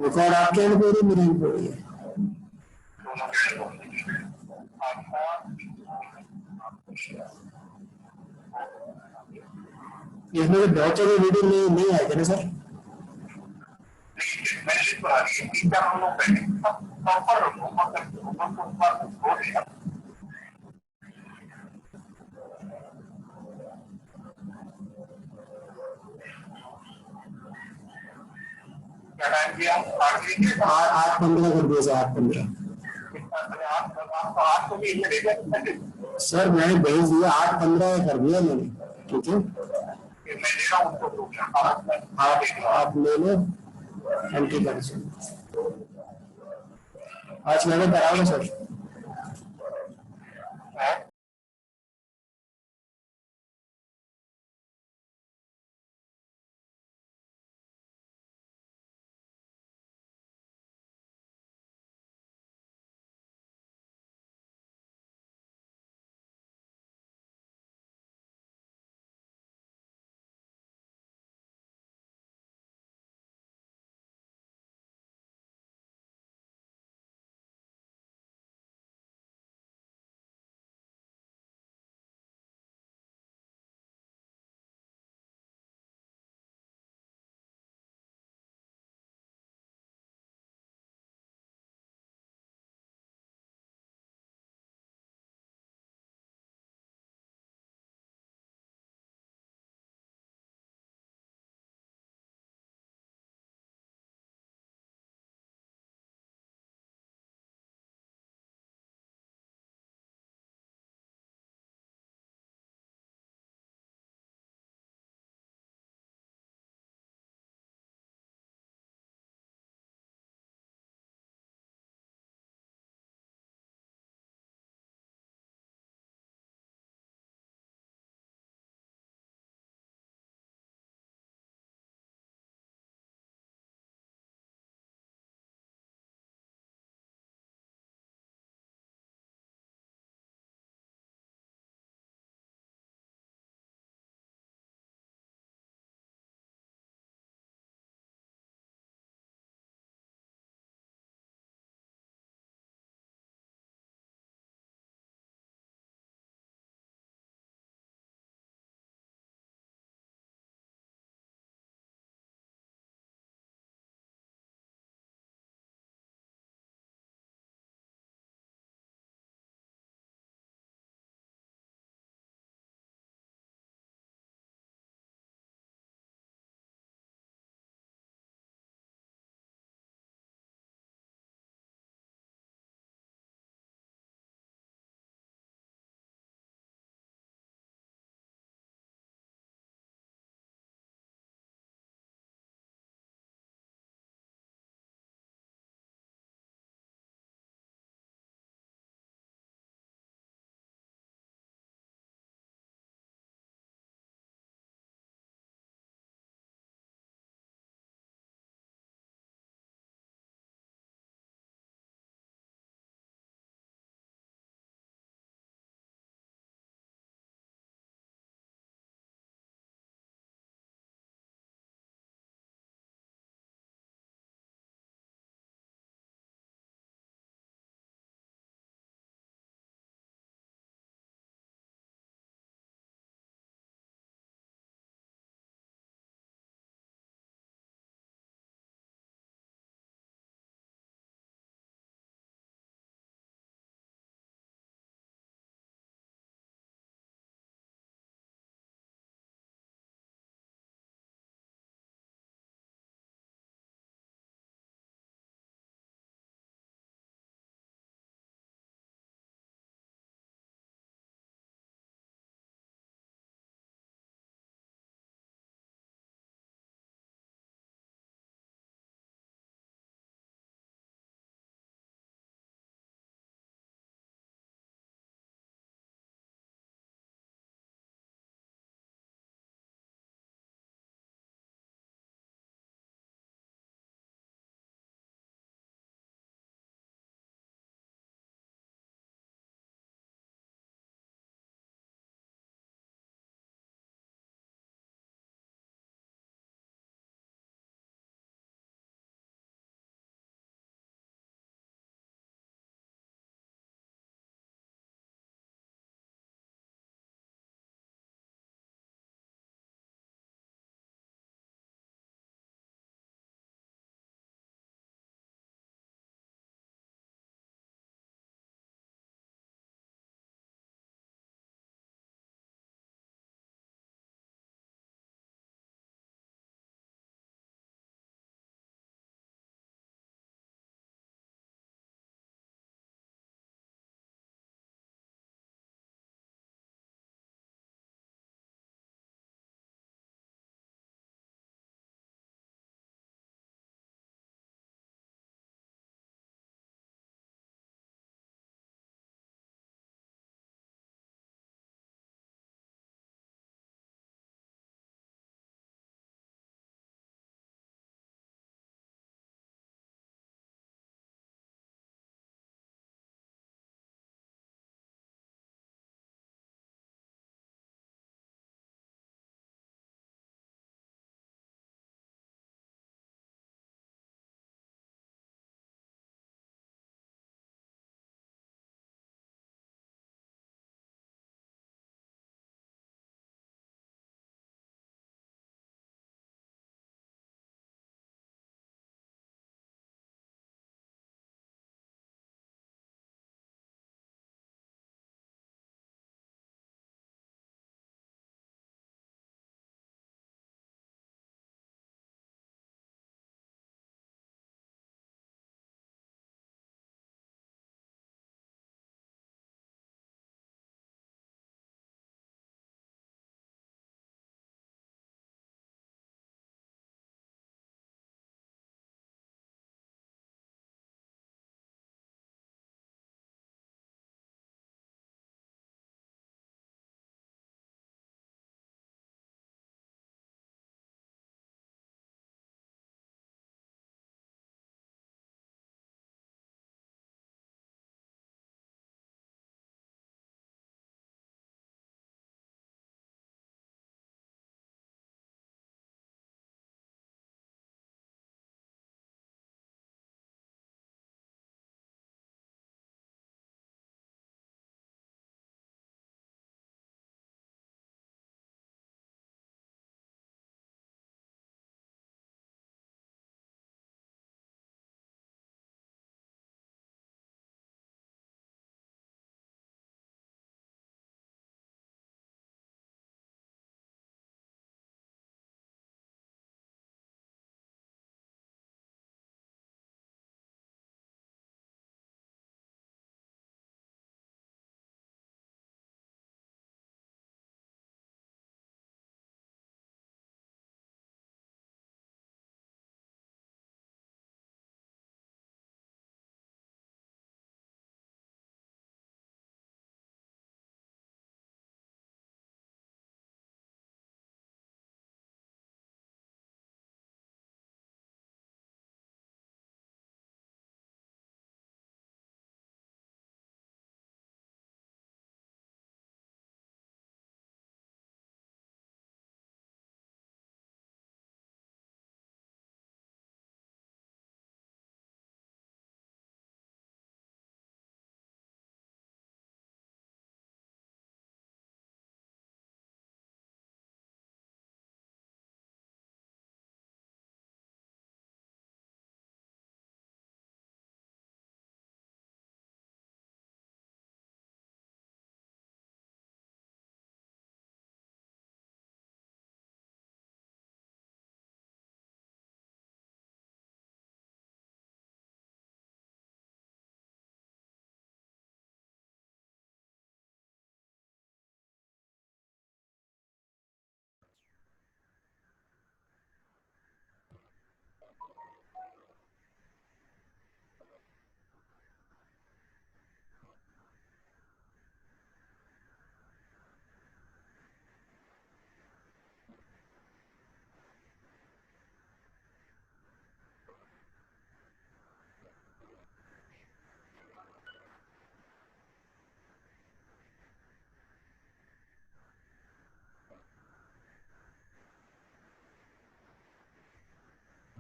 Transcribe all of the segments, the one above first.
Record आपके and पे हो रही है, मेरे एंड पे हो रही है? इसमें से बहुत सारे वीडियो नहीं आए थे ना सर? आठ 15 कर दिया सर, 8-15। सर मैंने भेज दिया, 8-15 कर दिया मैंने। ठीक है, आप ले लो, एंट्री कर दो। आज मैंने कराओगे सर?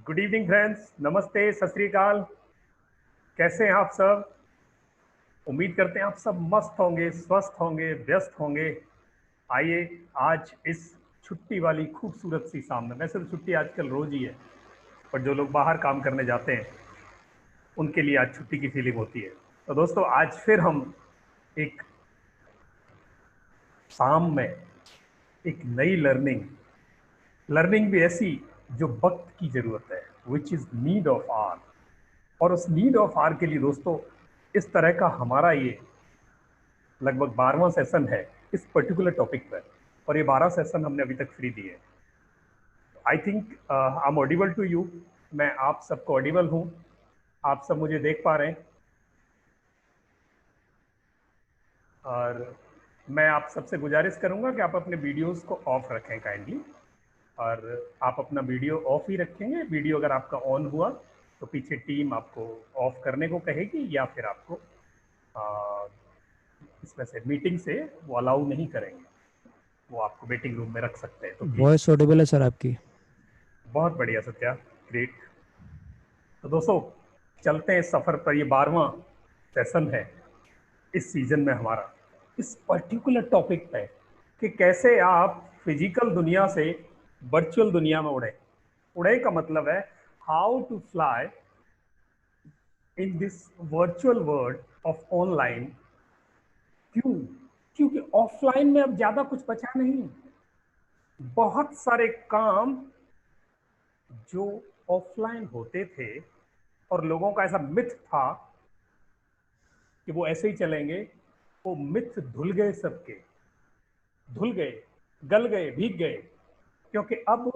गुड इवनिंग फ्रेंड्स, नमस्ते, सत श्री अकाल। कैसे हैं आप सब? उम्मीद करते हैं आप सब मस्त होंगे, स्वस्थ होंगे, व्यस्त होंगे। आइए आज इस छुट्टी वाली खूबसूरत सी शाम में, वैसे तो छुट्टी आजकल रोज ही है, पर जो लोग बाहर काम करने जाते हैं उनके लिए आज छुट्टी की फीलिंग होती है। तो दोस्तों आज फिर हम एक शाम में एक नई लर्निंग भी ऐसी जो वक्त की जरूरत है, which is need of hour. और उस नीड ऑफ आर के लिए दोस्तों इस तरह का हमारा ये लगभग 12वां सेशन है इस पर्टिकुलर टॉपिक पर, और ये 12 सेशन हमने अभी तक फ्री दिए। I think I am audible to you. मैं आप सबको ऑडिबल हूँ, आप सब मुझे देख पा रहे हैं। और मैं आप सबसे गुजारिश करूंगा कि आप अपने वीडियोस को ऑफ रखें काइंडली, और आप अपना वीडियो ऑफ ही रखेंगे। वीडियो अगर आपका ऑन हुआ तो पीछे टीम आपको ऑफ करने को कहेगी, या फिर आपको इसमें से मीटिंग से वो अलाउ नहीं करेंगे, वो आपको वेटिंग रूम में रख सकते हैं। तो प्लीज। वॉइस ऑडिबल है सर आपकी। बहुत बढ़िया सत्या, ग्रेट। तो दोस्तों चलते हैं इस सफर पर। ये 12वां सेशन है इस सीजन में हमारा, इस पर्टिकुलर टॉपिक पे कि कैसे आप फिजिकल दुनिया से वर्चुअल दुनिया में उड़े। उड़े का मतलब है how to fly in this virtual world of online. क्यों? क्योंकि ऑफलाइन में अब ज्यादा कुछ बचा नहीं। बहुत सारे काम जो ऑफलाइन होते थे और लोगों का ऐसा मिथ था कि वो ऐसे ही चलेंगे, वो मिथ धुल गए, सबके धुल गए, गल गए, भीग गए। क्योंकि अब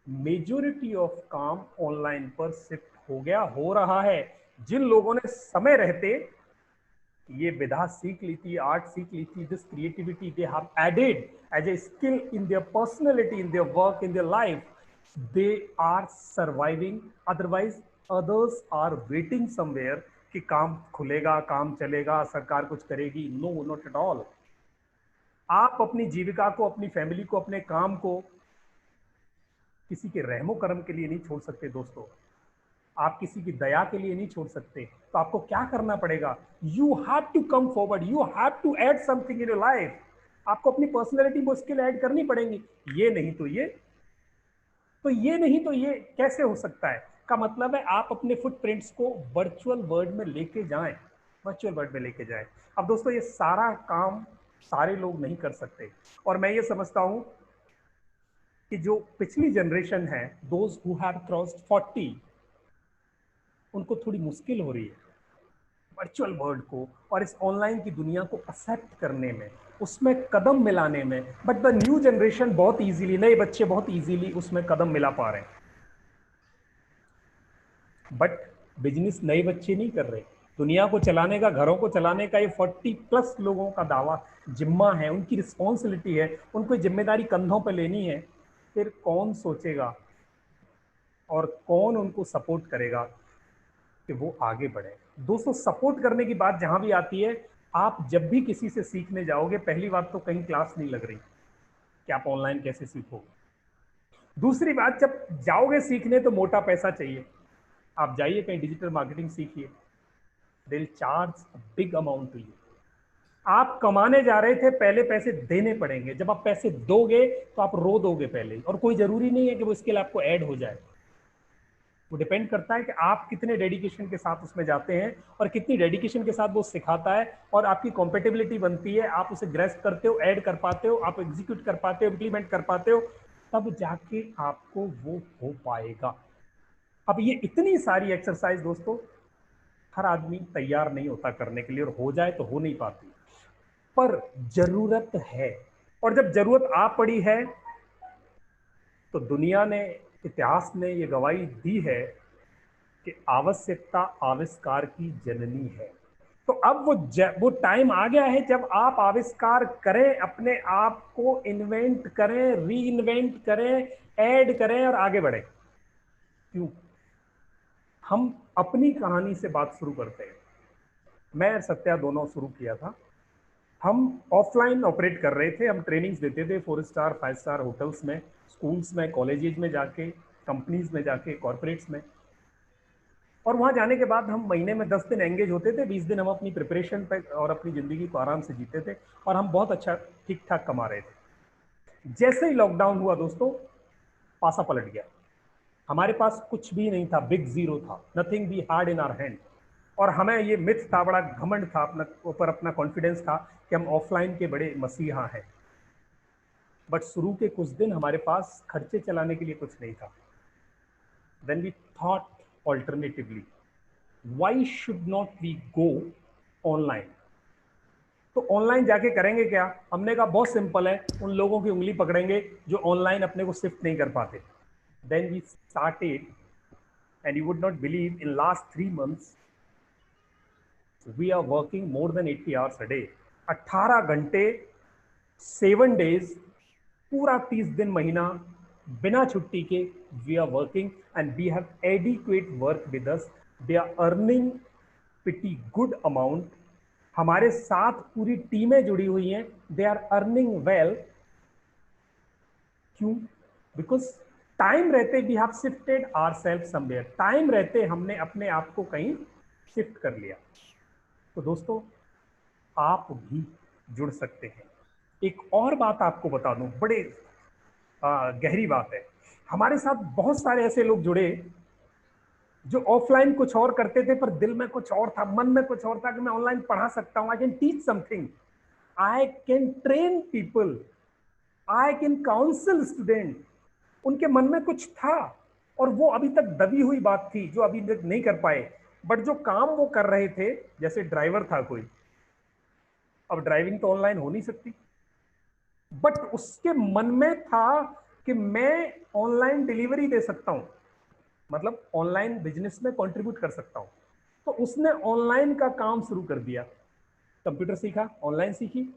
मेजोरिटी ऑफ काम ऑनलाइन पर शिफ्ट हो गया, हो रहा है। जिन लोगों ने समय रहते ये विधा सीख ली थी, आर्ट सीख ली थी, this creativity they have added as a skill in their personality, in their work, in their life, they are surviving. Otherwise others are waiting somewhere कि काम खुलेगा, काम चलेगा, सरकार कुछ करेगी। No, not at all. आप अपनी जीविका को, अपनी फैमिली को, अपने काम को किसी के रहमो करम के लिए नहीं छोड़ सकते दोस्तों। आप किसी की दया के लिए नहीं छोड़ सकते। तो आपको क्या करना पड़ेगा? You have to come forward, you have to add something in your life. आपको अपनी पर्सनैलिटी में स्किल ऐड करनी पड़ेंगी। ये नहीं तो ये, तो ये नहीं तो ये कैसे हो सकता है? का मतलब है आप अपने फुटप्रिंट्स को वर्चुअल वर्ल्ड में लेके जाएं, वर्चुअल वर्ल्ड में लेके जाएं। अब दोस्तों ये सारा काम सारे लोग नहीं कर सकते, और मैं ये समझता हूं कि जो पिछली जनरेशन है, दोज हु हैव क्रॉस्ड 40, उनको थोड़ी मुश्किल हो रही है वर्चुअल वर्ल्ड को और इस ऑनलाइन की दुनिया को एक्सेप्ट करने में, उसमें कदम मिलाने में। बट द न्यू जनरेशन बहुत इजीली, नए बच्चे बहुत इजीली उसमें कदम मिला पा रहे हैं। बट बिजनेस नए बच्चे नहीं कर रहे। दुनिया को चलाने का, घरों को चलाने का ये 40+ लोगों का दावा, जिम्मा है, उनकी रिस्पॉन्सिबिलिटी है, उनको जिम्मेदारी कंधों पर लेनी है। फिर कौन सोचेगा और कौन उनको सपोर्ट करेगा कि वो आगे बढ़े? दोस्तों सपोर्ट करने की बात जहां भी आती है, आप जब भी किसी से सीखने जाओगे, पहली बात तो कहीं क्लास नहीं लग रही कि आप ऑनलाइन कैसे सीखोगे। दूसरी बात, जब जाओगे सीखने तो मोटा पैसा चाहिए। आप जाइए कहीं डिजिटल मार्केटिंग सीखिए, they will charge big amount to you. आप कमाने जा रहे थे, पहले पैसे देने पड़ेंगे। जब आप पैसे दोगे तो आप रो दोगे पहले, और कोई जरूरी नहीं है कि वो स्किल आपको ऐड हो जाए। वो डिपेंड करता है कि आप कितने डेडिकेशन के साथ उसमें जाते हैं और कितनी डेडिकेशन के साथ वो सिखाता है, और आपकी कॉम्पेटेबिलिटी बनती है, आप उसे ग्रेस्प करते हो, ऐड कर पाते हो, आप एग्जीक्यूट कर पाते हो, इम्प्लीमेंट कर पाते हो, तब जाके आपको वो हो पाएगा। अब ये इतनी सारी एक्सरसाइज दोस्तों हर आदमी तैयार नहीं होता करने के लिए, और हो जाए तो हो नहीं पाती, पर जरूरत है। और जब जरूरत आ पड़ी है तो दुनिया ने, इतिहास ने ये गवाही दी है कि आवश्यकता आविष्कार की जननी है। तो अब वो टाइम आ गया है जब आप आविष्कार करें, अपने आप को इन्वेंट करें, री इन्वेंट करें, ऐड करें और आगे बढ़े। क्यों? हम अपनी कहानी से बात शुरू करते हैं। मैं और सत्या दोनों शुरू किया था। हम ऑफलाइन ऑपरेट कर रहे थे, हम ट्रेनिंग्स देते थे 4 स्टार 5 स्टार होटल्स में, स्कूल्स में, कॉलेजेस में जाके, कंपनीज में जाके, कॉर्पोरेट्स में। और वहां जाने के बाद हम महीने में 10 दिन एंगेज होते थे, 20 दिन हम अपनी प्रिपरेशन पे और अपनी जिंदगी को आराम से जीते थे, और हम बहुत अच्छा ठीक ठाक कमा रहे थे। जैसे ही लॉकडाउन हुआ दोस्तों, पासा पलट गया। हमारे पास कुछ भी नहीं था, बिग जीरो था, nothing be hard in our hand. और हमें ये मिथ था, बड़ा घमंड था अपना ऊपर, अपना कॉन्फिडेंस था कि हम ऑफलाइन के बड़े मसीहा हैं। बट शुरू के कुछ दिन हमारे पास खर्चे चलाने के लिए कुछ नहीं था। Then we thought alternatively, why should not we go online. तो ऑनलाइन जाके करेंगे क्या? हमने कहा बहुत सिंपल है, उन लोगों की उंगली पकड़ेंगे जो ऑनलाइन अपने को शिफ्ट नहीं कर पाते। Then we started, and you would not believe, in last 3 months we are working more than 80 hours a day, 18 घंटे 7 days, पूरा 30 दिन महीना बिना छुट्टी के we are working, and we have adequate work with us. They are earning pretty good amount. हमारे साथ पूरी टीमें जुड़ी हुई हैं, they are earning well. क्यों? बिकॉज टाइम रहते we have shifted ourselves somewhere, time रहते हमने अपने आप को कहीं शिफ्ट कर लिया। तो दोस्तों, आप भी जुड़ सकते हैं। एक और बात आपको बता दूं, बड़े गहरी बात है। हमारे साथ बहुत सारे ऐसे लोग जुड़े जो ऑफलाइन कुछ और करते थे, पर दिल में कुछ और था, मन में कुछ और था कि मैं ऑनलाइन पढ़ा सकता हूं, I can teach something, I can train people, I can council student. उनके मन में कुछ था, और वो अभी तक दबी हुई बात थी जो अभी तक नहीं कर पाए। बट जो काम वो कर रहे थे, जैसे ड्राइवर था कोई, अब ड्राइविंग तो ऑनलाइन हो नहीं सकती, बट उसके मन में था कि मैं ऑनलाइन डिलीवरी दे सकता हूं, मतलब ऑनलाइन बिजनेस में कंट्रीब्यूट कर सकता हूं। तो उसने ऑनलाइन का काम शुरू कर दिया, कंप्यूटर सीखा, ऑनलाइन सीखी।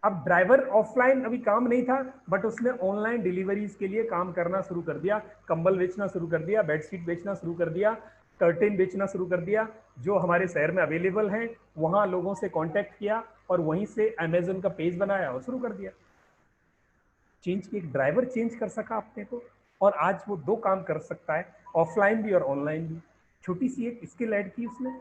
अब ड्राइवर ऑफलाइन अभी काम नहीं था, बट उसने ऑनलाइन डिलीवरीज के लिए काम करना शुरू कर दिया, कंबल बेचना शुरू कर दिया, बेडशीट बेचना शुरू कर दिया, कर्टेन बेचना शुरू कर दिया, जो हमारे शहर में अवेलेबल हैं वहां लोगों से कांटेक्ट किया, और वहीं से अमेजन का पेज बनाया और शुरू कर दिया। चेंज की, एक ड्राइवर चेंज कर सका अपने को, और आज वो 2 काम कर सकता है, ऑफलाइन भी और ऑनलाइन भी। छोटी सी एक स्किल ऐड की उसने।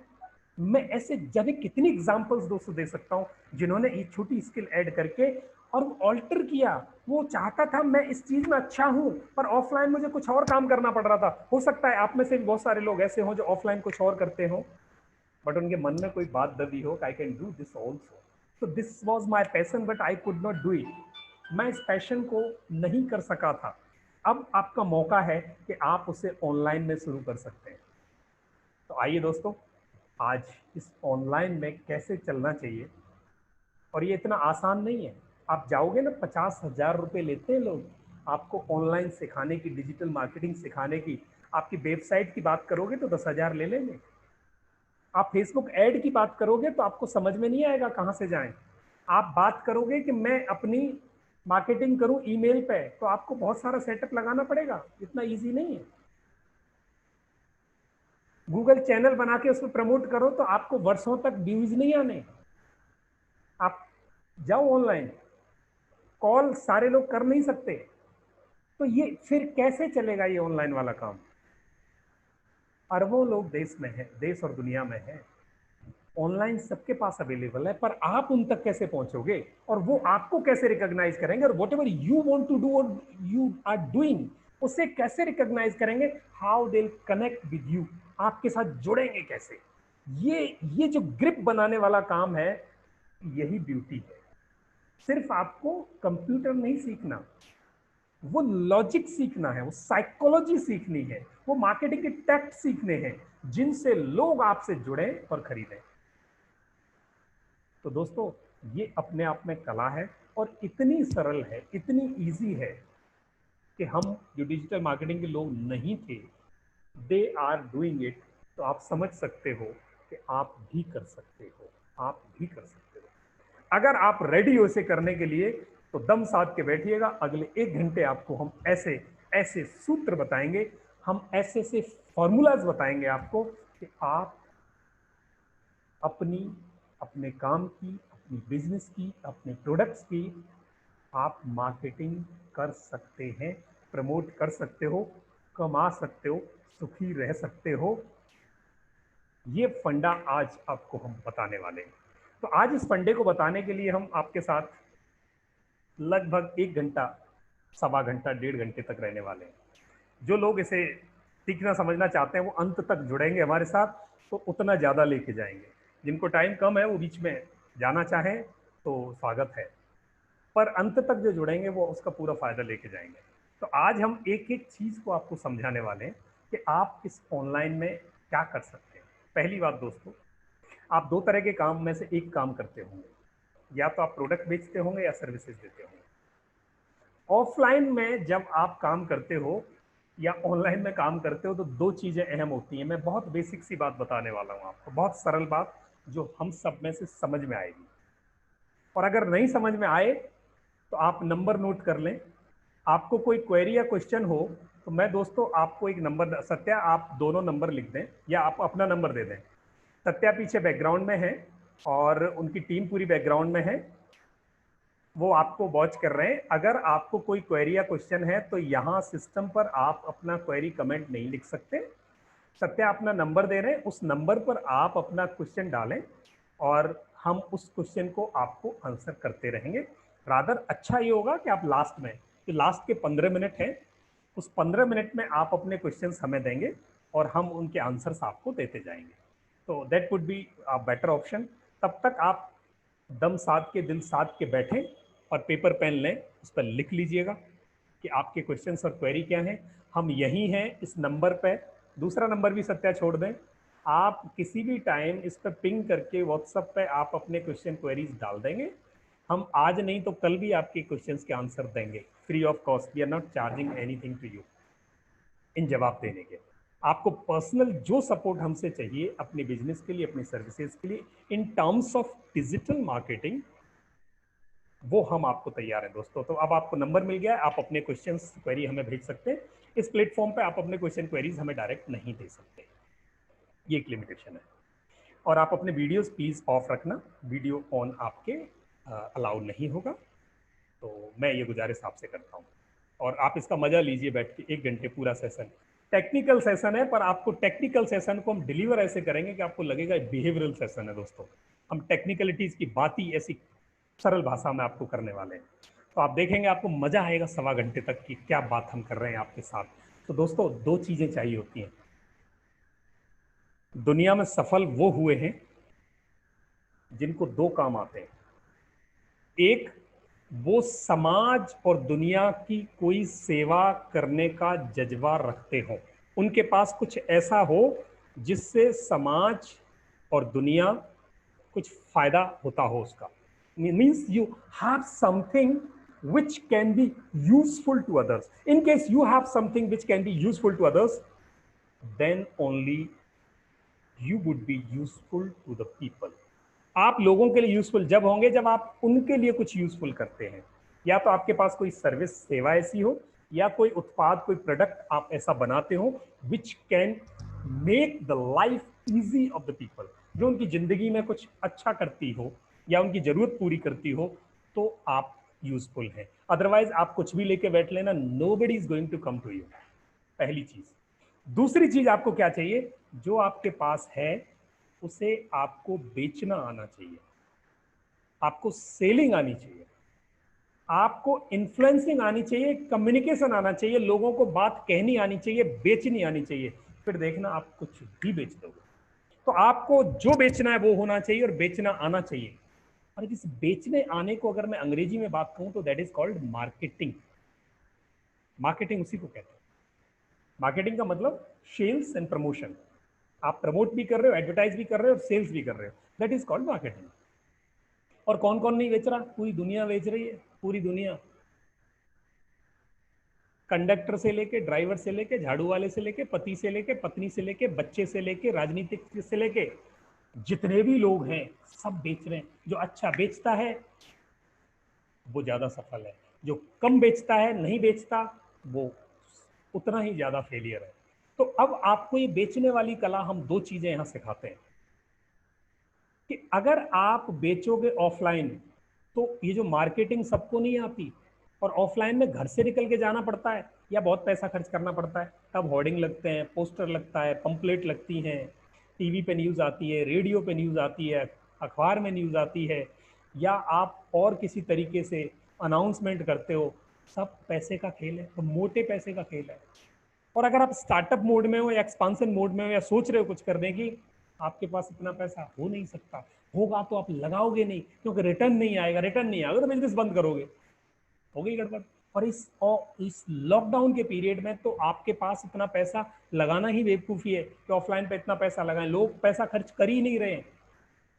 मैं ऐसे जाने कितनी एग्जांपल्स दोस्तों दे सकता हूं जिन्होंने ये छोटी स्किल ऐड करके और ऑल्टर किया। वो चाहता था मैं इस चीज में अच्छा हूं, पर ऑफलाइन मुझे कुछ और काम करना पड़ रहा था। हो सकता है आप में से भी बहुत सारे लोग ऐसे हों जो ऑफलाइन कुछ और करते हो, बट उनके मन में कोई बात दबी हो, I can do this also. तो this was my passion, but I could not do it. मैं इस पैशन को नहीं कर सका था। अब आपका मौका है कि आप उसे ऑनलाइन में शुरू कर सकते हैं। तो आइए दोस्तों, आज इस ऑनलाइन में कैसे चलना चाहिए। और ये इतना आसान नहीं है। आप जाओगे ना, 50,000 रुपये लेते हैं लोग आपको ऑनलाइन सिखाने की, डिजिटल मार्केटिंग सिखाने की। आपकी वेबसाइट की बात करोगे तो 10,000 ले लेंगे। आप फेसबुक ऐड की बात करोगे तो आपको समझ में नहीं आएगा कहाँ से जाएं। आप बात करोगे कि मैं अपनी मार्केटिंग करूं ईमेल पे, तो आपको बहुत सारा सेटअप लगाना पड़ेगा, इतना इजी नहीं है। गूगल चैनल बना के उसमें प्रमोट करो तो आपको वर्षों तक व्यूज नहीं आने। आप जाओ ऑनलाइन, कॉल सारे लोग कर नहीं सकते, तो ये फिर कैसे चलेगा ये ऑनलाइन वाला काम? अरबों लोग देश में है, देश और दुनिया में है, ऑनलाइन सबके पास अवेलेबल है, पर आप उन तक कैसे पहुंचोगे और वो आपको कैसे रिकॉग्नाइज करेंगे? और whatever you want to do और यू आर डूइंग, उसे कैसे रिकॉग्नाइज करेंगे? How they connect with you, आपके साथ जुड़ेंगे कैसे? ये जो ग्रिप बनाने वाला काम है, यही ब्यूटी है। सिर्फ आपको कंप्यूटर नहीं सीखना, वो लॉजिक सीखना है, वो साइकोलॉजी सीखनी है, वो मार्केटिंग के टैक्ट सीखने हैं, जिनसे लोग आपसे जुड़े और खरीदें। तो दोस्तों, ये अपने आप में कला है, और इतनी सरल है, इतनी इजी है कि हम जो डिजिटल मार्केटिंग के लोग नहीं थे, दे आर डूइंग इट। तो आप समझ सकते हो कि आप भी कर सकते हो, आप भी कर सकते हो। अगर आप रेडी हो इसे करने के लिए, तो दम साध के बैठिएगा। अगले 1 घंटे आपको हम ऐसे ऐसे सूत्र बताएंगे, हम ऐसे ऐसे फॉर्मूलाज बताएंगे आपको कि आप अपनी, अपने काम की, अपनी बिजनेस की, अपने प्रोडक्ट्स की आप मार्केटिंग कर सकते हैं, प्रमोट कर सकते हो। कमा सकते हो, सुखी रह सकते हो। ये फंडा आज आपको हम बताने वाले हैं। तो आज इस फंडे को बताने के लिए हम आपके साथ लगभग 1 घंटा, सवा घंटा, 1.5 घंटे तक रहने वाले हैं। जो लोग इसे सीखना समझना चाहते हैं वो अंत तक जुड़ेंगे हमारे साथ, तो उतना ज़्यादा लेके जाएंगे। जिनको टाइम कम है वो बीच में जाना चाहें तो स्वागत है, पर अंत तक जो जुड़ेंगे वो उसका पूरा फायदा लेके जाएंगे। तो आज हम एक एक चीज़ को आपको समझाने वाले हैं कि आप इस ऑनलाइन में क्या कर सकते हैं। पहली बात दोस्तों, आप दो तरह के काम में से एक काम करते होंगे, या तो आप प्रोडक्ट बेचते होंगे या सर्विसेज देते होंगे। ऑफलाइन में जब आप काम करते हो या ऑनलाइन में काम करते हो तो दो चीजें अहम होती हैं। मैं बहुत बेसिक सी बात बताने वाला हूं आपको, बहुत सरल बात जो हम सब में से समझ में आएगी। और अगर नहीं समझ में आए तो आप नंबर नोट कर लें। आपको कोई क्वेरी या क्वेश्चन हो तो मैं दोस्तों आपको एक नंबर, सत्या आप दोनों नंबर लिख दें या आप अपना नंबर दे दें। सत्या पीछे बैकग्राउंड में है और उनकी टीम पूरी बैकग्राउंड में है, वो आपको वॉच कर रहे हैं। अगर आपको कोई क्वेरी या क्वेश्चन है तो यहाँ सिस्टम पर आप अपना क्वेरी कमेंट नहीं लिख सकते। सत्या अपना नंबर दे रहे हैं, उस नंबर पर आप अपना क्वेश्चन डालें और हम उस क्वेश्चन को आपको आंसर करते रहेंगे। रादर अच्छा ये होगा कि आप लास्ट में, कि लास्ट के 15 मिनट हैं, उस 15 मिनट में आप अपने क्वेश्चंस हमें देंगे और हम उनके आंसर्स आपको देते जाएंगे। तो that would be a better option. तब तक आप दम साध के, दिल साध के बैठें और पेपर पेन लें, उस पर लिख लीजिएगा कि आपके क्वेश्चंस और क्वेरी क्या हैं। हम यही हैं इस नंबर पे। दूसरा नंबर भी सत्या छोड़ दें, आप किसी भी टाइम इस पर पिंग करके व्हाट्सएप पे आप अपने क्वेश्चन क्वेरीज डाल देंगे। हम आज नहीं तो कल भी आपके क्वेश्चंस के आंसर देंगे free of cost. We are not charging anything to you इन जवाब देने के। आपको पर्सनल जो सपोर्ट हमसे चाहिए अपने बिजनेस के लिए, अपनी सर्विसेज के लिए, in terms of digital marketing, वो हम आपको तैयार हैं दोस्तों। तो अब आपको नंबर मिल गया है, आप अपने क्वेश्चंस क्वेरी हमें भेज सकते हैं। इस प्लेटफॉर्म पे आप अपने क्वेश्चन क्वेरीज हमें डायरेक्ट नहीं दे सकते, ये एक लिमिटेशन है। और आप अपने वीडियोस प्लीज ऑफ रखना, वीडियो ऑन आपके अलाउड नहीं होगा। तो मैं ये गुजारिश आपसे करता हूँ और आप इसका मजा लीजिए बैठ के 1 घंटे पूरा सेशन। टेक्निकल सेशन है, पर आपको टेक्निकल सेशन को हम डिलीवर ऐसे करेंगे कि आपको लगेगा बिहेवियरल सेशन है दोस्तों। हम टेक्निकलिटीज की बात ही ऐसी सरल भाषा में आपको करने वाले हैं। तो आप देखेंगे आपको मजा आएगा सवा घंटे तक की क्या बात हम कर रहे हैं आपके साथ। तो दोस्तों दो चीजें चाहिए होती हैं। दुनिया में सफल वो हुए हैं जिनको दो काम आते हैं। एक, वो समाज और दुनिया की कोई सेवा करने का जज्बा रखते हो, उनके पास कुछ ऐसा हो जिससे समाज और दुनिया कुछ फायदा होता हो उसका। Means you have something which can be useful to others. In case you have something which can be useful to others, then only you would be useful to the people. आप लोगों के लिए यूजफुल जब होंगे जब आप उनके लिए कुछ यूजफुल करते हैं। या तो आपके पास कोई सर्विस सेवा ऐसी हो या कोई उत्पाद, कोई प्रोडक्ट आप ऐसा बनाते हो which can make the life easy of the people, जो उनकी जिंदगी में कुछ अच्छा करती हो या उनकी जरूरत पूरी करती हो, तो आप यूजफुल हैं। अदरवाइज आप कुछ भी लेके बैठ लेना, nobody is going to come to you. पहली चीज। दूसरी चीज आपको क्या चाहिए, जो आपके पास है उसे आपको बेचना आना चाहिए, आपको सेलिंग आनी चाहिए, आपको इन्फ्लुएंसिंग आनी चाहिए, कम्युनिकेशन आना चाहिए, लोगों को बात कहनी आनी चाहिए, बेचनी आनी चाहिए। फिर देखना आप कुछ भी बेच दोगे। तो आपको जो बेचना है वो होना चाहिए और बेचना आना चाहिए। और इस बेचने आने को अगर मैं अंग्रेजी में बात कहूं तो that is called marketing. Marketing उसी को कहते हैं। मार्केटिंग का मतलब सेल्स एंड प्रमोशन। आप प्रमोट भी कर रहे हो, एडवर्टाइज भी कर रहे हो और सेल्स भी कर रहे हो, दैट इज कॉल्ड मार्केटिंग। और कौन कौन नहीं बेच रहा, पूरी दुनिया बेच रही है, पूरी दुनिया। कंडक्टर से लेके, ड्राइवर से लेके, झाड़ू वाले से लेके, पति से लेके, पत्नी से लेके, बच्चे से लेके, राजनीतिक से लेके, जितने भी लोग हैं सब बेच रहे हैं। जो अच्छा बेचता है वो ज्यादा सफल है, जो कम बेचता है, नहीं बेचता, वो उतना ही ज्यादा फेलियर है। तो अब आपको ये बेचने वाली कला हम दो चीजें यहां सिखाते हैं कि अगर आप बेचोगे ऑफलाइन तो ये जो मार्केटिंग सबको नहीं आती, और ऑफलाइन में घर से निकल के जाना पड़ता है या बहुत पैसा खर्च करना पड़ता है, तब होर्डिंग लगते हैं, पोस्टर लगता है, पंपलेट लगती हैं, टीवी पे न्यूज़ आती है, रेडियो पे न्यूज़ आती है, अखबार में न्यूज़ आती है, या आप और किसी तरीके से अनाउंसमेंट करते हो। सब पैसे का खेल है, तो मोटे पैसे का खेल है। और अगर आप स्टार्टअप मोड में हो या एक्सपांसन मोड में हो या सोच रहे हो कुछ करने की, आपके पास इतना पैसा हो नहीं सकता। होगा तो आप लगाओगे नहीं, क्योंकि रिटर्न नहीं आएगा। रिटर्न नहीं आएगा तो बिजनेस बंद करोगे, हो गई गड़बड़। और इस लॉकडाउन के पीरियड में तो आपके पास इतना पैसा लगाना ही बेवकूफ़ी है कि ऑफलाइन पे इतना पैसा लगाएं। लोग पैसा खर्च कर ही नहीं रहे हैं।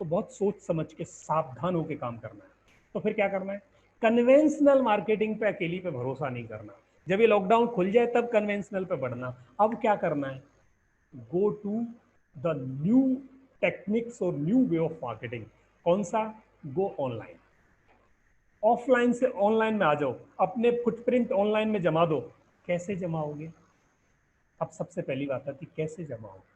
तो बहुत सोच समझ के सावधान होकर काम करना है। तो फिर क्या करना है? कन्वेंशनल मार्केटिंग पे अकेली पे भरोसा नहीं करना। जब ये लॉकडाउन खुल जाए तब कन्वेंशनल पे बढ़ना। अब क्या करना है? Go to the new techniques और न्यू वे ऑफ मार्केटिंग। कौन सा? Go online. ऑफलाइन से ऑनलाइन में आ जाओ, अपने फुटप्रिंट ऑनलाइन में जमा दो। कैसे जमाओगे? अब सबसे पहली बात आती, कैसे जमाओगे?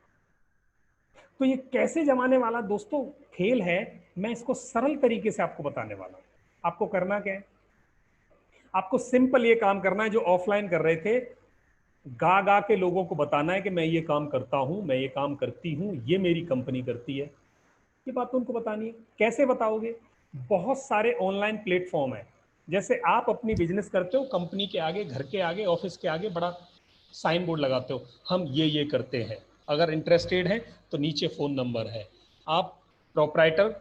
तो ये कैसे जमाने वाला दोस्तों खेल है, मैं इसको सरल तरीके से आपको बताने वाला हूं। आपको करना क्या है? आपको सिंपल ये काम करना है जो ऑफलाइन कर रहे थे। गा गा के लोगों को बताना है कि मैं ये काम करता हूं, मैं ये काम करती हूं, ये मेरी कंपनी करती है। ये बात तो उनको बतानी है। कैसे बताओगे? बहुत सारे ऑनलाइन प्लेटफॉर्म है। जैसे आप अपनी बिजनेस करते हो, कंपनी के आगे, घर के आगे, ऑफिस के आगे बड़ा साइन बोर्ड लगाते हो, हम ये करते हैं, अगर इंटरेस्टेड है तो नीचे फोन नंबर है, आप प्रोपराइटर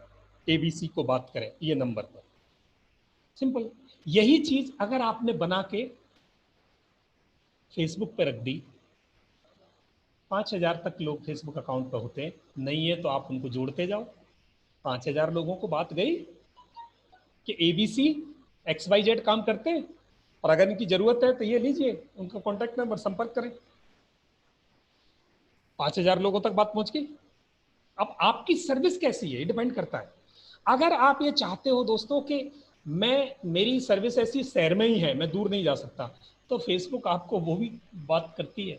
एबीसी को बात करें ये नंबर पर। सिंपल। यही चीज अगर आपने बना के फेसबुक पे रख दी, 5,000 तक लोग फेसबुक अकाउंट पर होते हैं, नहीं है तो आप उनको जोड़ते जाओ। 5,000 लोगों को बात गई कि एबीसी XYZ काम करते हैं, और अगर इनकी जरूरत है तो ये लीजिए उनका कॉन्टैक्ट नंबर, संपर्क करें। 5,000 लोगों तक बात पहुंच गई। अब आपकी सर्विस कैसी है, डिपेंड करता है। अगर आप ये चाहते हो दोस्तों कि मेरी सर्विस ऐसी शहर में ही है, मैं दूर नहीं जा सकता, तो फेसबुक आपको वो भी बात करती है।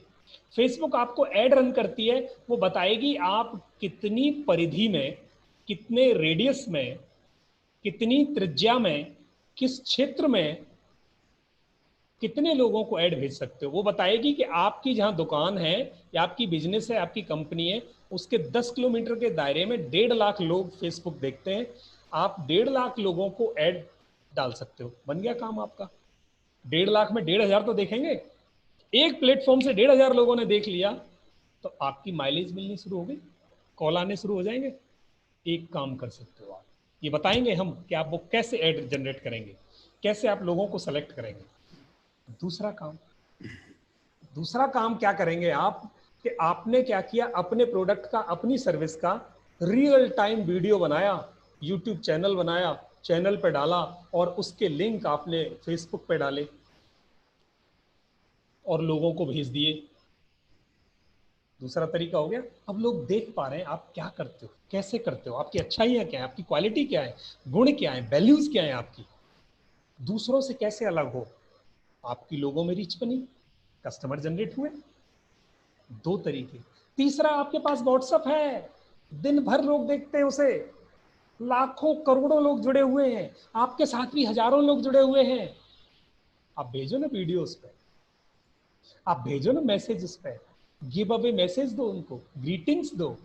फेसबुक आपको एड रन करती है, वो बताएगी आप कितनी परिधि में, कितने रेडियस में, कितनी त्रिज्या में, किस क्षेत्र में कितने लोगों को ऐड भेज सकते हो। वो बताएगी कि आपकी जहां दुकान है या आपकी बिजनेस है, आपकी कंपनी है, उसके 10 किलोमीटर के दायरे में 1.5 लाख लोग फेसबुक देखते हैं। आप 1.5 लाख लोगों को ऐड डाल सकते हो, बन गया काम आपका। 1.5 लाख में 1,500 तो देखेंगे। एक प्लेटफॉर्म से 1,500 लोगों ने देख लिया तो आपकी माइलेज मिलनी शुरू हो गई, कॉल आने शुरू हो जाएंगे। एक काम कर सकते हो आप, ये बताएंगे हम कि आप वो कैसे ऐड जनरेट करेंगे, कैसे आप लोगों को सेलेक्ट करेंगे। दूसरा काम, दूसरा काम क्या करेंगे आप कि आपने क्या किया, अपने प्रोडक्ट का, अपनी सर्विस का रियल टाइम वीडियो बनाया, यूट्यूब चैनल बनाया, चैनल पे डाला, और उसके लिंक आपने फेसबुक पे डाले और लोगों को भेज दिए। दूसरा तरीका हो गया। अब लोग देख पा रहे हैं आप क्या करते हो, कैसे करते हो, आपकी अच्छाइयाँ क्या है, आपकी क्वालिटी क्या है, गुण क्या है, वैल्यूज क्या है आपकी, दूसरों से कैसे अलग हो। आपकी लोगों में रीच बनी, कस्टमर जनरेट हुए। दो तरीके। तीसरा, आपके पास व्हाट्सएप है, दिन भर लोग देखते हैं उसे, लाखों करोड़ों लोग जुड़े हुए हैं, आपके साथ भी हजारों लोग जुड़े हुए हैं। आप भेजो ना वीडियो उस पर, आप भेजो ना मैसेज उस पर, गिव अवे मैसेज दो उनको, ग्रीटिंग्स दो,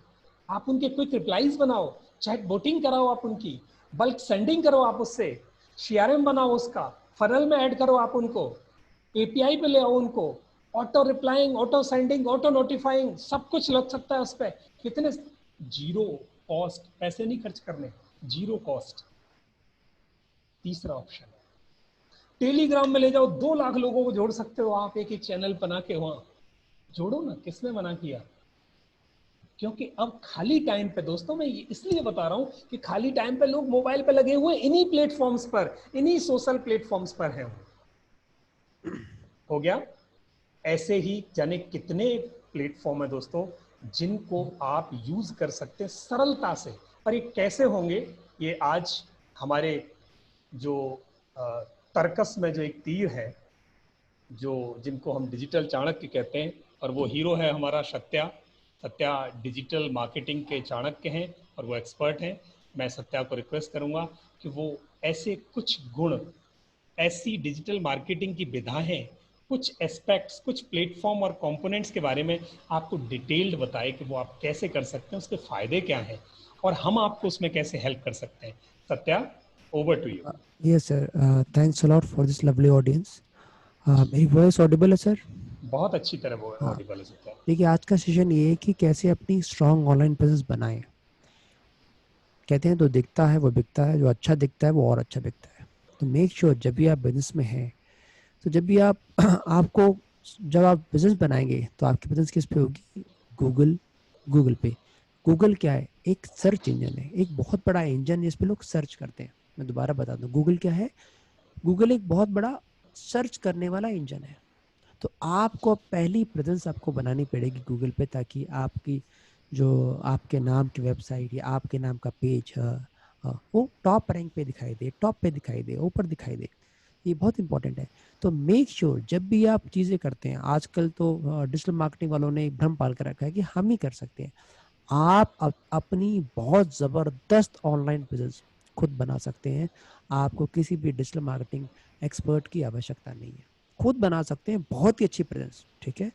आप उनके क्विक रिप्लाईज बनाओ, चैट बोटिंग कराओ आप उनकी, बल्क सेंडिंग करो आप उससे, सीआरएम बनाओ उसका, फनल में ऐड करो आप उनको, एपीआई पे ले आओ उनको, auto replying, auto sending, auto notifying, सब कुछ लग सकता है उस पर। कितने, जीरो कॉस्ट, पैसे नहीं खर्च करने, जीरो कॉस्ट। तीसरा ऑप्शन है टेलीग्राम में ले जाओ, 2 लाख लोगों को जोड़ सकते हो आप एक एक चैनल बना के, वहां जोड़ो ना, किसने मना किया। क्योंकि अब खाली टाइम पे दोस्तों, मैं इसलिए बता रहा हूं कि खाली टाइम पे लोग मोबाइल पे लगे हुए, इन्हीं प्लेटफॉर्म्स पर, इन्हीं सोशल प्लेटफॉर्म्स पर हैं। हो गया। ऐसे ही जाने कितने प्लेटफॉर्म है दोस्तों जिनको आप यूज कर सकते हैं सरलता से। और ये कैसे होंगे, ये आज हमारे जो तर्कस में जो एक तीर है, जो जिनको हम डिजिटल चाणक्य कहते हैं, और वो हीरो है हमारा सत्या। सत्या डिजिटल मार्केटिंग के चाणक्य हैं और वो एक्सपर्ट हैं। मैं सत्या को रिक्वेस्ट करूंगा कि वो ऐसे कुछ गुण, ऐसी डिजिटल मार्केटिंग की विधा है, कुछ एस्पेक्ट्स, कुछ प्लेटफॉर्म और कंपोनेंट्स के बारे में आपको डिटेल्ड बताए कि वो आप कैसे कर सकते हैं, उसके फायदे क्या हैं और हम आपको उसमें कैसे हेल्प कर सकते हैं। Satya, over to you. Yes, sir. Thanks a lot for this lovely audience. मेरी वॉइस ऑडिबल है सर? बहुत अच्छी तरह वो हाँ, ऑडिबल है सत्या। देखिए आज का सेशन ये है कि कैसे अपनी स्ट्रॉन्ग ऑनलाइन प्रेजेंस बनाएं। कहते हैं तो दिखता है वो बिकता है, जो अच्छा दिखता है वो और अच्छा बिकता है। तो मेक श्योर जब भी आप बिजनेस में हैं, तो जब भी आप आपको जब आप बिजनेस बनाएंगे तो आपकी बिजनेस किस पे होगी? गूगल, गूगल पे। गूगल क्या है? एक सर्च इंजन है, एक बहुत बड़ा इंजन जिस पे लोग सर्च करते हैं। मैं दोबारा बता दूं, गूगल क्या है? गूगल एक बहुत बड़ा सर्च करने वाला इंजन है। तो आपको पहली प्रेजेंस आपको बनानी पड़ेगी गूगल पे, ताकि आपकी जो आपके नाम की वेबसाइट या आपके नाम का पेज है वो टॉप रैंक पे दिखाई दे, टॉप पे दिखाई दे, ऊपर दिखाई दे। ये बहुत इंपॉर्टेंट है। तो मेक श्योर जब भी आप चीज़ें करते हैं, आजकल तो डिजिटल मार्केटिंग वालों ने एक भ्रम पाल कर रखा है कि हम ही कर सकते हैं। आप अपनी बहुत ज़बरदस्त ऑनलाइन बिजनेस खुद बना सकते हैं। आपको किसी भी डिजिटल मार्केटिंग एक्सपर्ट की आवश्यकता नहीं है, खुद बना सकते हैं बहुत ही अच्छी प्रेजेंस, ठीक है।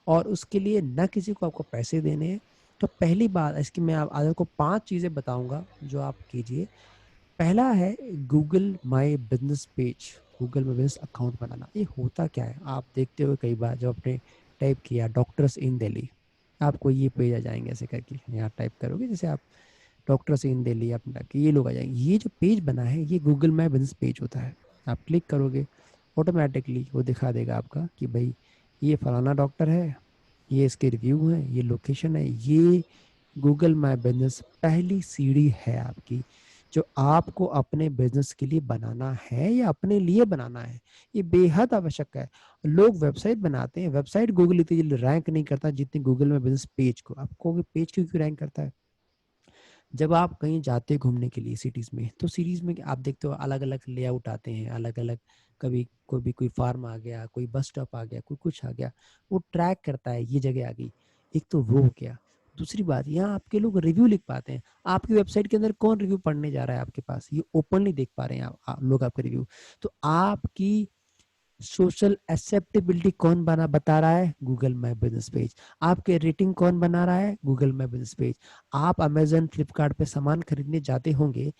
और उसके लिए न किसी को आपको पैसे देने हैं। तो पहली बात इसकी मैं आज आपको 5 चीज़ें बताऊंगा जो आप कीजिए। पहला है Google my business page, Google में बिजनेस अकाउंट बनाना। ये होता क्या है, आप देखते हुए कई बार जब आपने टाइप किया डॉक्टर्स इन दिल्ली, आपको ये पेज आ जाएंगे ऐसे करके। यहाँ टाइप करोगे जैसे आप डॉक्टर्स इन दिल्ली, आपने टाइप किया, ये लोग आ जाएंगे। ये जो पेज बना है ये गूगल माय बिजनेस पेज होता है। आप क्लिक करोगे ऑटोमेटिकली वो दिखा देगा आपका कि भाई ये फलाना डॉक्टर है, ये इसके रिव्यू हैं, ये लोकेशन है। ये गूगल माय बिजनेस पहली सीढ़ी है आपकी, जो आपको अपने बिजनेस के लिए बनाना है या अपने लिए बनाना है। ये बेहद आवश्यक है। लोग वेबसाइट बनाते हैं, वेबसाइट गूगल इतनी जल्दी रैंक नहीं करता जितनी गूगल में बिजनेस पेज को। आपको पेज क्यों क्यों रैंक करता है? जब आप कहीं जाते हैं घूमने के लिए सिटीज में, तो सिटीज में आप देखते हो अलग अलग लेआउट आते हैं, अलग अलग। कभी कोई फार्म आ गया, कोई बस स्टॉप आ गया, कोई कुछ आ गया, वो ट्रैक करता है ये जगह आ गई। एक तो वो हो गया। दूसरी बात, यहाँ आपके लोग रिव्यू लिख पाते हैं। आपकी वेबसाइट के अंदर कौन रिव्यू पढ़ने जा रहा है आपके पास? ये ओपनली देख पा रहे हैं लोग आपके रिव्यू। तो आपकी सोशल एक्सेप्टेबिलिटी कौन बना बता रहा है? Google my business page. आपके रेटिंग कौन बना रहा है? Google my business page. आप अमेजन फ्लिपकार्ट पे सामान खरीदने जाते होंगे,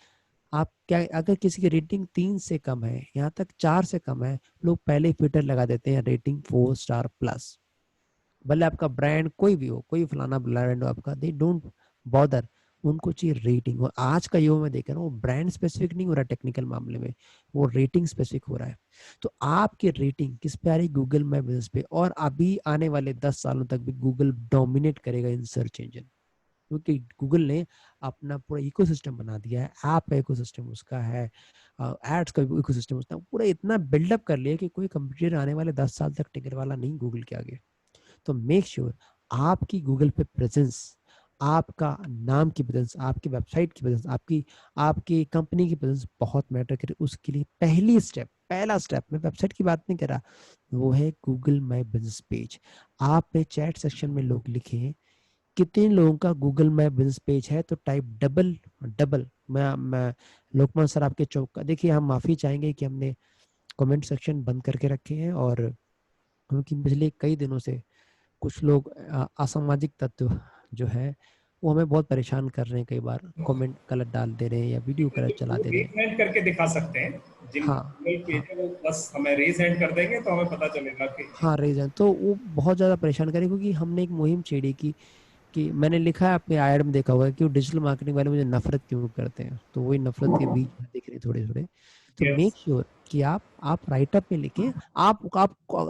आप क्या अगर किसी की रेटिंग 3 से कम है, यहाँ तक 4 से कम है, लोग पहले फिल्टर लगा देते हैं रेटिंग 4 स्टार प्लस। भले आपका ब्रांड कोई भी हो, कोई फलाना ब्रांड हो आपका, दे डोंट बॉदर। उनको चाहिए रेटिंग। और आज का युग में देख रहा हूँ, वो ब्रांड स्पेसिफिक नहीं हो रहा टेक्निकल मामले में, वो रेटिंग स्पेसिफिक हो रहा है। तो आपकी रेटिंग किस पे आ रही? गूगल माय बिजनेस पे। और अभी आने वाले 10 सालों तक भी गूगल डोमिनेट करेगा इन सर्च इंजन, क्योंकि गूगल ने अपना पूरा इकोसिस्टम बना दिया है। ऐप का इकोसिस्टम उसका है, एड्स का इकोसिस्टम उसका, पूरा इतना बिल्डअप कर लिया कि कोई कंप्यूटर आने वाले 10 साल तक टिकट वाला नहीं गूगल के आगे। तो मेक श्योर आपकी गूगल पे प्रेजेंस, आपका नाम की प्रेजेंस, आपकी वेबसाइट की प्रेजेंस, आपकी आपकी कंपनी की प्रेजेंस बहुत मैटर करे। उसके लिए पहला स्टेप, मैं वेबसाइट की बात नहीं कर रहा, वो है गूगल माय बिजनेस पेज। आपने चैट सेक्शन में लोग लिखे कितने लोगों का गूगल माय बिजनेस पेज है, तो टाइप डबल डबल। मैं लोकमान सर आपके चौक का देखिए, हम माफी चाहेंगे कि हमने कमेंट सेक्शन बंद करके रखे हैं, और क्योंकि पिछले कई दिनों से कुछ लोग असामाजिक तत्व जो है वो हमें बहुत परेशान कर रहे हैं। कई बार कमेंट गलत डाल दे रहे हैं या वीडियो गलत चला वो दे रहे रेज हैं। हैंड करके दिखा सकते हैं, जिनका हाँ, गूगल पेज हाँ, है वो बस हमें रेज हैंड कर देंगे तो हमें पता चलेगा कि हाँ, रीजन तो वो बहुत ज़्यादा परेशान करें, क्योंकि हमने एक मुहिम छेड़ी कि मैंने लिखा है, आपने ऐड में देखा होगा कि वो डिजिटल मार्केटिंग वाले मुझे नफरत क्यों करते हैं, तो वही नफरत के बीज दिख रहे थोड़े थोड़े। तो यस। मेक श्योर कि आप राइटअप में लिखें। आप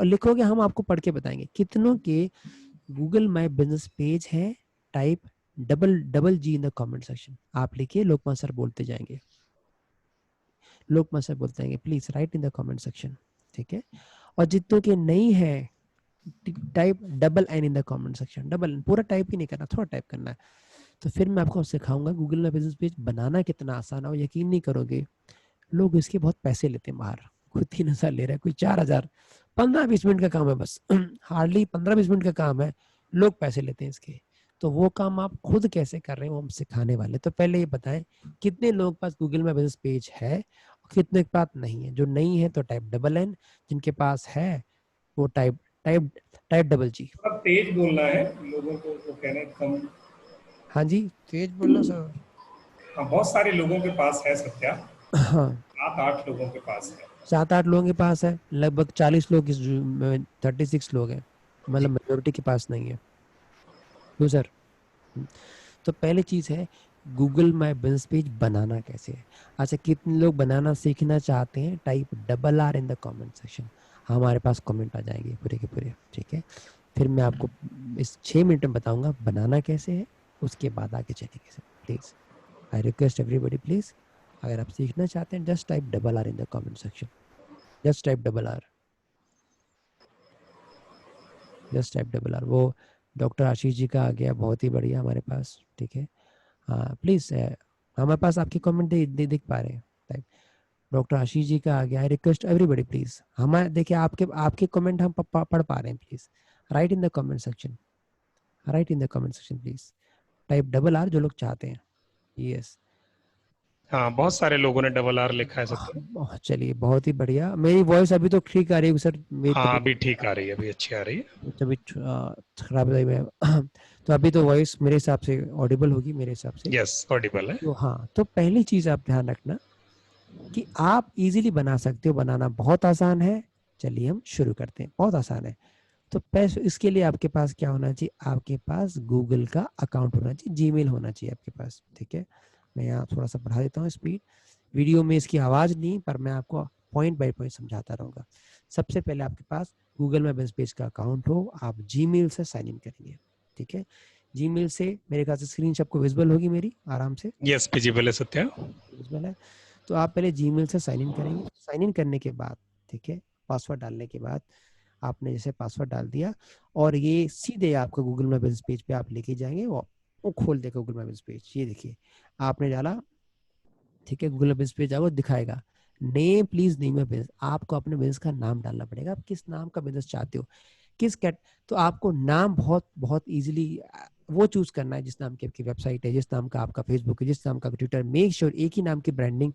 लिखोगे, हम आपको पढ़ के बताएंगे कितनों के गूगल माय बिजनेस पेज है। Type double double ji in the comment section. आप लिखिए, लोकमान सर बोलते जाएंगे, लोकमान सर बोलते जाएंगे, please write in the comment section, ठीक है। और जितनों के नहीं है, type double N in the comment section. Double पूरा टाइप ही नहीं करना, थोड़ा टाइप करना है। तो फिर मैं आपको सिखाऊंगा गूगल में बिजनेस पेज बनाना कितना आसान है। और यकीन नहीं करोगे, लोग इसके बहुत पैसे लेते हैं बाहर। कोई 3,000 ले रहा है, कोई 4,000। 15-20 मिनट का काम है बस, हार्डली 15-20 मिनट का काम है, लोग पैसे लेते हैं इसके। तो वो काम आप खुद कैसे कर रहे हैं वो हम सिखाने वाले। तो पहले ये बताएं कितने लोगों के पास गूगल में बिजनेस पेज है, कितने के पास नहीं है, जो नहीं है तो टाइप डबल एन, जिनके पास है वो टाइप टाइप टाइप डबल जी। थोड़ा तेज बोलना है, लोगों को वो कह रहे हैं कम। हाँ जी, तेज बोलना सर। हाँ, बहुत सारे लोगों के पास है सत्या, हाँ, 7-8 लोगों के पास है। 7-8 लोगों के पास है, लगभग 40 लोग, 36 लोग हैं, मतलब मेजोरिटी के पास नहीं है। क्यों सर? तो पहली चीज है, गूगल माई बिजनेस पेज बनाना कैसे है। अच्छा, कितने लोग बनाना सीखना चाहते हैं? Type double R in the comment section, हमारे पास कमेंट आ जाएंगे पूरे के पूरे, ठीक है। फिर मैं आपको इस 6 मिनट में बताऊंगा बनाना कैसे है, उसके बाद आगे चलेंगे सर। Please, I request everybody, please, अगर आप सीखना चाहते हैं just type double R in the comment section, just type double R, just type double R. वो डॉक्टर आशीष जी का आ गया, बहुत ही बढ़िया हमारे पास, ठीक है। हाँ प्लीज, हमारे पास आपके कमेंट दिख पा रहे हैं। टाइप डॉक्टर आशीष जी का आ गया। आई रिक्वेस्ट एवरीबॉडी प्लीज, हमारे देखिए आपके आपके कमेंट हम पढ़ पा रहे हैं। Please write in the comment section, write in the comment section please, type double are जो लोग चाहते हैं। यस, हाँ, बहुत सारे लोगों ने डबल आर लिखा है सत्या। चलिए बहुत ही बढ़िया। मेरी वॉइस अभी तो ठीक आ रही है सर? मेरी हाँ, तबीयत, अभी ठीक आ रही है, अभी अच्छी आ रही है। तबीयत खराब रही है तो अभी तो वॉइस मेरे हिसाब से ऑडिबल होगी मेरे हिसाब से। यस, ऑडिबल है। तो हाँ, तो पहली चीज आप ध्यान रखना कि आप इजीली बना सकते हो, बनाना बहुत आसान है। चलिए हम शुरू करते हैं, बहुत आसान है। तो पैसे, इसके लिए आपके पास क्या होना चाहिए? आपके पास गूगल का अकाउंट होना चाहिए, जीमेल होना चाहिए आपके पास, ठीक है। मैं यहाँ थोड़ा सा बढ़ा देता हूँ स्पीड, वीडियो में इसकी आवाज नहीं, पर मैं आपको पॉइंट बाय पॉइंट समझाता रहूंगा। सबसे पहले आपके पास गूगल में बिजनेस पेज का अकाउंट हो, आप जीमेल से साइन इन करेंगे, ठीक है। जीमेल से मेरे ख्याल से स्क्रीन आपको विजिबल होगी मेरी आराम से, यस, विजिबल है सत्या। विजिबल है। तो आप पहले जीमेल से साइन इन करेंगे। साइन इन करने के बाद, ठीक है, पासवर्ड डालने के बाद, आपने जैसे पासवर्ड डाल दिया और ये सीधे आपको गूगल माई बिजनेस पेज पे आप लेके जाएंगे, वो खोल देगा गूगल माई बिजनेस पेज। ये देखिए आपने डाला, ठीक है, गूगल बिजनेस पेज आपको दिखाएगा। Name, please name your business, आपको अपने बिजनेस का नाम डालना पड़ेगा। आप किस नाम का बिजनेस चाहते हो, किस कैट, तो आपको नाम बहुत बहुत इजीली वो चूज करना है जिस नाम की आपकी वेबसाइट है, जिस नाम का आपका फेसबुक है, जिस नाम का ट्विटर। मेक श्योर एक ही नाम की ब्रांडिंग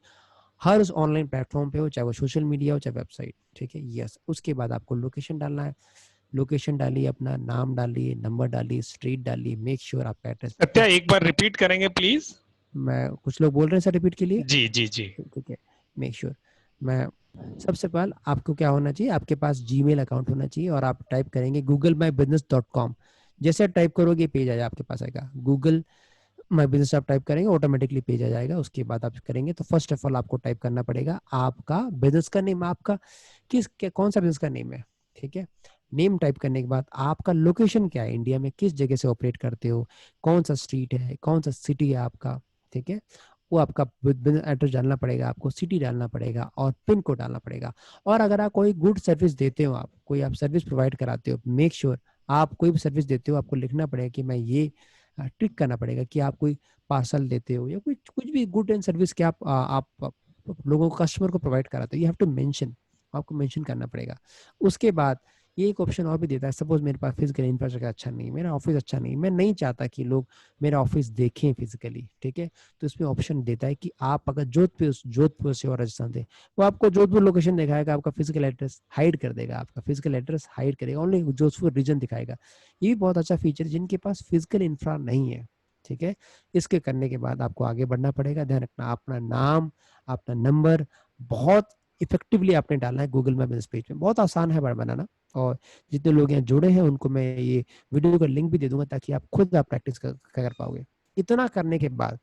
हर उस ऑनलाइन प्लेटफॉर्म पे हो, चाहे वो सोशल मीडिया हो चाहे वेबसाइट, ठीक है। यस, उसके बाद आपको लोकेशन डालना है। लोकेशन डालिए, अपना नाम डालिए, नंबर डालिए, स्ट्रीट डालिए, मेक श्योर आपका एड्रेस सत्या, एक बार रिपीट करेंगे प्लीज। मैं, कुछ लोग बोल रहे हैं सर रिपीट के लिए, जी जी जी। ठीक है। मेक श्योर मैं, सबसे पहले आपको क्या होना चाहिए, आपके पास जीमेल अकाउंट होना चाहिए और आप टाइप करेंगे googlemabusiness.com। जैसे टाइप करोगे पेज आ जाएगा आपके पास, आएगा गूगल माई बिजनेस, आप टाइप करेंगे ऑटोमेटिकली पेज आ जाएगा। उसके बाद आप करेंगे तो फर्स्ट ऑफ ऑल आपको टाइप करना पड़ेगा आपका बिजनेस का नेम, आपका कौन सा बिजनेस का नेम है, ठीक है। नेम टाइप करने के बाद आपका लोकेशन क्या है, इंडिया में किस जगह से ऑपरेट करते हो, कौन सा स्ट्रीट है, कौन सा सिटी है आपका, ठीक है। वो आपका बिजनेस एड्रेस डालना पड़ेगा, आपको सिटी डालना पड़ेगा और पिन कोड डालना पड़ेगा। और अगर आप कोई गुड सर्विस देते हो, आप कोई आप सर्विस प्रोवाइड कराते हो, मेक श्योर आप कोई भी सर्विस देते हो आपको लिखना पड़ेगा कि मैं ये ट्रिक करना पड़ेगा कि आप कोई पार्सल देते हो या कुछ कुछ भी गुड एंड सर्विस के आप लोगों को, कस्टमर को प्रोवाइड कराते हो, यू हैव टू मेंशन, आपको मेंशन करना पड़ेगा। उसके बाद ये एक ऑप्शन और भी देता है, सपोज मेरे पास फिजिकल इंफ्रास्ट्रक्चर अच्छा नहीं, मेरा ऑफिस अच्छा नहीं, मैं नहीं चाहता कि लोग मेरा ऑफिस देखें फिजिकली, ठीक है। तो इसमें ऑप्शन देता है कि आप अगर जोधपुर से और राजस्थान से, वो आपको जोधपुर लोकेशन दिखाएगा, आपका फिजिकल एड्रेस हाइड कर देगा, आपका फिजिकल एड्रेस हाइड करेगा, ओनली जोधपुर रीजन दिखाएगा। ये भी बहुत अच्छा फीचर है जिनके पास फिजिकल इंफ्रा नहीं है, ठीक है। इसके करने के बाद आपको आगे बढ़ना पड़ेगा। ध्यान रखना अपना नाम, अपना नंबर बहुत इफेक्टिवली आपने डालना है गूगल मैप बिजनेस पेज में, बहुत आसान है बनाना। और जितने लोग यहाँ जुड़े हैं उनको मैं ये वीडियो का लिंक भी दे दूंगा ताकि आप खुद आप प्रैक्टिस कर पाओगे। इतना करने के बाद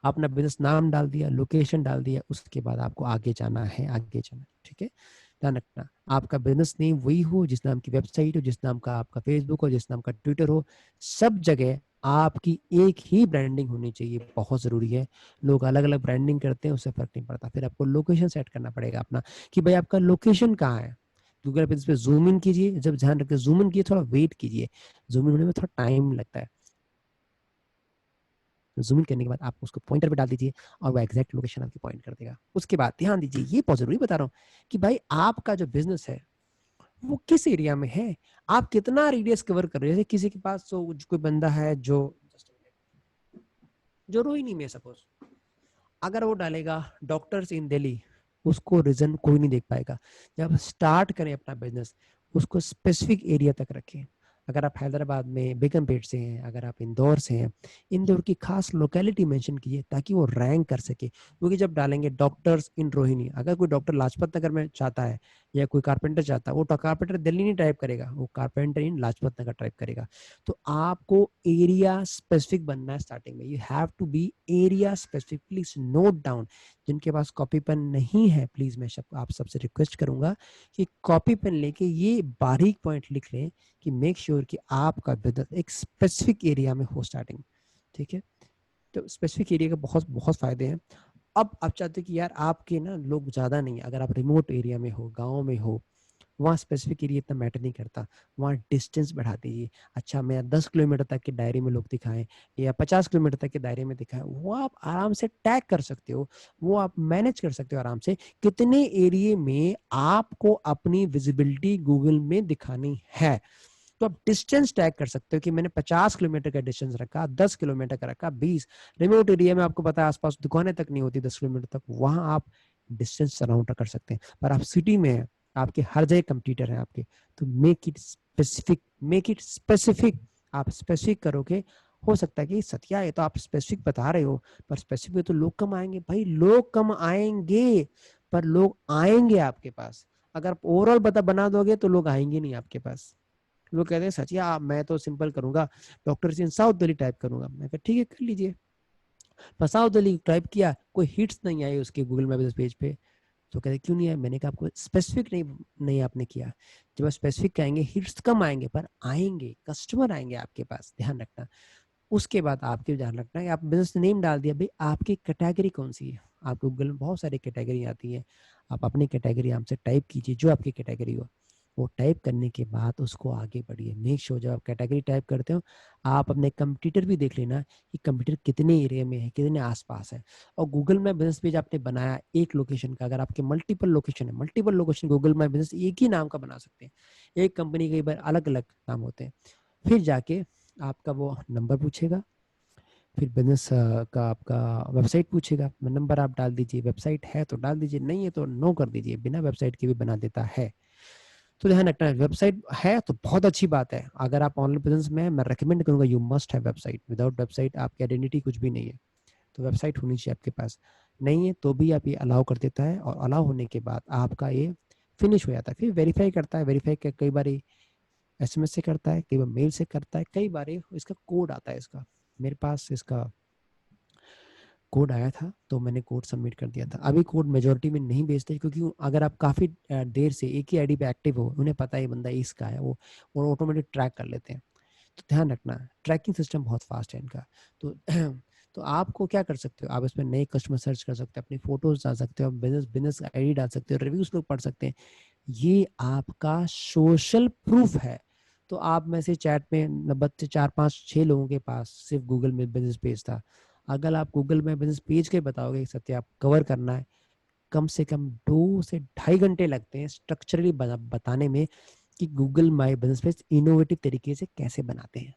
आपने बिजनेस नाम डाल दिया, लोकेशन डाल दिया, उसके बाद आपको आगे जाना है, आगे जाना है, ठीक है। ध्यान रखना आपका बिजनेस नेम वही हो जिस नाम की वेबसाइट हो, जिस नाम का आपका फेसबुक हो, जिस नाम का ट्विटर हो, सब जगह आपकी एक ही ब्रांडिंग होनी चाहिए, बहुत जरूरी है। लोग अलग अलग ब्रांडिंग करते हैं, उससे फर्क नहीं पड़ता। फिर आपको लोकेशन सेट करना पड़ेगा अपना कि भाई आपका लोकेशन कहाँ है। गूगल पे इस पे जूम इन कीजिए, जब ध्यान रखिए जूम इन कीजिए, थोड़ा वेट कीजिए, जूम इन होने में थोड़ा टाइम लगता है। जूम इन करने के बाद आप उसको पॉइंटर पे डाल दीजिए और वो एग्जैक्ट लोकेशन आपकी पॉइंट कर देगा। उसके बाद ध्यान दीजिए, ये बहुत जरूरी बता रहा हूँ कि भाई आपका जो बिजनेस है वो किस एरिया में है, आप कितना रेडियस कवर कर रहे हो। जैसे किसी के पास कोई बंदा है जो रोहिणी में, सपोज अगर वो डालेगा डॉक्टर्स इन दिल्ली, उसको रीजन कोई नहीं देख पाएगा। जब स्टार्ट करें अपना बिजनेस, उसको स्पेसिफिक एरिया तक रखें। अगर आप हैदराबाद में बेगमपेट से हैं, अगर आप इंदौर से हैं, इंदौर की खास लोकेलिटी मेंशन कीजिए ताकि वो रैंक कर सके। क्योंकि जब डालेंगे डॉक्टर्स इन रोहिणी, अगर कोई डॉक्टर लाजपत नगर में चाहता है या कोई कारपेंटर चाहता है, वो कारपेंटर दिल्ली नहीं टाइप करेगा, वो carpenter in Lajpat Nagar type करेगा। तो आपको एरिया स्पेसिफिक बनना है स्टार्टिंग में। You have to be area specific. Please note down. जिनके पास कॉपी पेन नहीं है, प्लीज मैं आप सबसे रिक्वेस्ट करूंगा कि कॉपी पेन लेके ये बारीक पॉइंट लिख लें कि मेक श्योर कि आपका बिजनेस एक स्पेसिफिक एरिया में हो स्टार्टिंग। ठीक है, तो स्पेसिफिक एरिया के बहुत बहुत फायदे हैं। अब आप चाहते हो कि यार आपके ना लोग ज्यादा नहीं, अगर आप रिमोट एरिया में हो, गांव में हो, वहाँ स्पेसिफिक एरिया इतना मैटर नहीं करता, वहाँ डिस्टेंस बढ़ा दीजिए। अच्छा, मैं 10 किलोमीटर तक के दायरे में लोग दिखाएं या 50 किलोमीटर तक के दायरे में दिखाएं, वो आप आराम से टैग कर सकते हो, वो आप मैनेज कर सकते हो आराम से, कितने एरिया में आपको अपनी विजिबिलिटी गूगल में दिखानी है। तो आप डिस्टेंस टैग कर सकते हो कि मैंने 50 किलोमीटर का डिस्टेंस रखा, 10 किलोमीटर का रखा, 20। रिमोट एरिया में आपको पता है आसपास दुकानें तक नहीं होती 10 किलोमीटर तक, वहां आप डिस्टेंस सराउंड कर सकते हैं। पर आप सिटी में हैं, आपके हर जगह कंप्यूटर है आपके, तो make it specific, make it specific. आप स्पेसिफिक करोगे, हो सकता है कि सत्या ये तो आप स्पेसिफिक बता रहे हो, पर स्पेसिफिक तो लोग कम आएंगे। भाई लोग कम आएंगे, पर लोग आएंगे आपके पास। अगर आप ओवरऑल बना दोगे तो लोग आएंगे नहीं आपके पास। लोग कहते हैं सचिया मैं तो सिंपल करूंगा, डॉक्टर इन साउथ दिल्ली टाइप करूंगा। मैं कहा ठीक है कर लीजिए। पर साउथ दिल्ली टाइप किया, कोई हिट्स नहीं आए उसके गूगल मैप पेज पे। तो कहते क्यों नहीं आए? मैंने कहा आपको स्पेसिफिक नहीं आपने किया। जब आप स्पेसिफिक कहेंगे हिट्स कम आएंगे, पर आएंगे, कस्टमर आएंगे आपके पास, ध्यान रखना। उसके बाद आपके ध्यान रखना है, आप बिजनेस नेम डाल दिया, भाई आपकी कैटेगरी कौन सी है। आपको गूगल में बहुत सारी कैटेगरी आती है, आप अपनी कैटेगरी हमसे टाइप कीजिए, जो आपकी कैटेगरी हो। वो टाइप करने के बाद उसको आगे बढ़िए। मेक श्योर जब आप कैटेगरी टाइप करते हो, आप अपने कंप्यूटर भी देख लेना कि कंप्यूटर कितने एरिया में है, कितने आसपास है। और गूगल मैप बिजनेस पेज आपने बनाया एक लोकेशन का, अगर आपके मल्टीपल लोकेशन है, multiple location Google map business एक ही नाम का बना सकते हैं। एक कंपनी के बार अलग अलग नाम होते हैं। फिर जाके आपका वो नंबर पूछेगा, फिर बिजनेस का आपका वेबसाइट पूछेगा, नंबर आप डाल दीजिए, वेबसाइट है तो डाल दीजिए, नहीं है तो नो कर दीजिए, बिना वेबसाइट के भी बना देता है। तो ध्यान रखना है, वेबसाइट है तो बहुत अच्छी बात है। अगर आप ऑनलाइन बिजनेस में है, मैं रेकमेंड करूंगा यू मस्ट है वेबसाइट। विदाउट वेबसाइट आपकी आइडेंटिटी कुछ भी नहीं है। तो वेबसाइट होनी चाहिए आपके पास। नहीं है तो भी आप ये अलाउ कर देता है, और अलाउ होने के बाद आपका ये फिनिश हो जाता है। फिर वेरीफाई करता है, वेरीफाई कई बार एसएमएस से करता है, कई बार मेल से करता है, कई बार इसका कोड आता है। इसका मेरे पास इसका कोड आया था तो मैंने कोड सबमिट कर दिया था। अभी कोड मेजोरिटी में नहीं भेजते, क्योंकि अगर आप काफ़ी देर से एक ही आईडी पे एक्टिव हो, उन्हें पता है बंदा इसका है, वो ऑटोमेटिक ट्रैक कर लेते हैं। तो ध्यान रखना, ट्रैकिंग सिस्टम बहुत फास्ट है इनका। तो तो आपको क्या कर सकते हो, आप इसमें नए कस्टमर सर्च कर सकते हो, अपनी फोटोज डाल सकते हो, बिजनेस बिजनेस आईडी डाल सकते हो, रिव्यूज लोग पढ़ सकते हैं। ये आपका सोशल प्रूफ है। तो आप में से चैट में 90 से 4 5 6 लोगों के पास सिर्फ गूगल में बिजनेस पेज था। अगर आप गूगल में बिजनेस पेज के बताओगे सत्य आप कवर करना है, कम से कम 2 से ढाई घंटे लगते हैं स्ट्रक्चरली बताने में कि Google my business page innovative तरीके से कैसे बनाते हैं।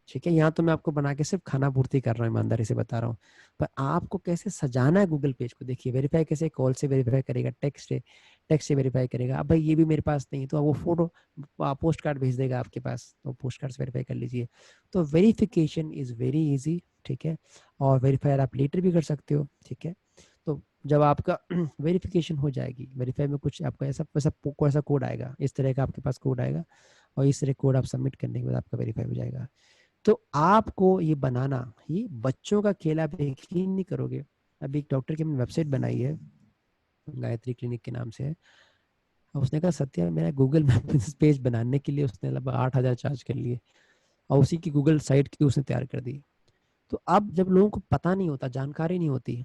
ठीक है, यहाँ तो मैं आपको बना के सिर्फ खाना पूर्ति कर रहा हूँ, ईमानदारी से बता रहा हूँ। पर आपको कैसे सजाना है गूगल पेज को, देखिए वेरीफाई कैसे, कॉल से वेरीफाई करेगा, टेक्स्ट से वेरीफाई करेगा। अब भाई ये भी मेरे पास नहीं है, तो वो फोटो पोस्ट कार्ड भेज देगा आपके पास, तो पोस्ट कार्ड से वेरीफाई कर लीजिए। तो वेरिफिकेशन इज वेरी इजी। ठीक है, और वेरीफाई आप लेटर भी कर सकते हो। ठीक है, तो जब आपका वेरिफिकेशन हो जाएगी, वेरीफाई में कुछ आपका ऐसा कोड आएगा, इस तरह का आपके पास कोड आएगा, और इस तरह कोड आप सबमिट करने के बाद आपका वेरीफाई हो जाएगा। तो आपको ये बनाना, ये बच्चों का खेल, आप यकीन नहीं करोगे। अभी एक डॉक्टर की वेबसाइट बनाई है, गायत्री क्लिनिक के नाम से है। और उसने कहा सत्या मेरा गूगल मैप पेज बनाने के लिए उसने लगभग 8,000 चार्ज कर लिए, और उसी की गूगल साइट की उसने तैयार कर दी। तो अब जब लोगों को पता नहीं होता, जानकारी नहीं होती,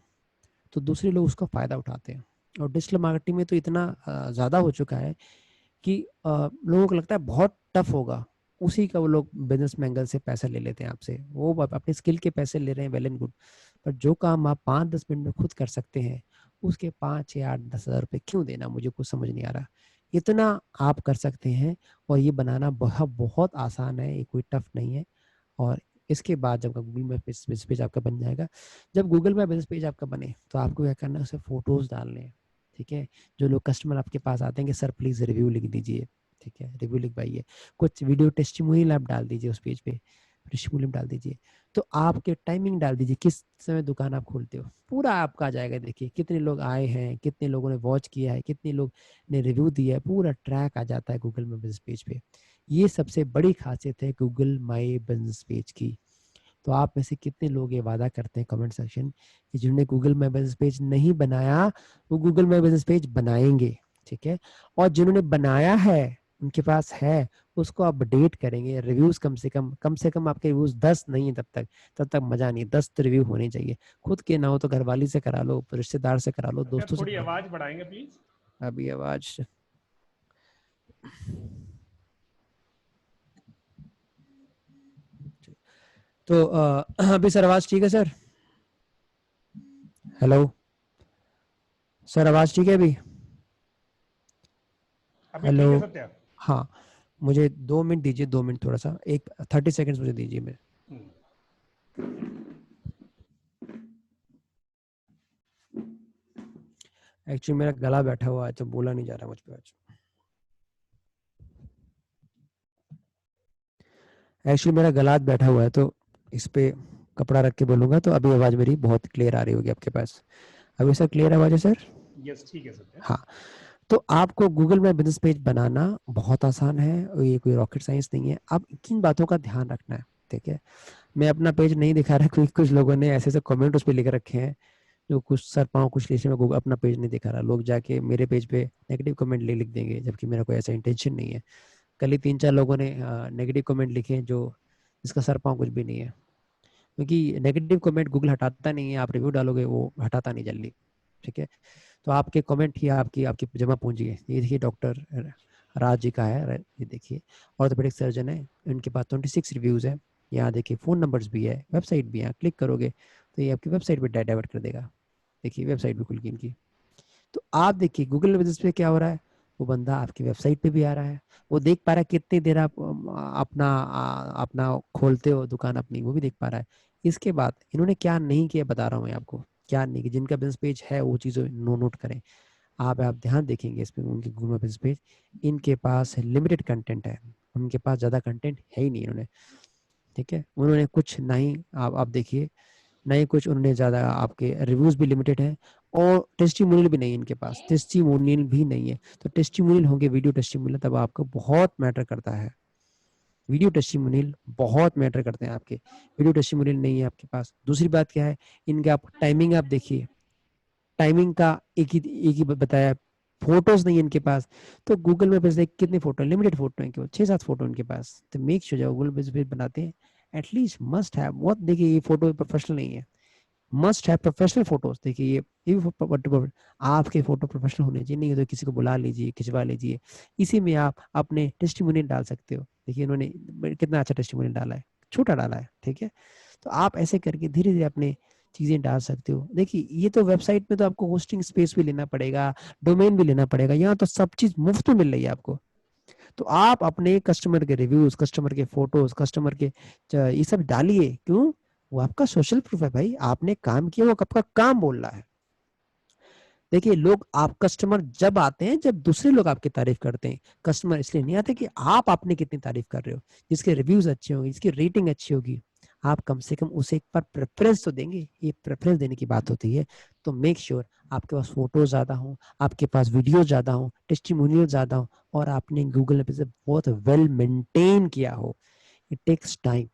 तो दूसरे लोग उसका फायदा उठाते हैं। और डिजिटल मार्केटिंग में तो इतना ज्यादा हो चुका है कि लोगों को लगता है बहुत टफ होगा, उसी का वो लोग बिजनेस एंगल से पैसा ले लेते हैं आपसे। वो अपने स्किल के पैसे ले रहे हैं, वेल एंड गुड। पर जो काम आप 5 10 मिनट में खुद कर सकते हैं, उसके 5 6 8 10 हज़ार रुपये क्यों देना, मुझे कुछ समझ नहीं आ रहा। इतना आप कर सकते हैं, और ये बनाना बहुत बहुत आसान है, ये कोई टफ नहीं है। और इसके बाद जब गूगल में बिजनेस पेज आपका बन जाएगा, जब गूगल में बिजनेस पेज आपका बने तो आपको क्या करना है, उसे फोटोज डालने हैं। ठीक है, जो लोग कस्टमर आपके पास आते हैं कि सर प्लीज रिव्यू लिख दीजिए, ठीक है, रिव्यू लिखवाइए, कुछ वीडियो टेस्टिमोनियल आप डाल दीजिए उस पेज पे, टेस्टिमोनियल डाल दीजिए। तो आपके टाइमिंग डाल दीजिए, किस समय दुकान आप खोलते हो, पूरा आपका आ जाएगा। देखिए कितने लोग आए हैं, कितने लोगों ने वॉच किया है, कितने लोग ने रिव्यू दिया है, पूरा ट्रैक आ जाता है गूगल में बिजनेस पेज पे। ये सबसे बड़ी खासियत है गूगल माई बिजनेस पेज की। तो आप में से कितने लोग ये वादा करते हैं कमेंट सेक्शन कि जिन्होंने गूगल माई बिजनेस पेज नहीं बनाया वो गूगल माई बिजनेस पेज बनाएंगे, ठीक है। और जिन्होंने बनाया है, उनके पास है, उसको अपडेट करेंगे। रिव्यूज कम से कम आपके रिव्यूज 10 नहीं है तब तक मजा नहीं। 10 तो रिव्यू होने चाहिए, खुद के ना हो तो घरवाली से करा लो, रिश्तेदार से करा लो, दोस्तों से थोड़ी करा लो। आवाज बढ़ाएंगे प्लीज। अभी आवाज, तो अभी सर आवाज ठीक है सर? हेलो सर, आवाज ठीक है अभी? अभी हेलो, ठीक है सत्या। हाँ, मुझे 2 मिनट दीजिए, 2 मिनट, थोड़ा सा एक 30 सेकेंड मुझे दीजिए मेरे। एक्चुअली मेरा गला बैठा हुआ है तो बोला नहीं जा रहा मुझ पे आज। एक्चुअली मेरा गला बैठा हुआ है तो इस पे कपड़ा रख के बोलूंगा तो अभी आवाज मेरी बहुत क्लियर आ रही होगी आपके पास। अभी सर क्लियर आवाज है सर? यस ठीक है सत्या। हाँ, तो आपको गूगल में बिजनेस पेज बनाना बहुत आसान है और ये कोई रॉकेट साइंस नहीं है। आप किन बातों का ध्यान रखना है, ठीक है। मैं अपना पेज नहीं दिखा रहा क्योंकि कुछ लोगों ने ऐसे ऐसे कमेंट उस पर लिख रखे हैं जो कुछ सर पाँव कुछ लिखे, मैं गूगल अपना पेज नहीं दिखा रहा। लोग जाके मेरे पेज पे नेगेटिव कमेंट लिख देंगे जबकि मेरा कोई ऐसा इंटेंशन नहीं है। कल ही 3-4 लोगों ने नेगेटिव कमेंट लिखे जो जिसका सर पाँव कुछ भी नहीं है, क्योंकि नेगेटिव कमेंट गूगल हटाता नहीं है। आप रिव्यू डालोगे वो हटाता नहीं जल्दी, ठीक है। तो आपके कमेंट ही आपकी आपकी जमा पूंजी है। ये देखिए डॉक्टर राज जी का है, ये देखिए ऑर्थोपेडिक सर्जन है, इनके पास 26 रिव्यूज है। यहाँ देखिए फ़ोन नंबर्स भी है, वेबसाइट भी है। क्लिक करोगे तो ये आपकी वेबसाइट पे डाइवर्ट कर देगा। देखिए वेबसाइट भी खुल गई इनकी। तो आप देखिए गूगल बिजनेस पे क्या हो रहा है, वो बंदा आपकी वेबसाइट पे भी आ रहा है, वो देख पा रहा है कितनी देर आप अपना खोलते हो दुकान अपनी, वो भी देख पा रहा है। इसके बाद इन्होंने क्या नहीं किया बता रहा हूँ मैं आपको, क्या नहीं किया। जिनका बिजनेस पेज है वो चीज़ें नोट करें। आप ध्यान देखेंगे इसमें उनके गूगल बिजनेस पेज, इनके पास लिमिटेड कंटेंट है, उनके पास ज़्यादा कंटेंट है ही नहीं इन्होंने, ठीक है। उन्होंने कुछ नहीं, आप देखिए नहीं कुछ उन्होंने ज़्यादा, आपके रिव्यूज़ भी लिमिटेड हैं और टेस्टिमोनियल भी नहीं है इनके पास, टेस्टिमोनियल भी नहीं है। तो टेस्टिमोनियल होंगे, वीडियो टेस्टिमोनियल, तब आपको बहुत मैटर करता है। वीडियो टेस्टिमोनियल बहुत मैटर करते हैं आपके, वीडियो टेस्टिमोनियल नहीं है आपके पास। दूसरी बात क्या है, इनके आप टाइमिंग आप देखिए, टाइमिंग का एक ही बताया, फोटोज नहीं है इनके पास। तो गूगल में बस कितने फोटो, लिमिटेड फोटो है केवल 6-7 फोटो इनके पास। तो मेक श्योर जब गूगल पे बनाते हैं एटलीस्ट मस्ट है बहुत, देखिए ये फोटो प्रोफेशनल नहीं है, मस्ट है प्रोफेशनल फोटोज। देखिए ये आपके फोटो प्रोफेशनल होने चाहिए, नहीं तो किसी को बुला लीजिए, खिंचवा लीजिए। इसी में आप अपने टेस्टिमोनियल डाल सकते हो। देखिए इन्होंने कितना अच्छा टेस्टिमोनियल डाला है, छोटा डाला है, ठीक है। तो आप ऐसे करके धीरे धीरे अपने चीजें डाल सकते हो। देखिए ये तो वेबसाइट में तो आपको होस्टिंग स्पेस भी लेना पड़ेगा, डोमेन भी लेना पड़ेगा, यहाँ तो सब चीज मुफ्त में मिल रही है आपको। तो आप अपने कस्टमर के रिव्यूज, कस्टमर के फोटोज, कस्टमर के ये सब डालिए। क्यों? वो आपका सोशल प्रूफ है भाई, आपने काम किया, वो आपका काम बोल रहा है। देखिए लोग, आप कस्टमर जब आते हैं जब दूसरे लोग आपकी तारीफ करते हैं। कस्टमर इसलिए नहीं आते कि आप आपने कितनी तारीफ कर रहे हो। जिसके रिव्यूज अच्छे होंगे, जिसकी रेटिंग अच्छी होगी, आप कम से कम उसे एक बार प्रेफरेंस तो देंगे। ये प्रेफरेंस देने की बात होती है। तो मेक श्योर आपके पास फोटो ज्यादा हो, आपके पास वीडियो ज्यादा हो, टेस्टिमोनियल ज्यादा हो, और आपने गूगल पे से बहुत वेल मेंटेन किया हो। It takes time.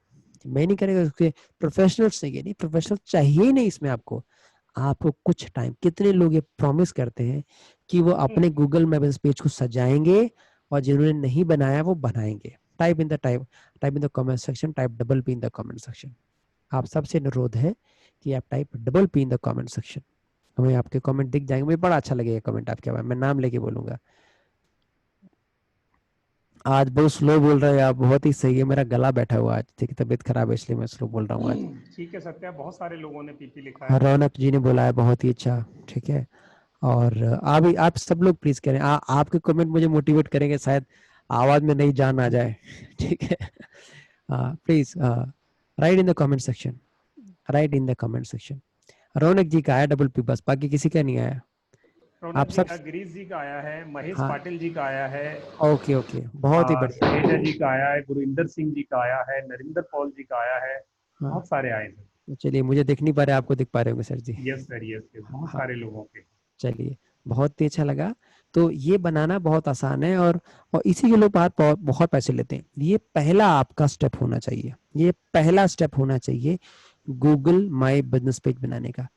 मैं नहीं करेगा उसके प्रोफेशनल्स चाहिए, नहीं प्रोफेशनल चाहिए ही नहीं इसमें आपको। आपको कुछ टाइम, कितने लोग ये प्रॉमिस करते हैं कि वो अपने गूगल मैप्स पेज को सजाएंगे और जिन्होंने नहीं बनाया वो बनाएंगे। Type in the comment section, type double P in the comment section. आप सबसे अनुरोध है कि आप type double P in the comment section. हमें आपके कमेंट दिख जाएंगे, मुझे बड़ा अच्छा लगेगा कमेंट आपके बारे में, मैं नाम लेके बोलूंगा। आज बहुत स्लो बोल रहे हैं आप, बहुत ही सही है। मेरा गला बैठा हुआ आज, ठीक है, तबीयत खराब है इसलिए मैं स्लो बोल रहा हूँ आज। ठीक है सत्या, बहुत सारे लोगों ने पीपी लिखा है। रौनक जी ने बोला है बहुत ही अच्छा, ठीक है। और आप सब लोग प्लीज करें, आपके कमेंट मुझे मोटिवेट करेंगे, शायद आवाज में नई जान आ जाए। ठीक है, please write in the comment section, write in the comment section. Raunak ji का आया डबल पी बस, बाकी किसी का नहीं आया। रौनक आप जी सब, का, गिरीश जी का आया है, महेश हाँ पाटिल जी का आया है, ओके ओके, बहुत ही बढ़िया। सहेजा जी का आया है, गुरविंदर सिंह जी का आया है, नरिंदर पॉल जी का आया है। हाँ बहुत सारे आए सर। तो चलिए, मुझे दिख नहीं पा रहे, आपको दिख पा रहे होंगे सर जी। यस सर, यस यस, बहुत हाँ सारे लोगों के। चलिए, बहुत ही अच्छा लगा। तो ये बनाना बहुत आसान है, और इसी के लोग बात बहुत बहुत पैसे लेते हैं। ये पहला आपका स्टेप होना चाहिए, ये पहला स्टेप होना चाहिए गूगल माई बिजनेस पेज बनाने का।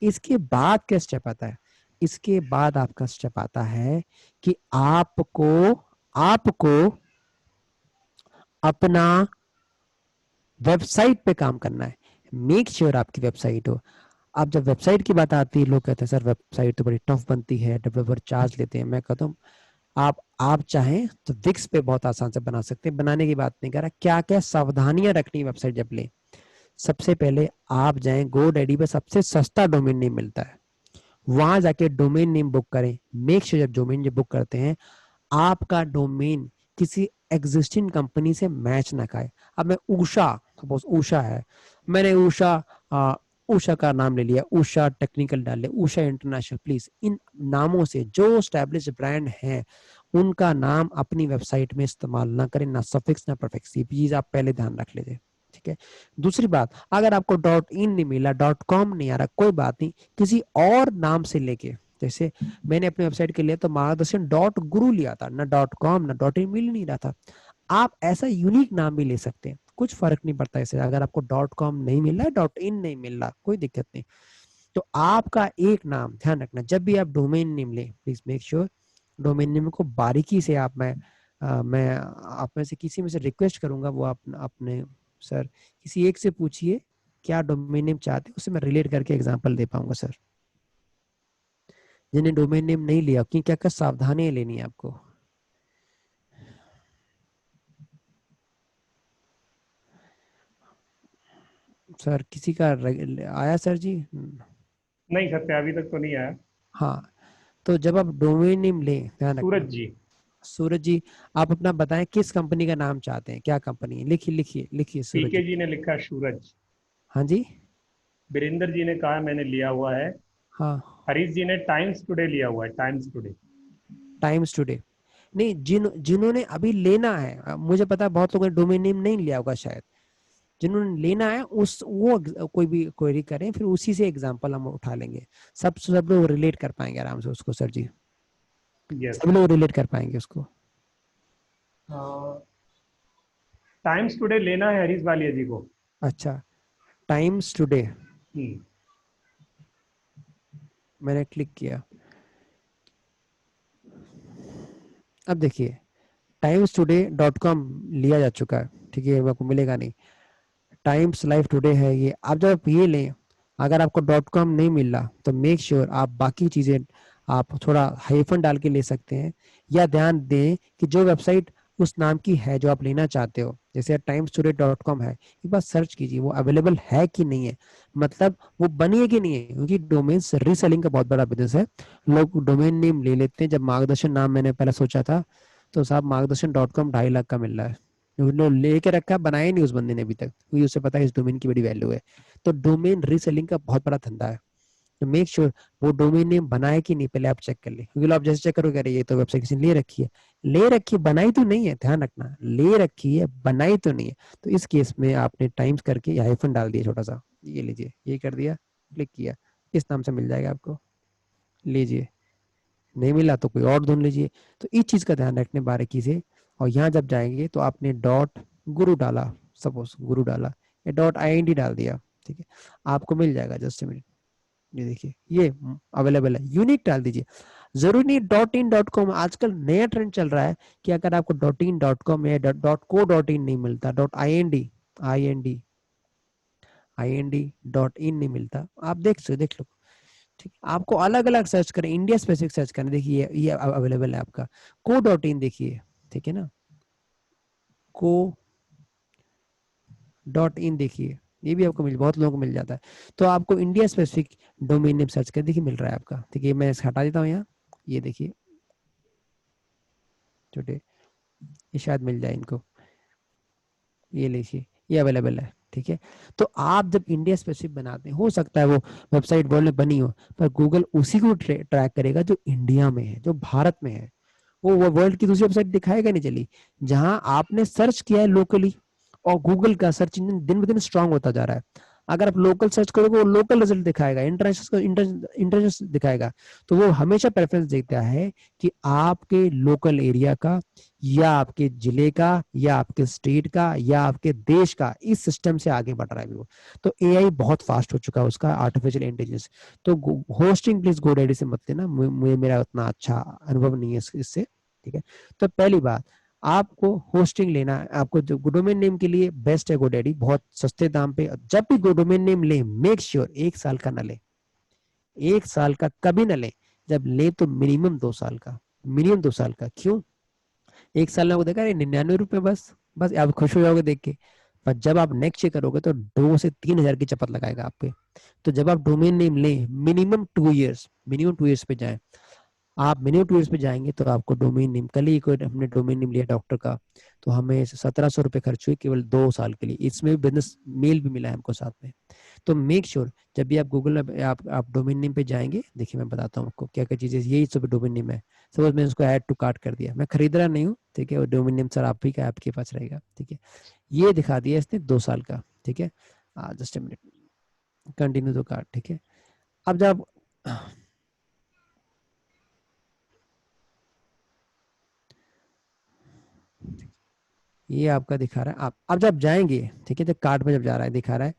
इसके बाद क्या स्टेप आता है? इसके बाद आपका स्टेप आता है कि आपको आपको अपना वेबसाइट पे काम करना है। मेक श्योर आपकी वेबसाइट हो। अब जब वेबसाइट की बात आती है, लोग कहते हैं सर वेबसाइट तो बड़ी टफ बनती है, डेवलपर चार्ज लेते हैं। मैं कहता हूँ आप चाहें तो विक्स पे बहुत आसान से बना सकते हैं। बनाने की बात नहीं कर रहा, क्या क्या सावधानियां रखनी है वेबसाइट जब लें। सबसे पहले आप जाएं GoDaddy पे, सबसे सस्ता डोमेन नेम मिलता है, वहां जाके डोमेन नेम बुक करें। मेक श्योर जब डोमेन नेम बुक करते हैं, आपका डोमेन किसी एग्जिस्टिंग कंपनी से मैच ना खाए। अब मैं उषा, सपोज उषा है, मैंने उषा का नाम ले लिया, उषा टेक्निकल डाल लिया, उषा इंटरनेशनल। प्लीज इन नामों से जो स्टैब्लिश ब्रांड हैं उनका नाम अपनी वेबसाइट में इस्तेमाल ना करें, ना सफिक्स ना प्रीफिक्स। ये चीज आप पहले ध्यान रख लीजिए, ठीक है। दूसरी बात, अगर आपको .in नहीं मिला, .com नहीं आ रहा, कोई बात नहीं, किसी और नाम से लेके, जैसे मैंने अपनी वेबसाइट के लिए तो मार्गदर्शन .guru लिया था, ना .com ना .in मिल नहीं रहा था। आप ऐसा यूनिक नाम भी ले सकते हैं, कुछ फर्क नहीं पड़ता इसे। अगर आपको .com नहीं मिल रहा है, .in नहीं मिल रहा, कोई दिक्कत नहीं। तो आपका एक नाम ध्यान रखना, जब भी आप डोमेन नेम लें, please make sure domain name को बारीकी से आप, मैं आप में से किसी में से रिक्वेस्ट करूंगा, वो आप अपने सर किसी एक से पूछिए क्या डोमेन नेम चाहते हैं, उससे मैं रिलेट करके एग्जांपल दे पाऊंगा सर। जिन्हें डोमेन नेम नहीं लिया, क्योंकि क्या क्या सावधानियां लेनी है आपको। सर किसी का आया सर जी? नहीं सत्य, अभी तक तो नहीं आया। हाँ, तो जब आप डोमेन नेम लें, ध्यान रखना। सूरज जी। सूरज जी, आप अपना बताएं किस कंपनी का नाम चाहते हैं, क्या कंपनी है, लिखिए लिखिए लिखिए सूरज पीके जी। जी ने लिखा सूरज। हाँ जी। वीरेंद्र जी ने कहा मैंने लिया हुआ है। हाँ, हरीश जी ने टाइम्स टुडे लिया हुआ है, टाइम्स टुडे। Times today. नहीं, जिन्होंने अभी लेना है, मुझे पता है बहुत लोगों ने डोमेन नेम नहीं लिया होगा शायद। जिन्होंने लेना है उस वो कोई भी क्वेरी करें, फिर उसी से एग्जांपल हम उठा लेंगे। सब लोग रिलेट कर पाएंगे आराम से उसको सर जी, यस। सब लोग रिलेट कर पाएंगे उसको। टाइम्स टुडे लेना है हरीश वालिया जी को। अच्छा, टाइम्स टुडे हम्म। मैंने क्लिक किया। अब देखिए, timestudaycom लिया जा चुका है, ठीक है, आपको मिलेगा नहीं। टाइम्स लाइव टुडे है ये। आप जब आप ये लें, अगर आपको .com नहीं मिल रहा तो मेक श्योर आप बाकी चीजें आप थोड़ा हाइफन डाल के ले सकते हैं। या ध्यान दें कि जो वेबसाइट उस नाम की है जो आप लेना चाहते हो, जैसे timestudaycom है, एक बार सर्च कीजिए वो अवेलेबल है कि नहीं है, मतलब वो बनी है कि नहीं है। क्योंकि डोमेन रीसेलिंग का बहुत बड़ा बिजनेस है, लोग डोमेन नेम ले लेते हैं। जब मार्गदर्शन नाम मैंने पहले सोचा था, तो साहब मार्गदर्शन .com 2.5 लाख का मिल रहा है, लेके रखा, बनाया नहीं उस बंदे ने अभी तक, क्योंकि उसे पता है इस डोमेन की बड़ी वैल्यू है। तो डोमेन रीसेलिंग का बहुत बड़ा धंधा है। तो मेक श्योर वो डोमेन नेम बनाए कि नहीं, पहले आप चेक कर ले। क्योंकि आप जैसे चेक करोगे, अरे ये तो वेबसाइट किसी ने ले रखी है, ले रखी बनाई तो नहीं है, ध्यान रखना, ले रखी है बनाई तो नहीं है। तो इस केस में आपने टाइम्स करके हाइफन डाल दिया छोटा सा, ये लीजिए, ये कर दिया, क्लिक किया, इस नाम से मिल जाएगा आपको, लीजिए। नहीं मिला तो कोई और ढूंढ लीजिए। तो इस चीज का ध्यान रखने बारीकी से। और यहाँ जब जाएंगे तो आपने .guru डाला, सपोज गुरु डाला, या .ind डाल दिया, ठीक है, आपको मिल जाएगा। जस्ट मिनट, ये देखिए ये अवेलेबल है, यूनिक डाल दीजिए। जरूरी नहीं .in.com, आजकल नया ट्रेंड चल रहा है कि अगर आपको .in.com या .co.in नहीं मिलता, .ind.in नहीं मिलता, आप देख लो, ठीक है। आपको अलग अलग सर्च करें, इंडिया स्पेसिफिक सर्च करें, देखिए ये अवेलेबल है आपका। .in देखिए, ठीक है ना, .in देखिए, ये भी आपको बहुत लोगों को मिल जाता है। तो आपको India specific domain name search कर, देखिए मिल रहा है आपका, ठीक है। मैं इसे हटा देता हूँ यहाँ, ये देखिए छोटे, ये शायद मिल जाए इनको, ये लीजिए, ये अवेलेबल है, ठीक है। तो आप जब इंडिया स्पेसिफिक बनाते हैं, हो सकता है वो वेबसाइट वर्ल्ड में बनी हो, पर गूगल उसी को ट्रैक करेगा जो इंडिया में है, जो भारत में है। वो वर्ल्ड की दूसरी वेबसाइट दिखाएगा नहीं। चली जहां आपने सर्च किया है लोकली, और गूगल का सर्च इंजन दिन ब दिन स्ट्रांग होता जा रहा है। अगर आप लोकल सर्च करोगे वो लोकल रिजल्ट दिखाएगा, इंटरनेशनल दिखाएगा। तो वो हमेशा प्रेफरेंस देता है कि आपके लोकल एरिया का, या आपके जिले का, या आपके स्टेट का, या आपके देश का, इस सिस्टम से आगे बढ़ रहा है वो। तो एआई बहुत फास्ट हो चुका है उसका, आर्टिफिशियल इंटेलिजेंस। तो होस्टिंग प्लीज गोडैडी से मत लेना, मेरा उतना अच्छा अनुभव नहीं है इससे, ठीक है। तो पहली बात, आपको होस्टिंग लेना है, आपको जो डोमेन नेम के लिए बेस्ट है गोडैडी, बहुत सस्ते दाम पे। जब भी डोमेन नेम ले, मेक श्योर 1 साल का न ले, 1 साल का कभी न ले। जब ले तो मिनिमम 2 साल का, मिनिमम 2 साल का। क्यों? 1 साल में वो देखा 99 रुपए, बस आप खुश हो जाओगे देख के। पर जब आप नेक्स्ट करोगे तो 2 से 3 हजार की चपत लगाएगा आपके। तो जब आप डोमेन नेम लें, मिनिमम 2 इयर्स, मिनिमम 2 इयर्स पे जाएं। आप मिनिमम 2 इयर्स पे जाएंगे तो आपको डोमेन नेम, कल ही कोई हमने डोमेन नेम लिया डॉक्टर का, तो हमें 1700 रुपये खर्च हुए केवल 2 साल के लिए। इसमें भी बिजनेस मेल भी मिला है हमको साथ में। तो मेक श्योर जब भी आप गूगल में आप डोमेन नेम पे जाएंगे, देखिए मैं बताता हूँ आपको क्या क्या चीजें, यही सब डोमेन नेम है। सपोज मैंने उसको ऐड टू कार्ट कर दिया, मैं खरीद रहा नहीं हूँ, ठीक है, और डोमेन नेम सर आप ही का, आपके पास रहेगा, ठीक है। ये दिखा दिया इसने 2 साल का, ठीक है। Just minute, continue to cart, ठीक है। अब जब ये आपका दिखा रहा है, आप अब जब जाएंगे, ठीक है, तो कार्ट में जब जा रहा है दिखा रहा है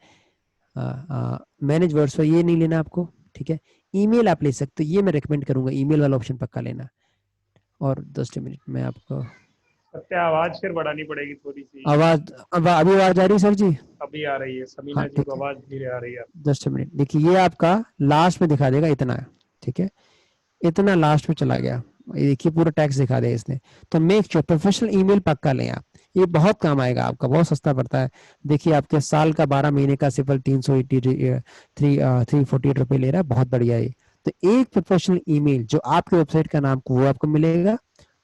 मैनेज वर्ड्स, ये नहीं लेना आपको, ठीक है। ईमेल आप ले सकते हो, ये मैं रेकमेंड करूंगा, ईमेल वाला ऑप्शन पक्का लेना। और 10 मिनट में आपको सत्य आवाज फिर बढ़ानी पड़ेगी थोड़ी सी। आवाज, अब अभी आवाज आ रही है सर जी? अभी आ रही है, हाँ समीना जी ठीक को है, आवाज धीरे आ रही है। 10 मिनट देखिए, ये आपका लास्ट में दिखा देगा इतना है, ठीक है, इतना लास्ट में चला गया। ये देखिए पूरा टैक्स दिखा दिया इसने। तो मेक श्योर प्रोफेशनल ईमेल पक्का लें आप, ये बहुत काम आएगा आपका, बहुत सस्ता पड़ता है। देखिए आपके साल का 12 महीने का सिर्फ 348 रुपये ले रहा है, बहुत बढ़िया है। तो एक प्रोफेशनल ईमेल जो आपके वेबसाइट का नाम को वो आपको मिलेगा,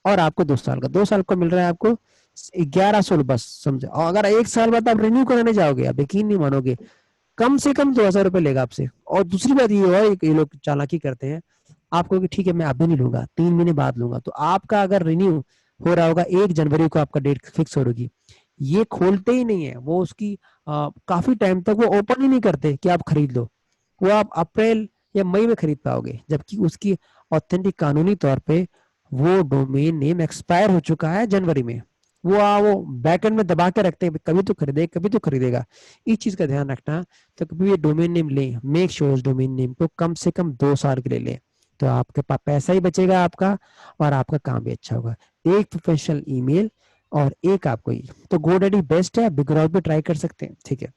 और आपको 2 साल का, 2 साल को मिल रहा है आपको 1100, बस समझे। और अगर 1 साल बाद आप रिन्यू कराने जाओगे, आप यकीन नहीं मानोगे, कम से कम 2000 रुपये लेगा आपसे। और दूसरी बात ये है, ये लोग चालाकी करते हैं आपको कि ठीक है मैं अभी नहीं लूंगा, 3 महीने बाद लूंगा। तो आपका अगर रिन्यू हो रहा होगा 1 जनवरी को, आपका डेट फिक्स हो रही, ये खोलते ही नहीं है वो उसकी, काफी टाइम तक वो ओपन ही नहीं करते कि आप खरीद लो। वो आप अप्रैल या मई में खरीद पाओगे, जबकि उसकी ऑथेंटिक कानूनी तौर पे वो डोमेन नेम एक्सपायर हो चुका है जनवरी में। वो बैकएंड में दबा के रखते हैं, कभी तो खरीदेगा, कभी तो खरीदेगा। इस चीज का ध्यान रखना। तो कभी ये डोमेन नेम लें, मेक श्योर डोमेन नेम को कम से कम 2 साल के लिए लें, तो आपके पास पैसा ही बचेगा आपका, और आपका काम भी अच्छा होगा। एक प्रोफेशनल ईमेल और एक आपको ही, तो गोडैडी बेस्ट है, बिग ग्राउंड पे ट्राई कर सकते हैं, ठीक है।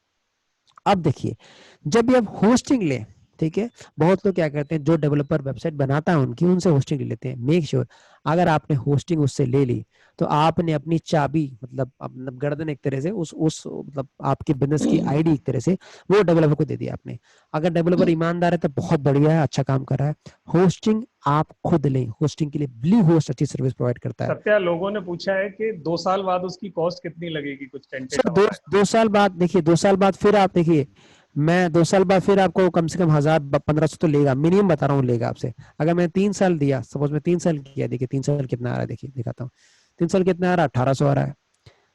अब देखिए, जब भी आप होस्टिंग लें, ठीक है, बहुत लोग क्या करते हैं, जो डेवलपर वेबसाइट बनाता है उनकी, उनसे होस्टिंग ले लेते हैं। मेक श्योर अगर आपने होस्टिंग उससे ले ली, तो आपने अपनी चाबी, मतलब गर्दन एक तरह से उस मतलब आपके बिजनेस की आईडी एक तरह से वो डेवलपर को दे दिया आपने। अगर डेवलपर ईमानदार है तो बहुत बढ़िया है, अच्छा काम कर रहा है। होस्टिंग आप खुद लें, होस्टिंग के लिए ब्लू होस्ट अच्छी सर्विस प्रोवाइड करता है। सत्या, लोगों ने पूछा है कि 2 साल बाद उसकी कॉस्ट कितनी लगेगी, कुछ सर टेंटेटिव दो है? 2 साल बाद देखिए, 2 साल बाद फिर आप देखिए, मैं 2 साल बाद फिर आपको कम से कम 1000-1500 तो लेगा, मिनिमम बता रहा हूँ लेगा आपसे। अगर मैंने 3 साल दिया, सपोज मैं 3 साल किया, देखिए 3 साल कितना आ रहा है, देखिए दिखाता हूँ। 3 साल कितना आ रहा है, 1800 आ रहा है।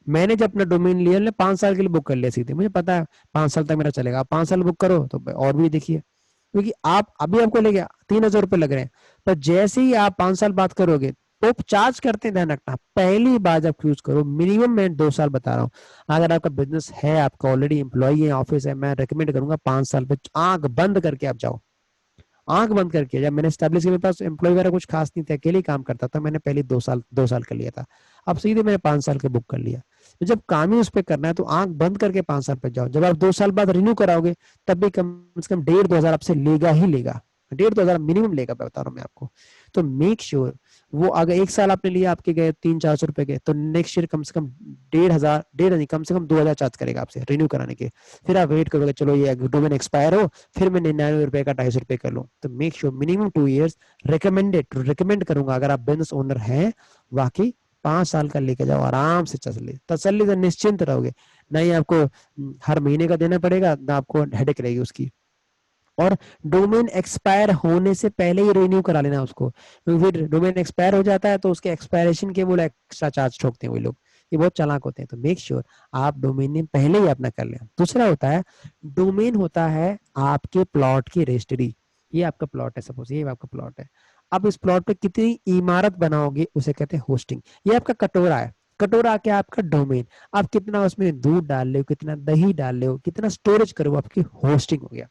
मैंने जब अपना डोमेन लिया, 5 साल के लिए बुक कर लिया सीधे, मुझे पता है 5 साल तक मेरा चलेगा। आप 5 साल बुक करो तो और भी देखिए, क्योंकि आप अभी आपको ले गया 3000 रुपये लग रहे हैं, पर जैसे ही आप 5 साल बात करोगे तो चार्ज करते हैं, ध्यान रखना। पहली बार जब यूज करो, मिनिमम मैं 2 साल बता रहा हूँ। अगर आपका बिजनेस है, आपका ऑलरेडी एम्प्लॉय है, ऑफिस है, मैं रेकमेंड करूंगा 5 साल पे आंख बंद करके आप जाओ, आंख बंद करके। जब मैंने स्टैब्लिश किया, मेरे पास एम्प्लॉय वगैरह कुछ खास नहीं था, अकेले ही काम करता था, मैंने पहले 2 साल कर लिया था। अब सीधे मैंने 5 साल के बुक कर लिया। तो जब काम ही उस पर करना है तो आंख बंद करके 5 साल पे जाओ। जब आप 2 साल बाद रिन्यू कराओगे, तब भी कम से कम 1500 आपसे लेगा ही लेगा, 1500 मिनिमम लेगा, बता रहा हूँ मैं आपको। तो मेक श्योर वो अगर 1 साल आपने लिया, आपके गए 300-400 रुपए के, तो नेक्स्ट ईयर कम से कम 1500, डेढ़ नहीं, कम से कम 2000 चार्ज करेगा आपसे रिन्यू कराने के। फिर आप वेट करोगे, चलो ये डोमेन एक्सपायर हो, फिर मैं 99 रुपए का 250 रुपए कर लूँ। तो make sure minimum 2 years recommend करूंगा। अगर आप बिजनेस ओनर हैं वाकई, 5 साल का लेके जाओ, आराम से तसल्ली से निश्चिंत रहोगे। ना ही आपको हर महीने का देना पड़ेगा, ना आपको हेडेक रहेगी उसकी। और डोमेन एक्सपायर होने से पहले ही रिन्यू करा लेना उसको, क्योंकि फिर डोमेन एक्सपायर हो जाता है तो उसके एक्सपायरेशन के वो एक्स्ट्रा चार्ज ठोकते हैं वही लोग, ये बहुत चालाक होते हैं। तो मेक श्योर आप डोमेन नेम पहले ही अपना कर लें। दूसरा होता है डोमेन, होता है आपके प्लॉट की रजिस्ट्री। ये आपका प्लॉट है, सपोज ये आपका प्लॉट है, अब इस प्लॉट पे कितनी इमारत बनाओगे उसे कहते हैं होस्टिंग। ये आपका कटोरा है, कटोरा क्या आपका डोमेन, आप कितना उसमें दूध डाल रहे हो, कितना दही डाल रहे हो, कितना स्टोरेज करो, आपकी होस्टिंग हो गया।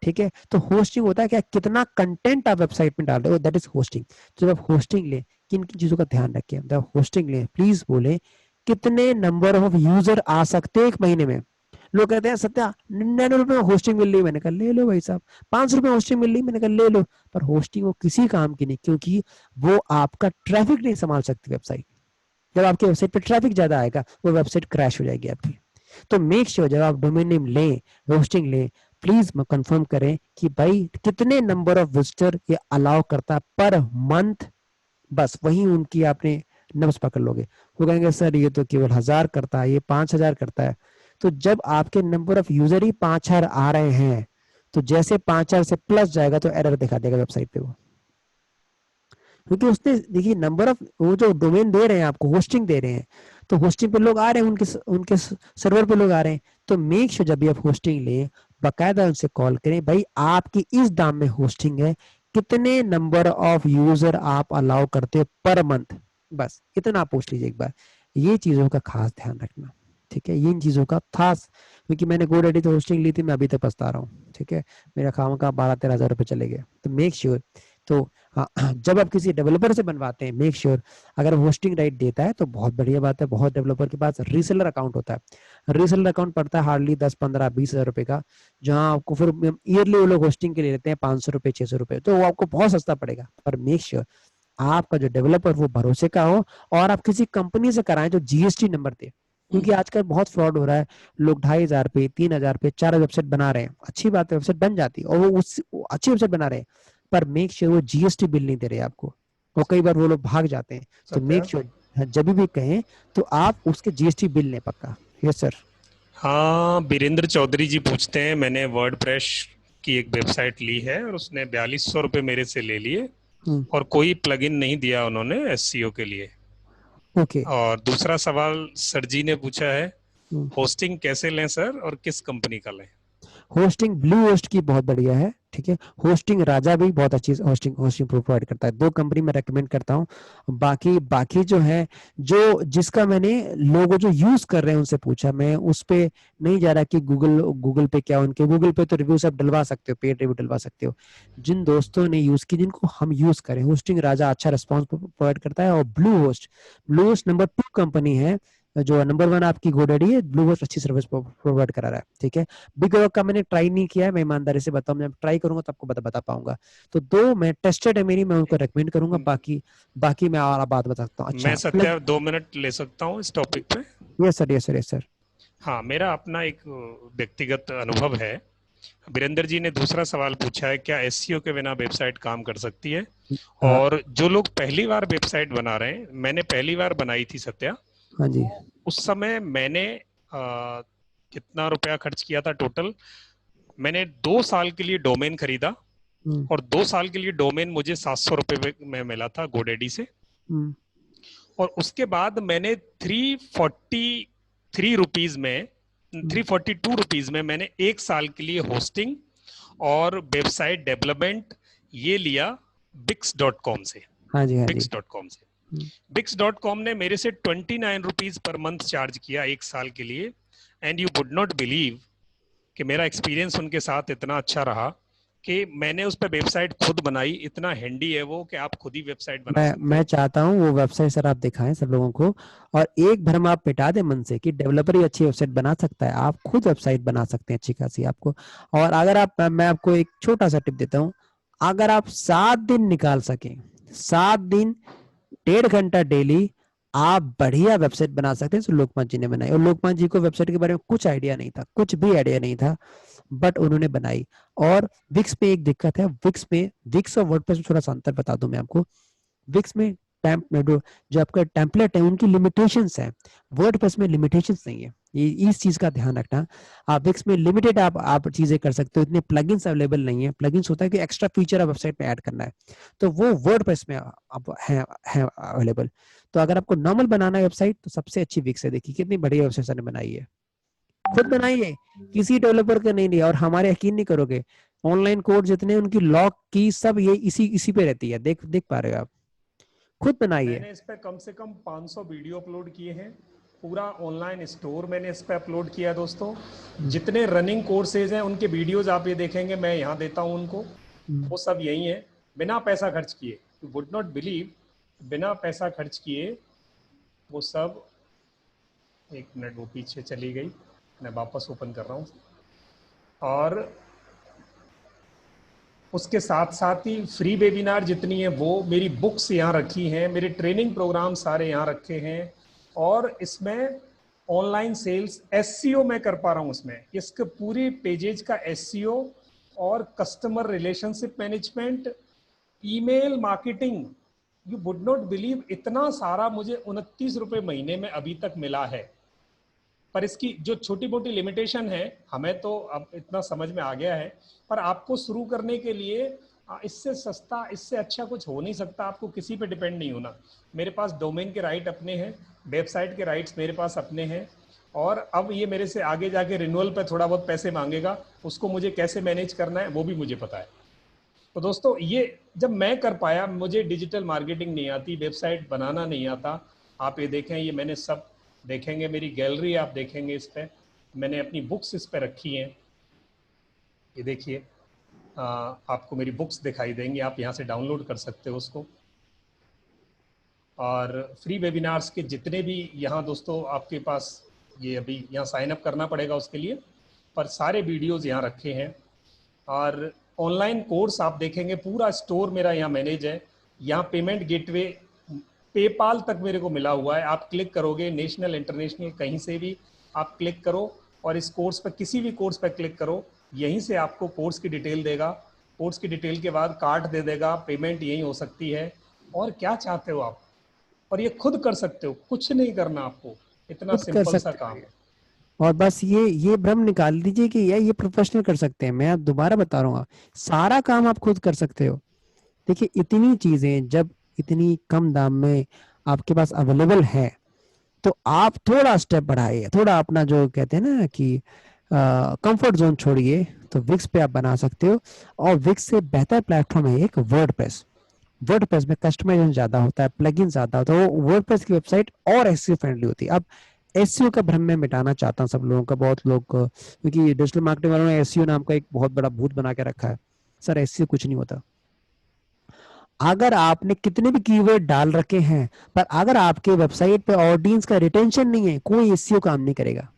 ठीक है, तो होस्टिंग होता है क्या, कितना कंटेंट आप वेबसाइट में डाल रहे हो, दैट इज होस्टिंग। जब आप होस्टिंग ले, किन किन चीजों का ध्यान रखें, जब आप होस्टिंग ले प्लीज बोले कितने नंबर ऑफ यूजर आ सकते हैं एक महीने में। लोग कहते हैं सत्या 99 रुपए में होस्टिंग मिल रही है, मैंने कहा ले लो भाई साहब। 500 रुपए होस्टिंग मिल रही है, मैंने कहा ले लो। पर होस्टिंग वो किसी काम की नहीं, क्योंकि वो आपका ट्रैफिक नहीं संभाल सकती वेबसाइट। जब आपकी वेबसाइट पे ट्रैफिक ज्यादा आएगा वो वेबसाइट क्रैश हो जाएगी आपकी। तो मेक श्योर जब आप डोमेन नेम लें, होस्टिंग लें, प्लीज कंफर्म करें कि भाई कितने नंबर ऑफ विजिटर ये अलाउ करता है पर मंथ। बस वही उनकी आपने नब्ज पकड़ लोगे। वो कहेंगे सर ये तो केवल 1000 करता है, ये 5000 करता है। तो जब आपके नंबर ऑफ यूजर ही 5000 आ रहे हैं, तो जैसे 5000 से प्लस जाएगा तो एरर दिखा देगा वेबसाइट पे वो। क्योंकि उसने देखिए नंबर ऑफ, वो जो डोमेन दे रहे हैं आपको, होस्टिंग दे रहे हैं, तो होस्टिंग पे लोग आ रहे हैं, उनके सर्वर पे लोग आ रहे हैं। तो मेक श्योर जब भी आप होस्टिंग ले, बाकायदा उनसे कॉल करें, भाई आपकी इस दाम में होस्टिंग है, कितने नंबर ऑफ यूजर आप अलाउ करते हो पर मंथ, बस इतना आप पूछ लीजिए एक बार। ये चीजों का खास ध्यान रखना, ठीक है, इन चीजों का खास, क्योंकि मैंने GoDaddy से होस्टिंग ली थी, मैं अभी तक पछता रहा हूँ। ठीक है, मेरा खाम का 12-13 हजार रुपए चले गए। तो मेक श्योर, तो हाँ, जब आप किसी डेवलपर से बनवाते हैं, मेक श्योर अगर होस्टिंग राइट देता है तो बहुत बढ़िया बात है। बहुत डेवलपर के पास रीसेलर अकाउंट होता है, रीसेलर अकाउंट पड़ता है हार्डली 10-15-20 हजार रुपए का, जहां आपको फिर ईयरली वो लोग होस्टिंग के लिए लेते हैं 500 रुपए 600 रुपए, तो वो आपको बहुत सस्ता पड़ेगा। पर मेक श्योर आपका जो डेवलपर वो भरोसे का हो, और आप किसी कंपनी से कराएं जो जीएसटी नंबर दे, क्योंकि आजकल बहुत फ्रॉड हो रहा है। लोग 2500 पे 3000 पे 4 वेबसाइट बना रहे हैं, अच्छी बात है वेबसाइट बन जाती है और वो अच्छी वेबसाइट बना रहे हैं, पर मेक श्योर वो जीएसटी बिल नहीं दे रहे आपको, और कई बार वो लोग भाग जाते हैं। तो मेक श्योर जब भी कहें तो आप उसके जीएसटी बिल लें पक्का। Yes sir. हाँ, बीरेंद्र चौधरी जी पूछते हैं, मैंने वर्डप्रेस की एक वेबसाइट ली है और उसने 4200 रुपये मेरे से ले लिए और कोई प्लगइन नहीं दिया उन्होंने एसईओ के लिए। ओके। और दूसरा सवाल सर जी ने पूछा है, होस्टिंग कैसे लें सर और किस कंपनी का लें? होस्टिंग ब्लू होस्ट की बहुत बढ़िया है, ठीक है। होस्टिंग राजा भी बहुत अच्छी होस्टिंग होस्टिंग प्रोवाइड करता है, 2 कंपनी मैं रेकमेंड करता हूँ। बाकी बाकी जो है, जो जिसका मैंने लोगों जो यूज कर रहे हैं उनसे पूछा, मैं उस पे नहीं जा रहा कि गूगल पे क्या, उनके गूगल पे तो रिव्यू सब डलवा सकते हो, पेड रिव्यू डलवा सकते हो। जिन दोस्तों ने यूज की, जिनको हम यूज करें, होस्टिंग राजा अच्छा रिस्पॉन्स प्रोवाइड करता है। और ब्लू होस्ट नंबर 2 कंपनी है, जो नंबर 1 आपकी GoDaddy है, ब्लू होस्ट अच्छी सर्विस प्रोवाइड करा रहा है, ठीक है। बिग रॉक का मैंने ट्राई नहीं किया है, मैं ईमानदारी से बताऊं, मैं ट्राई करूंगा तो आपको बता पाऊंगा। तो 2 मैं टेस्टेड है मेरी, मैं उनको रेकमेंड करूंगा। बाकी बाकी मैं और बात बता सकता हूँ। अच्छा, मैं सत्या 2 मिनट ले सकता हूँ इस टॉपिक पे? Yes sir, yes sir, yes sir. हाँ, मेरा अपना एक व्यक्तिगत अनुभव है। वीरेंद्र जी ने दूसरा सवाल पूछा है, क्या एसईओ के बिना वेबसाइट काम कर सकती है? और जो लोग पहली बार वेबसाइट बना रहे हैं, मैंने पहली बार बनाई थी सत्या। हाँ जी। उस समय मैंने कितना रुपया खर्च किया था टोटल? मैंने 2 साल के लिए डोमेन खरीदा और 2 साल के लिए डोमेन मुझे 700 रुपए में मिला था GoDaddy से। और उसके बाद मैंने 342 रुपीज में मैंने 1 साल के लिए होस्टिंग और वेबसाइट डेवलपमेंट ये लिया Bix.com से। हाँ जी, हाँ जी। Bix.com से। Bix.com ने मेरे से 29 रुपीज पर मंथ चार्ज किया 1 साल के लिए। And you would not believe कि मेरा एक्सपीरियंस उनके साथ इतना अच्छा रहा कि मैंने उस पर वेबसाइट खुद बनाई। इतना हैंडी है वो कि आप खुद ही वेबसाइट बना सकते मैं चाहता हूँ वो वेबसाइट सर आप दिखाएं सब लोगों को, और एक भ्रम आप मिटा दें मन से कि डेवलपर ही अच्छी वेबसाइट बना सकता है। आप खुद वेबसाइट बना सकते हैं अच्छी खासी आपको। और अगर आप, मैं आपको एक छोटा सा टिप देता हूँ, अगर आप 7 दिन निकाल सकें, 7 दिन 1.5 घंटा डेली, आप बढ़िया वेबसाइट बना सकते हैं। तो लोकमान जी ने बनाई, और लोकमान जी को वेबसाइट के बारे में कुछ आइडिया नहीं था, कुछ भी आइडिया नहीं था, बट उन्होंने बनाई। और विक्स में एक दिक्कत है, विक्स और वर्डप्रेस में थोड़ा सा अंतर बता दूं मैं आपको। विक्स में जो आपका टेम्पलेट है उनकी लिमिटेशंस है। वर्डप्रेस में लिमिटेशंस नहीं है, ये इस चीज का ध्यान रखना। आप विक्स में लिमिटेड आप चीजें कर सकते हो, इतने प्लगइन्स अवेलेबल नहीं है। प्लगइन्स होता है कि एक्स्ट्रा फीचर आप वेबसाइट में ऐड करना है, तो वो वर्डप्रेस में अब है अवेलेबल। तो अगर आपको नॉर्मल बनाना है वेबसाइट तो सबसे अच्छी विक्स है। देखिए कितनी बढ़िया वेबसाइट ने बनाई है, खुद बनाई है, किसी डेवलपर का नहीं लिया। और हमारे यकीन नहीं करोगे, ऑनलाइन कोड जितने उनकी लॉक की सब ये इसी पे रहती है, देख पा रहे हो आप, खुद बनाई है। मैंने इस पे कम से कम 500 वीडियो अपलोड किए हैं, पूरा ऑनलाइन स्टोर मैंने इस पे अपलोड किया है दोस्तों। जितने रनिंग कोर्सेज हैं उनके वीडियोज आप ये देखेंगे, मैं यहाँ देता हूँ उनको, वो सब यही है, बिना पैसा खर्च किए। यू वुड नॉट बिलीव, बिना पैसा खर्च किए वो सब। एक मिनट, वो पीछे चली गई, मैं वापस ओपन कर रहा हूँ। और उसके साथ साथ ही फ्री वेबिनार जितनी है वो, मेरी बुक्स यहाँ रखी हैं, मेरे ट्रेनिंग प्रोग्राम सारे यहाँ रखे हैं। और इसमें ऑनलाइन सेल्स एसईओ मैं कर पा रहा हूँ इसमें, इसके पूरी पेजेज का एसईओ और customer relationship management, email marketing. You would not believe, इतना सारा मुझे 29 रुपये महीने में अभी तक मिला है। पर इसकी जो छोटी मोटी लिमिटेशन है, हमें तो अब इतना समझ में आ गया है, पर आपको शुरू करने के लिए इससे सस्ता, इससे अच्छा कुछ हो नहीं सकता। आपको किसी पे डिपेंड नहीं होना। मेरे पास डोमेन के राइट अपने हैं, वेबसाइट के राइट्स मेरे पास अपने हैं, और अब ये मेरे से आगे जाके रिन्यूअल पे थोड़ा बहुत पैसे मांगेगा, उसको मुझे कैसे मैनेज करना है वो भी मुझे पता है। तो दोस्तों, ये जब मैं कर पाया, मुझे डिजिटल मार्केटिंग नहीं आती, वेबसाइट बनाना नहीं आता। आप ये देखें, ये मैंने सब देखेंगे, मेरी गैलरी आप देखेंगे, इस पे मैंने अपनी बुक्स इस पे रखी हैं। ये देखिए, आपको मेरी बुक्स दिखाई देंगी, आप यहाँ से डाउनलोड कर सकते हो उसको। और फ्री वेबिनार्स के जितने भी यहाँ दोस्तों आपके पास, ये अभी यहाँ साइन अप करना पड़ेगा उसके लिए, पर सारे वीडियोज़ यहाँ रखे हैं। और ऑनलाइन कोर्स आप देखेंगे, पूरा स्टोर मेरा यहाँ मैनेज है। यहाँ पेमेंट गेटवे पेपाल तक मेरे को मिला हुआ है। आप क्लिक करोगे, नेशनल इंटरनेशनल कहीं से भी आप क्लिक करो, और इस कोर्स पर, किसी भी कोर्स पर क्लिक करो, यहीं से आपको कोर्स की डिटेल देगा। कोर्स की डिटेल के बाद कार्ड दे देगा, पेमेंट यहीं हो सकती है। और क्या चाहते हो आप, और ये खुद कर सकते हो, कुछ नहीं करना आपको, इतना खुद कर सिंपल सा सकते काम हैं। है। और बस ये भ्रम निकाल दीजिए कि ये प्रोफेशनल कर सकते हैं। मैं आप दोबारा बता रहा हूँ, सारा काम आप खुद कर सकते हो। देखिए इतनी चीजें जब इतनी कम दाम में आपके पास अवेलेबल है, तो आप थोड़ा स्टेप बढ़ाइए, थोड़ा अपना जो कहते हैं ना कि कंफर्ट जोन छोड़िए, तो विक्स पे आप बना सकते हो। और विक्स से बेहतर प्लेटफॉर्म है एक वर्डप्रेस। वर्डप्रेस में कस्टमाइजेशन ज्यादा होता है, प्लगइन ज्यादा होता है, वो वर्डप्रेस की वेबसाइट और एसईओ फ्रेंडली होती है। अब एसईओ का भ्रम मैं मिटाना चाहता हूँ सब लोगों का। बहुत लोग क्योंकि डिजिटल मार्केटिंग वालों ने एसईओ नाम का एक बहुत बड़ा भूत बना के रखा है। सर एसईओ कुछ नहीं होता। अगर आपने कितने भी कीवर्ड डाल रखे हैं, पर अगर आपके वेबसाइट पे ऑडियंस का रिटेंशन नहीं है, कोई एसईओ काम नहीं करेगा।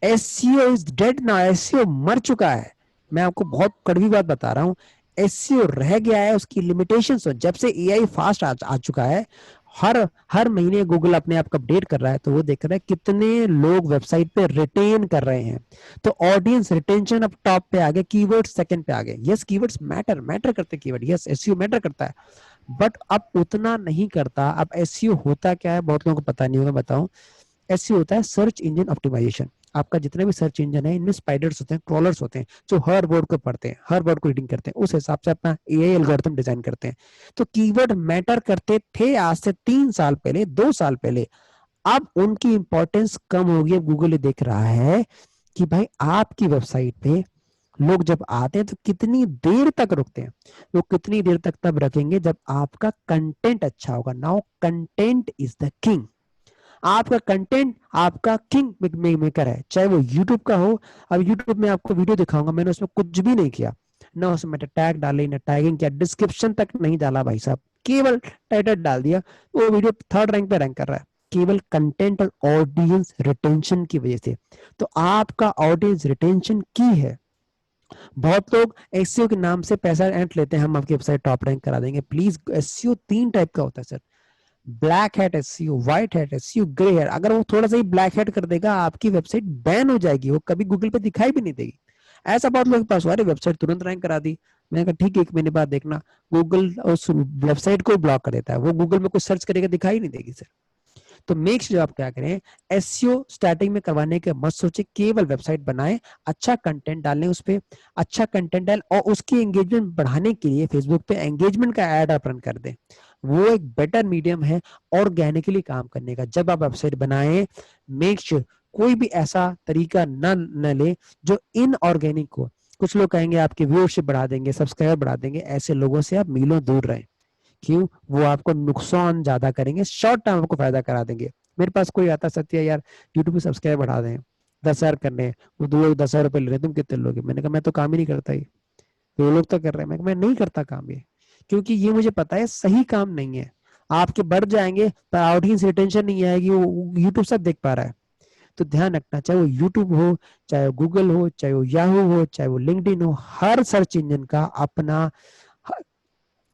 एसईओ इज डेड ना, एसईओ मर चुका है। मैं आपको बहुत कड़वी बात बता रहा हूं, एसईओ रह गया है, उसकी लिमिटेशंस। जब से एआई फास्ट आ चुका है, हर महीने गूगल अपने आप को अपडेट कर रहा है, तो वो देख रहा है कितने लोग वेबसाइट पे रिटेन कर रहे हैं। तो ऑडियंस रिटेंशन अब टॉप पे आ गया, कीवर्ड सेकंड पे आ गए। यस कीवर्ड्स मैटर करते, कीवर्ड यस एसईओ मैटर करता है, बट अब उतना नहीं करता। अब एसईओ होता क्या है, बहुत लोगों को पता नहीं होगा, बताऊं। एसईओ होता है सर्च इंजन ऑप्टिमाइजेशन। आपका जितने भी सर्च इंजन है, इनमें स्पाइडर्स होते हैं, क्रॉलर्स होते हैं, जो हर वर्ड को पढ़ते हैं, हर वर्ड को रीडिंग करते हैं, उस हिसाब से अपना एआई एल्गोरिथम डिजाइन करते हैं। तो कीवर्ड मैटर करते थे आज से 3 साल पहले, 2 साल पहले। अब उनकी इंपॉर्टेंस कम हो गई। गूगल ये देख रहा है कि भाई आपकी वेबसाइट पे लोग जब आते हैं तो कितनी देर तक रुकते हैं। लोग कितनी देर तक तब रखेंगे जब आपका कंटेंट अच्छा होगा। Now content is the king. आपका कंटेंट आपका किंग मेकर है, चाहे वो यूट्यूब का हो। अब यूट्यूब में आपको वीडियो दिखाऊंगा, मैंने उसमें कुछ भी नहीं किया, ना उसमें टैग डाले, ना टैगिंग किया, डिस्क्रिप्शन तक नहीं डाला भाई साहब, केवल टाइटल डाल दिया, वो वीडियो 3rd रैंक पे रैंक कर रहा है, केवल कंटेंट और ऑडियंस रिटेंशन की वजह से। तो आपका ऑडियंस रिटेंशन की है। बहुत लोग एसईओ के नाम से पैसा ऐंठ लेते हैं, हम आपकी वेबसाइट टॉप रैंक करा देंगे। प्लीज, एसईओ 3 टाइप का होता है sir, black hat SEO, white hat SEO, grey hat. अगर वो थोड़ा सा ही ब्लैक हैट कर देगा, आपकी वेबसाइट बैन हो जाएगी, वो कभी गूगल पे दिखाई भी नहीं देगी। ऐसा बहुत लोगों के पास हुआ, अरे वेबसाइट तुरंत रैंक करा दी, मैंने कहा ठीक है, 1 महीने बाद देखना गूगल उस वेबसाइट को ब्लॉक कर देता है, वो गूगल में कुछ सर्च करेगा दिखाई नहीं देगी सर। तो मेक श्योर आप क्या करें, एसईओ स्टार्टिंग में करवाने के मत सोचे, केवल वेबसाइट बनाएं, अच्छा कंटेंट डालें उस पे, अच्छा कंटेंट डालें और उसकी एंगेजमेंट बढ़ाने के लिए फेसबुक पे एंगेजमेंट का ऐड आप रन कर दें। वो एक बेटर मीडियम है ऑर्गेनिकली काम करने का। जब आप वेबसाइट बनाएं, मेक श्योर कोई भी ऐसा तरीका न ले जो इनऑर्गेनिक हो। कुछ लोग कहेंगे आपके व्यूअरशिप बढ़ा देंगे, सब्सक्राइबर बढ़ा देंगे, ऐसे लोगों से आप मीलों दूर रहें। क्यों? वो आपको नुकसान ज्यादा करेंगे, शॉर्ट टर्म आपको फायदा करा देंगे। मेरे पास कोई आता, सत्य यार यूट्यूब पे सब्सक्राइब बढ़ा दें, 10,000 करने हैं, वो 2 लोग 10,000 रुपए ले रहे हैं, तुम कितने लोगे? मैंने कहा मैं तो काम ही नहीं करता, ये वो लोग तो कर रहे हैं। मैं नहीं करता काम ये, क्योंकि ये मुझे पता है सही काम नहीं है। आपके बढ़ जाएंगे पर ऑडियंस रिटेंशन नहीं आएगी, वो यूट्यूब सब देख पा रहा है। तो ध्यान रखना, चाहे वो यूट्यूब हो, चाहे वो गूगल हो, चाहे वो याहू हो, चाहे वो लिंक्डइन हो, हर सर्च इंजन का अपना,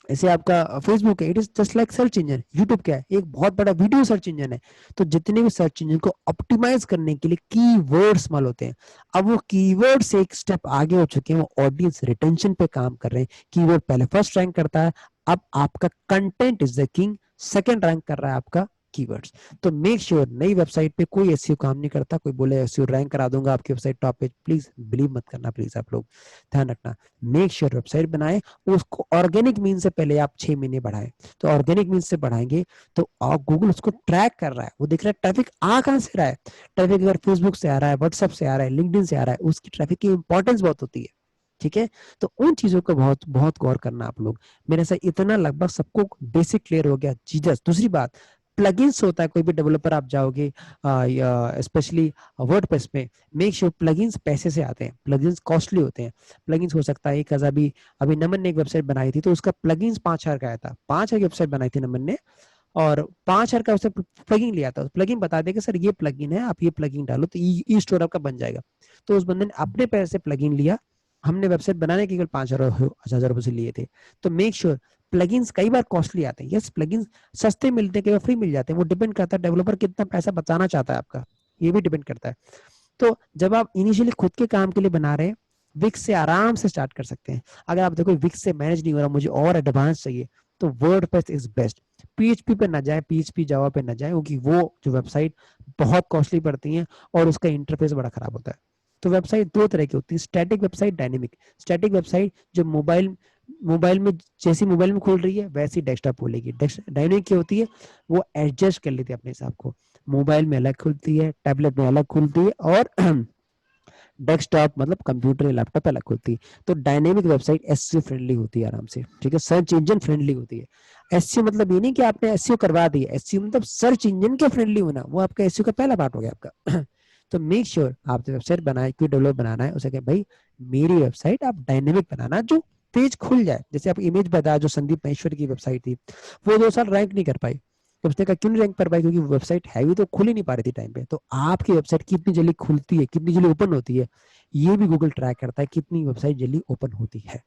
ऐसे आपका फेसबुक है, it is just like search engine. YouTube क्या है? एक बहुत बड़ा वीडियो सर्च इंजन है। तो जितने भी सर्च इंजन को ऑप्टिमाइज करने के लिए कीवर्ड्स माल होते हैं, अब वो कीवर्ड से एक स्टेप आगे हो चुके हैं, वो ऑडियंस रिटेंशन पे काम कर रहे हैं। कीवर्ड पहले फर्स्ट रैंक करता है, अब आपका content is the king, second rank कर रहा है आपका कीवर्ड्स। तो मेक श्योर नई वेबसाइट पे कोई एसईओ काम नहीं करता। कोई बोले एसईओ रैंक करा दूंगा आपकी वेबसाइट टॉप पे, प्लीज बिलीव मत करना, प्लीज आप लोग ध्यान रखना। मेक श्योर वेबसाइट बनाए, उसको ऑर्गेनिक मीन से पहले आप 6 महीने बढ़ाएं। तो ऑर्गेनिक मीन से बढ़ाएंगे तो गूगल उसको ट्रैक कर रहा है, वो देख रहा है ट्रैफिक आ कहां से रहा है। ट्रैफिक अगर फेसबुक से आ रहा है, व्हाट्सएप से आ रहा है, लिंक्डइन से आ रहा है, उसकी ट्रैफिक की इंपॉर्टेंस बहुत होती है। ठीक है, तो उन चीजों को बहुत बहुत गौर करना आप लोग। मेरे से इतना लगभग सबको बेसिक क्लियर हो गया। जीजस, दूसरी बात, प्लगइन्स होता है, कोई भी डेवलपर आप जाओगे स्पेशली वर्डप्रेस में, मेक श्योर प्लगइन्स पैसे से आते हैं, प्लगइन्स कॉस्टली होते हैं। प्लगइन्स हो सकता है 1,000, अभी नमन ने एक वेबसाइट बनाई थी तो उसका प्लगइन्स 5,000 का आया था। 5,000 की वेबसाइट बनाई थी नमन ने और 5,000 का उसने प्लगइन लिया था। प्लगइन बता देगा सर ये प्लगइन है, आप ये प्लगइन डालो तो ई स्टोर आपका बन जाएगा। तो उस बंदे ने अपने पैसे से प्लगइन लिया, हमने वेबसाइट बनाने के केवल 5,000 रुपए से लिए थे। तो मेक श्योर प्लगइन्स कई बार कॉस्टली आते हैं, यस प्लगइन्स सस्ते मिलते हैं, कई बार फ्री मिल जाते हैं, वो डिपेंड करता है डेवलपर कितना पैसा बचाना चाहता है आपका, ये भी डिपेंड करता है। तो जब आप इनिशियली खुद के काम के लिए बना रहे हैं, विक्स से आराम से स्टार्ट कर सकते हैं। अगर आप देखो विक्स से मैनेज नहीं हो रहा, मुझे और एडवांस चाहिए, तो वर्डप्रेस इज बेस्ट। पीएचपी पे ना जाए, पीएचपी जावा पे ना जाए, क्योंकि वो जो वेबसाइट बहुत कॉस्टली पड़ती है और उसका इंटरफेस बड़ा खराब होता है। तो वेबसाइट दो तरह की होती है, static website, dynamic. Static website जो मोबाइल में, जैसी मोबाइल में खुल रही है वैसी डेस्कटॉप खोलेगी। डायनेमिक क्या होती है, वो एडजस्ट कर लेती है अपने हिसाब को, मोबाइल में अलग खुलती है, टैबलेट में अलग खुलती है और डेस्कटॉप मतलब कंप्यूटर या लैपटॉप अलग खुलती है। तो डायनेमिक वेबसाइट एसईओ फ्रेंडली होती है आराम से, ठीक है, सर्च इंजन फ्रेंडली होती है। एसईओ मतलब ये नहीं कि आपने एसईओ करवा दिया, एसईओ मतलब सर्च इंजन के फ्रेंडली होना, वो आपका एसईओ का पहला पार्ट हो गया आपका। तो मेक श्योर आप जो वेबसाइट बनाए, क्यों डेवलप बनाना है, उसे कहे भाई मेरी वेबसाइट आप डायनेमिक बनाना, जो पेज खुल जाए। जैसे आप इमेज बताया जो संदीप महेश्वरी की वेबसाइट थी, वो 2 साल रैंक नहीं कर पाई। तो उसने कहा क्यों नहीं रैंक कर पाई, क्योंकि वेबसाइट हैवी तो खुल ही नहीं पा रही थी टाइम पे। तो आपकी वेबसाइट कितनी जल्दी खुलती है, कितनी जल्दी ओपन होती है, ये भी गूगल ट्रैक करता है, कितनी वेबसाइट जल्दी ओपन होती है।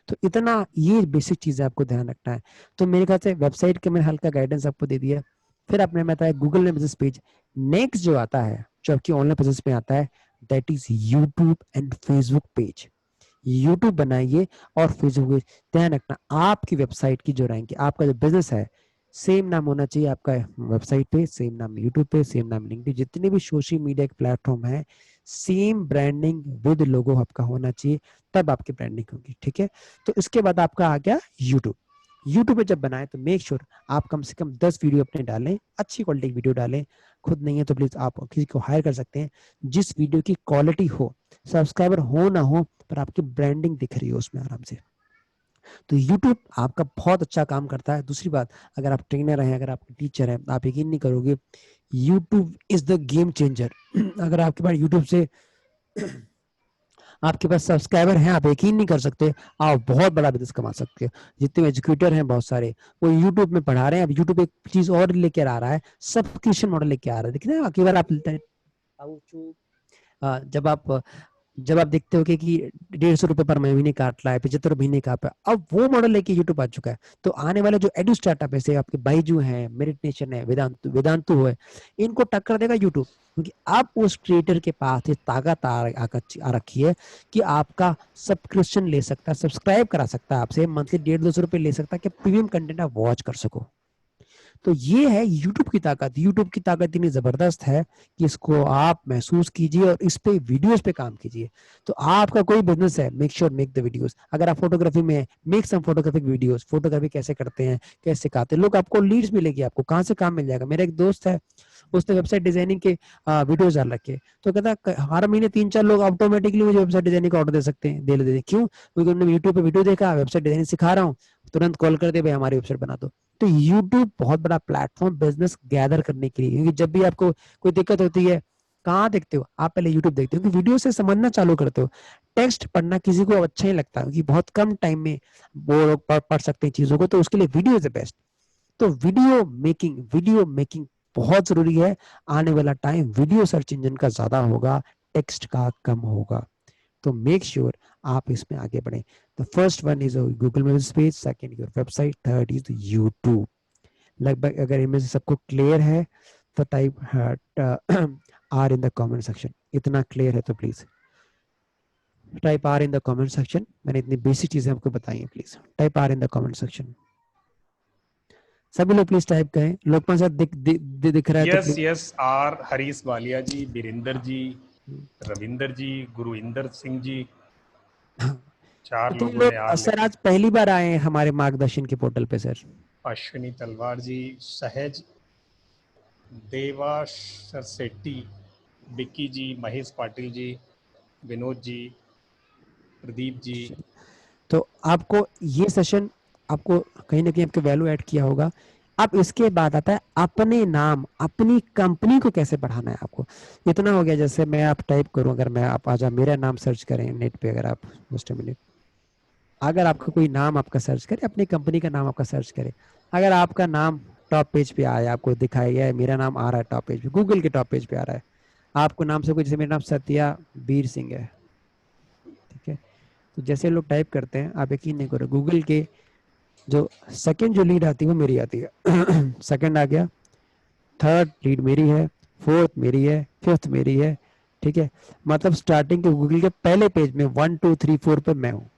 तो इतना ये बेसिक चीजें आपको ध्यान रखना है। तो मेरे ख्याल से वेबसाइट के मैंने हल्का गाइडेंस आपको दे दिया। फिर आपने बताया गूगल में बिजनेस पेज। नेक्स्ट जो आता है, जो आपकी ऑनलाइन बिजनेस में आता है, that is YouTube and Facebook page. YouTube बनाइए और फेसबुक पेज। ध्यान रखना आपकी वेबसाइट की जो रैंक, आपका जो बिजनेस है, सेम नाम होना चाहिए आपका वेबसाइट पे, सेम नाम यूट्यूब पे, सेम नाम लिंक्डइन, जितने भी सोशल मीडिया के प्लेटफॉर्म है, सेम ब्रांडिंग विद लोगो आपका होना चाहिए, तब आपकी ब्रांडिंग होगी। ठीक है, तो इसके बाद आपका आ गया यूट्यूब। यूट्यूब पे जब बनाए तो मेक श्योर आप कम से कम 10 वीडियो अपने डालें, अच्छी क्वालिटी की वीडियो डालें। खुद नहीं है तो प्लीज आप किसी को हायर कर सकते हैं, जिस वीडियो की क्वालिटी हो, सब्सक्राइबर हो ना हो, पर आपकी ब्रांडिंग दिख रही हो उसमें आराम से। तो YouTube आपका बहुत अच्छा काम करता है। दूसरी बात, अगर आप ट्रेनर हैं, अगर आप टीचर हैं, आप यकीन नहीं करोगे, YouTube is the game changer. अगर आपके पास YouTube से आपके पास सब्सक्राइबर हैं, आप यकीन नहीं कर सकते, आप बहुत बड़ा बिजनेस कमा सकते हो। जितने एजुकेटर हैं बहुत सारे, वो YouTube में पढ़ा रहे हैं। अब YouTube एक चीज और लेकर आ रहा है, सब्सक्रिप्शन मॉडल लेके आ रहा है। देखिए ना, कई बार आप जब आप जब आप देखते हो कि 150 रुपए पर महीने काट रहा है, 75 महीने का पे, अब वो मॉडल लेके यूट्यूब आ चुका है। तो आने वाले जो एडू स्टार्टअप है, जैसे आपके बाइजू है, मेरिट नेशन है, वेदांतु है, इनको टक्कर देगा यूट्यूब, क्योंकि अब उस क्रिएटर के पास ये ताकत आ रखी है कि आपका सब्सक्रिप्शन ले सकता है, सब्सक्राइब करा सकता है आपसे, मंथली 150-200 रुपए ले सकता है कि प्रीमियम कंटेंट आप वॉच कर सको। तो ये है यूट्यूब की ताकत। यूट्यूब की ताकत इतनी जबरदस्त है कि इसको आप महसूस कीजिए और इस पे वीडियोस पे काम कीजिए। तो आपका कोई बिजनेस है, make sure make the videos. अगर आप फोटोग्राफी में make some photographic videos, photography कैसे करते हैं, कैसे सिखाते हैं, लोग आपको लीड्स मिलेगी, आपको कहाँ से काम मिल जाएगा। मेरा एक दोस्त है, उसने वेबसाइट डिजाइनिंग के वीडियोस डाल रखे, तो कहता हर महीने 3-4 लोग ऑटोमेटिकली मुझे वेबसाइट डिजाइनिंग का ऑर्डर दे सकते हैं, दे देते। क्यों? क्योंकि उन्होंने यूट्यूब पे वीडियो देखा, वेबसाइट डिजाइनिंग सिखा रहा हूँ, तुरंत कॉल कर दे, भाई हमारी वेबसाइट बना दो। तो यूट्यूब बहुत बड़ा प्लेटफॉर्म बिजनेस गैदर करने के लिए, क्योंकि जब भी आपको कोई दिक्कत होती है, कहाँ देखते हो आप? पहले यूट्यूब देखते हो, क्योंकि वीडियो से समझना चालू करते हो। टेक्स्ट पढ़ना किसी को अच्छा ही लगता है, क्योंकि बहुत कम टाइम में वो लोग पढ़ सकते हैं चीजों को, तो उसके लिए वीडियो इज द बेस्ट। तो वीडियो मेकिंग बहुत जरूरी है। आने वाला टाइम वीडियो सर्च इंजन का ज्यादा होगा, टेक्स्ट का कम होगा। तो मेक श्योर आप इसमें आगे बढ़े। The first one is Google Maps page, second your website, third is YouTube. लगभग अगर इनमें से सबको क्लियर है तो type R in the comment section. इतना क्लियर है तो please type R in the comment section. मैंने इतनी बेसिक चीजें आपको बताई हैं, please type R in the comment section. सभी लोग प्लीज टाइप करें। लोकपाल सर दिख रहा है तो yes please. Yes are Harish Walia ji, Birendra ji, Ravinder ji, Gurvinder Singh ji, 4 तो लोगों ने लोग आर सर लिखा। आज पहली बार आए हैं हमारे मार्गदर्शन के पोर्टल पे सर। अश्विनी तलवार जी, सहज, देवाश शेट्टी, बिक्की जी, महेश पाटिल जी, विनोद जी, प्रदीप जी। तो आपको ये सेशन आपको कहीं ना कहीं आपके वैल्यू ऐड किया होगा। अब इसके बाद आता है अपने नाम, अपनी कंपनी को कैसे बढ़ाना है आपको। इतना हो गया। जैसे मैं आप टाइप करूं, अगर मैं आप आज मेरा नाम सर्च करें नेट पे, अगर आप जस्ट मिनट, अगर आपका कोई नाम आपका सर्च करे, अपनी कंपनी का नाम आपका सर्च करे, अगर आपका नाम टॉप पेज पे आया, आपको दिखाया गया है मेरा नाम आ रहा है टॉप पेज पे, गूगल के टॉप पेज पे आ रहा है, आपको नाम से कोई, जैसे मेरा नाम सत्या वीर सिंह है, ठीक है, तो जैसे लोग टाइप करते हैं, आप यकीन नहीं करो, गूगल के जो सेकंड जो लीड आती है वो मेरी आती है। सेकंड आ गया, थर्ड लीड मेरी है, फोर्थ मेरी है, फिफ्थ मेरी है, ठीक है। मतलब स्टार्टिंग के गूगल के पहले पेज में 1 2 3 4 पे मैं हूँ,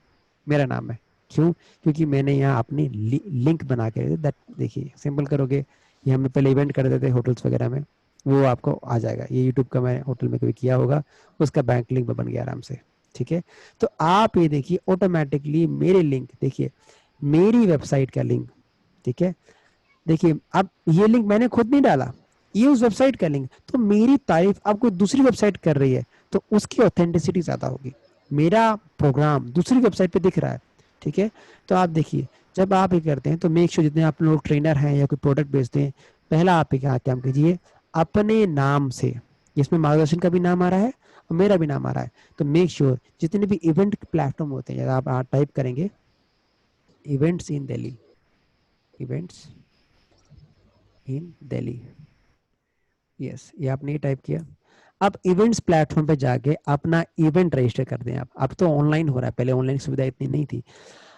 मेरा नाम है। क्यों? क्योंकि मैंने यहाँ अपनी लिंक बना के, देखिए सिंपल करोगे, ये हम पहले इवेंट करते थे होटल्स वगैरह में, वो आपको आ जाएगा। ये यूट्यूब का मैं होटल में कभी किया होगा, उसका बैंक लिंक बन गया आराम से, ठीक है। तो आप ये देखिए ऑटोमेटिकली मेरे लिंक, देखिए मेरी वेबसाइट का लिंक, ठीक है। देखिए अब ये लिंक मैंने खुद नहीं डाला, ये उस वेबसाइट का लिंक, तो मेरी तारीफ अब कोई दूसरी वेबसाइट कर रही है तो उसकी ऑथेंटिसिटी ज्यादा होगी। मेरा प्रोग्राम दूसरी वेबसाइट पे दिख रहा है, ठीक है। तो आप देखिए जब आप ये करते हैं तो मेक श्योर जितने आप लोग ट्रेनर हैं या कोई प्रोडक्ट बेचते हैं, पहला आप क्या काम कीजिए, अपने नाम से, जिसमें मार्गदर्शन का भी नाम आ रहा है और मेरा भी नाम आ रहा है, तो मेक श्योर जितने भी इवेंट प्लेटफॉर्म होते हैं, आप टाइप करेंगे events in Delhi, events in Delhi, yes, ये आपने टाइप किया। अब इवेंट्स प्लेटफॉर्म पे जाके अपना इवेंट रजिस्टर कर दें आप। अब तो ऑनलाइन हो रहा है, पहले ऑनलाइन सुविधा इतनी नहीं थी।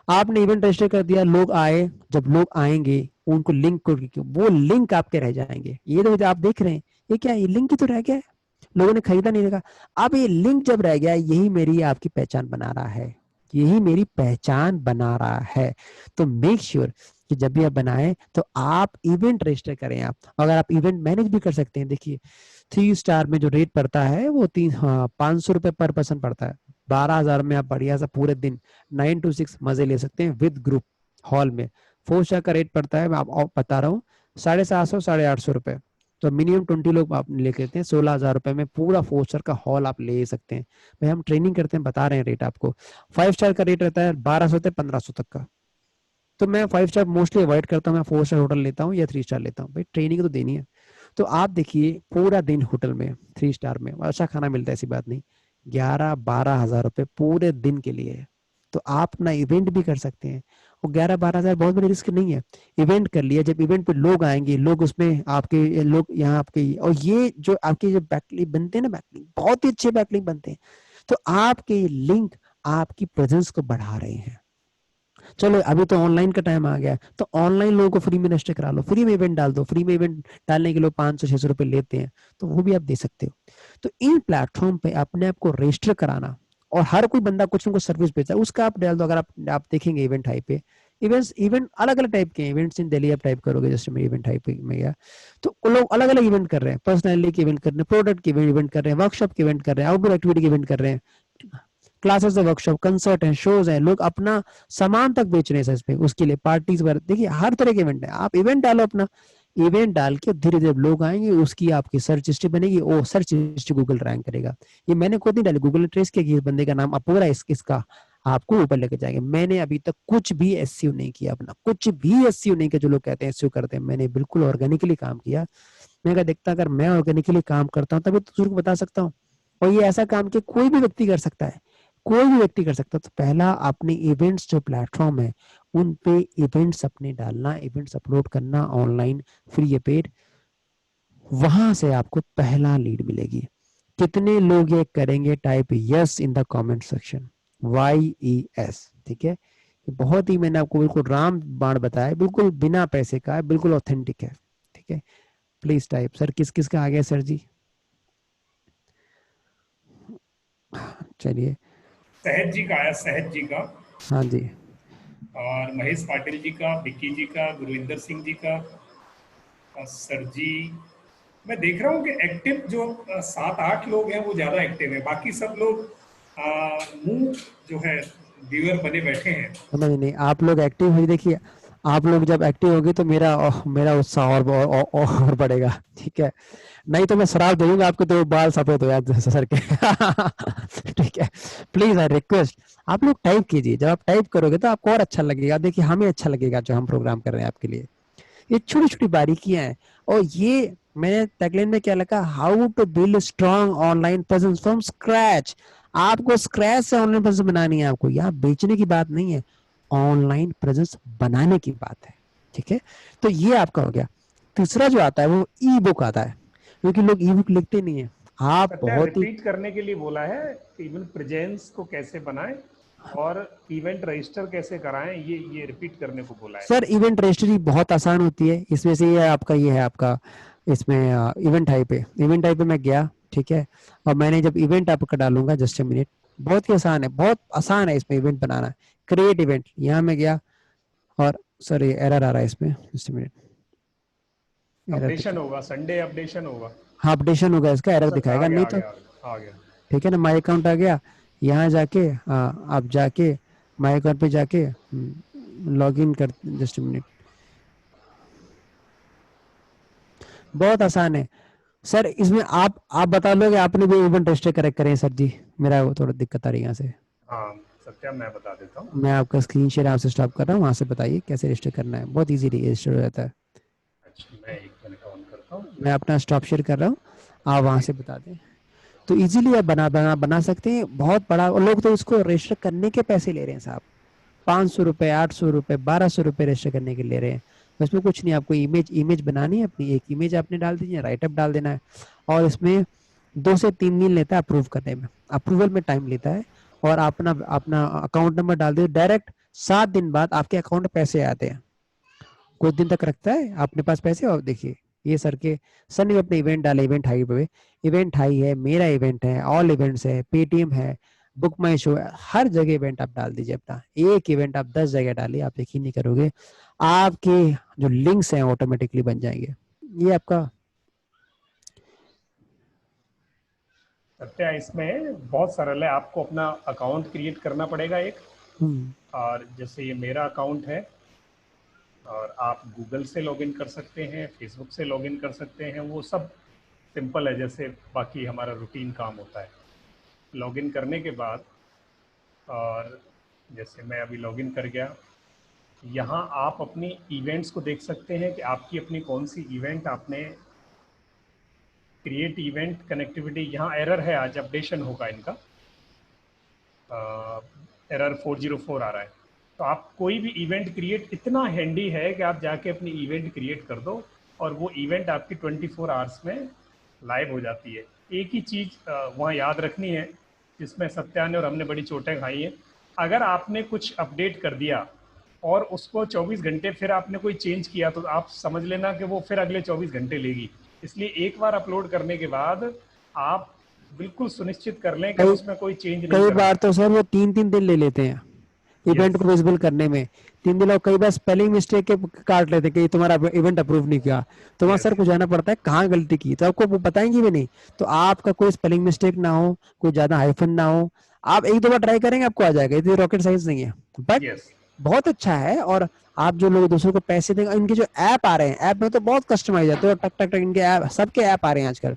आपने इवेंट रजिस्टर कर दिया, लोग आए, जब लोग आएंगे उनको लिंक को, वो लिंक आपके रह जाएंगे। ये तो आप देख रहे हैं, ये क्या है, ये लिंक ही तो रह गया है, लोगों ने खरीदा नहीं देखा। अब ये लिंक जब रह गया, यही मेरी आपकी पहचान बना रहा है, यही मेरी पहचान बना रहा है। तो मेक श्योर कि जब भी आप बनाएं तो आप इवेंट रजिस्टर करें। आप अगर आप इवेंट मैनेज भी कर सकते हैं, देखिए 3 स्टार में जो रेट पड़ता है वो 500 रुपए पर पर्सन पड़ता है। 12,000 में आप बढ़िया सा पूरे दिन 9 to 6 मजे ले सकते हैं विद ग्रुप हॉल में। 4 स्टार का रेट पड़ता है, मैं आप बता रहा हूँ, 750 850 रुपए। तो मिनिमम 20 लोग आप लेके लेते हैं, 16,000 रुपए में पूरा 4 स्टार का हॉल आप ले सकते हैं। भाई हम ट्रेनिंग करते हैं, बता रहे हैं रेट आपको। 5 स्टार का रेट रहता है 1200 से 1500 तक का। तो मैं 5 स्टार मोस्टली अवॉइड करता हूँ, मैं 4 स्टार होटल लेता हूँ या 3 स्टार लेता हूँ, भाई ट्रेनिंग तो देनी है। तो आप देखिए पूरा दिन होटल में 3 स्टार में अच्छा खाना मिलता है, ऐसी बात नहीं, 11-12 हजार रुपए पूरे दिन के लिए है। तो आप अपना इवेंट भी कर सकते हैं, और 11-12 हजार बहुत बड़ी रिस्क नहीं है। इवेंट कर लिया, जब इवेंट पे लोग आएंगे, लोग उसमें आपके लोग यहाँ आपके, और ये जो आपके जो बैकलिंक बनते हैं ना, बैकलिंक बहुत ही अच्छे बैकलिंक बनते हैं। तो आपके लिंक आपकी प्रेजेंस को बढ़ा रहे हैं। चलो अभी तो ऑनलाइन का टाइम आ गया है, तो ऑनलाइन लोगों को फ्री में रजिस्टर करा लो, फ्री में इवेंट डाल दो। फ्री में इवेंट डालने के लोग 500-600 रुपए लेते हैं, तो वो भी आप दे सकते हो। तो इन प्लेटफॉर्म पे अपने आप को रजिस्टर कराना, और हर कोई बंदा कुछ ना कुछ सर्विस बेचता है, उसका आप डाल दो। अगर आप देखेंगे इवेंट हाइप पे, इवेंट अलग अलग टाइप के इवेंट्स इन दिल्ली आप टाइप करोगे, जैसे मैं इवेंट हाइप में गया, तो लोग अलग अलग इवेंट कर रहे हैं, पर्सनैलिटी के इवेंट कर रहे हैं, प्रोडक्ट के इवेंट कर रहे हैं, वर्कशॉप के इवेंट कर रहे हैं, आउटडोर एक्टिविटी के इवेंट कर रहे हैं, क्लासेस है, वर्कशॉप, कंसर्ट है, शोज है, लोग अपना सामान तक बेच रहे हैं इसमें, उसके लिए पार्टीज वगैरह। देखिए हर तरह के इवेंट है, आप इवेंट डालो अपना, इवेंट डाल के धीरे धीरे लोग आएंगे, उसकी आपकी सर्च हिस्ट्री बनेगी, वो सर्च हिस्ट्री गूगल रैंक करेगा। ये मैंने खुद नहीं डाली, गूगल ने ट्रेस किया कि इस बंदे का नाम पूरा इसका आपको ऊपर लेके जाएंगे। मैंने अभी तक कुछ भी एसईओ नहीं किया अपना, कुछ भी एसईओ नहीं किया। जो लोग कहते हैं एसईओ करते हैं, मैंने बिल्कुल ऑर्गेनिकली काम किया। मैं क्या देखता, अगर मैं ऑर्गेनिकली काम करता हूँ तभी तो दूसरों को बता सकता हूँ। और ये ऐसा काम कि कोई भी व्यक्ति कर सकता है, कोई भी व्यक्ति कर सकता है। तो पहला अपने इवेंट्स जो प्लेटफॉर्म है उन पे इवेंट्स अपने डालना, इवेंट्स अपलोड करना ऑनलाइन, फ्री या पेड, वहां से आपको पहला लीड मिलेगी। कितने लोग ये करेंगे? Type yes in the comment section, YES। ठीक है, ये बहुत ही मैंने आपको बिल्कुल राम बाण बताया, बिल्कुल बिना पैसे का है, बिल्कुल ऑथेंटिक है। ठीक है, प्लीज टाइप। सर किस किस का आ गया सर जी? चलिए, सहज जी का आया, सहज जी का, हाँ जी। और महेश पाटिल जी का, विक्की जी का, गुरविंदर सिंह जी का, और सर जी। मैं देख रहा हूँ कि एक्टिव जो 7-8 लोग हैं वो ज्यादा एक्टिव है, बाकी सब लोग मुंह जो है व्यूअर बने बैठे हैं। नहीं नहीं, आप लोग एक्टिव हो, देखिए आप लोग जब एक्टिव होगे तो मेरा उत्साह और बढ़ेगा। ठीक है, नहीं तो मैं शराब दे दूंगा आपको, तो बाल सफेद हो जाते सर के। ठीक है, प्लीज आई रिक्वेस्ट, आप लोग टाइप कीजिए। जब आप टाइप करोगे तो आपको और अच्छा लगेगा, देखिए हमें अच्छा लगेगा जो हम प्रोग्राम कर रहे हैं आपके लिए। ये छोटी छोटी बारीकियां हैं। और ये मैंने टैगलाइन में क्या लिखा, how to build strong online presence from scratch. आपको स्क्रैच से ऑनलाइन प्रेजेंस बनानी है, आपको यहाँ बेचने की बात नहीं है, ऑनलाइन प्रेजेंस बनाने की बात है। ठीक है, तो ये आपका हो गया। तीसरा जो आता है वो ई बुक आता है, क्योंकि लोग ई बुक लिखते नहीं है। आप सत्या बहुत ही रिपीट करने के लिए बोला है, इवेंट प्रेजेंस को कैसे बनाएं और इवेंट रजिस्टर कैसे कराएं, ये रिपीट करने को बोला है। सर इवेंट रजिस्ट्री बहुत आसान होती है, इसमें से ये है आपका, इसमें इवेंट हाई पे, मैं गया। ठीक है, और मैंने जब इवेंट आपका डालूंगा, जस्ट ए मिनट, बहुत ही आसान है, बहुत आसान है इसमें इवेंट बनाना। क्रिएट इवेंट, यहाँ मैं गया, और सर ये एरर आ रहा है इसमें, just a minute, error updation दिखा, होगा, संडे अपडेशन होगा। हाँ अपडेशन होगा, इसका एरर अच्छा, आ दिखाएगा गया नहीं आ तो। गया आ गया। ठीक है ना, माई अकाउंट आ गया, यहाँ जाके आप जाके माई अकाउंट पे जाके लॉग इन कर, जस्ट ए मिनट, बहुत आसान है सर। इसमें आप बता लो कि आपने भी इवेंट रजिस्टर करेक्ट करें सर जी, मेरा वो थोड़ा दिक्कत आ रही है यहाँ से। हाँ सत्या, मैं बता देता हूँ। मैं आपका स्क्रीन शेयर आपसे स्टॉप कर रहा हूँ, वहां से बताइए कैसे रजिस्टर करना है, बहुत इजी रजिस्टर हो जाता है। अच्छा, मैं 1 मिनट ऑन करता हूँ। मैं अपना स्टॉप शेयर कर रहा हूँ, आप वहां से बता दें, तो इजीली आप बना सकते हैं। बहुत बड़ा, और लोग तो इसको रजिस्टर करने के पैसे ले रहे हैं साहब, 500 रुपए, 800 रुपए, 1200 रुपए रजिस्टर करने के ले रहे हैं। तो इसमें कुछ नहीं, आपको इमेज बनानी है अपनी, एक इमेज आपने डाल दीजिए, राइटअप डाल देना है, और इसमें 2 से 3 दिन लेता है अप्रूव करने में, अप्रूवल में टाइम लेता है। और अपना अपना अकाउंट नंबर डाल दीजिए, डायरेक्ट 7 दिन बाद आपके अकाउंट में पैसे आते हैं, कुछ दिन तक रखता है अपने पास पैसे। और देखिए ये सर ने अपने इवेंट डाले, इवेंट हाई पे, इवेंट हाई है, मेरा इवेंट है, ऑल इवेंट्स है, पेटीएम है, बुक माई शो है, हर जगह इवेंट आप डाल दीजिए अपना। एक इवेंट आप 10 जगह डालिए, आप यकीन नहीं करोगे, आपके जो लिंक्स हैं ऑटोमेटिकली बन जाएंगे। ये आपका सत्या, इसमें बहुत सरल है, आपको अपना अकाउंट क्रिएट करना पड़ेगा एक। हम्म, और जैसे ये मेरा अकाउंट है, और आप गूगल से लॉगिन कर सकते हैं, फेसबुक से लॉगिन कर सकते हैं, वो सब सिंपल है, जैसे बाकी हमारा रूटीन काम होता है। लॉगिन करने के बाद, और जैसे मैं अभी लॉगिन कर गया, यहाँ आप अपनी इवेंट्स को देख सकते हैं कि आपकी अपनी कौन सी इवेंट आपने क्रिएट इवेंट कनेक्टिविटी। यहाँ एरर है, आज अपडेशन होगा इनका, एरर 404 आ रहा है। तो आप कोई भी इवेंट क्रिएट, इतना हैंडी है कि आप जाके अपनी इवेंट क्रिएट कर दो और वो इवेंट आपकी 24 आवर्स में लाइव हो जाती है। एक ही चीज़ वहाँ याद रखनी है जिसमें सत्या ने और हमने बड़ी चोटें खाई हैं। अगर आपने कुछ अपडेट कर दिया और उसको 24 घंटे फिर आपने कोई चेंज किया तो आप समझ लेना कि वो फिर अगले 24 घंटे लेगी। इसलिए एक बार अपलोड करने के बाद आप बिल्कुल सुनिश्चित कर लें कि अब कई उसमें कोई चेंज नहीं कई करना बार है। तो सर वो 3-3 दिन ले लेते हैं इवेंट यस, को विजिबल करने में। 3 दिन, और कई बार स्पेलिंग मिस्टेक के काट लेते हैं कि तुम्हारा इवेंट अप्रूव नहीं किया, तो वहाँ यस, सर को जाना पड़ता है कहाँ गलती की, तो आपको वो बताएंगे भी नहीं। तो आपका कोई स्पेलिंग मिस्टेक ना हो, कोई ज्यादा हाइफन ना हो, आप एक दो बार ट्राई करेंगे आपको आ जाएगा, ये रॉकेट साइंस नहीं है। बट यस, बहुत अच्छा है। और आप जो लोग दूसरों को पैसे देंगे, इनके जो ऐप आ रहे हैं, ऐप में तो बहुत कस्टमाइज आते हैं, टक टक टक इनके ऐप, सबके ऐप आ रहे हैं आजकल।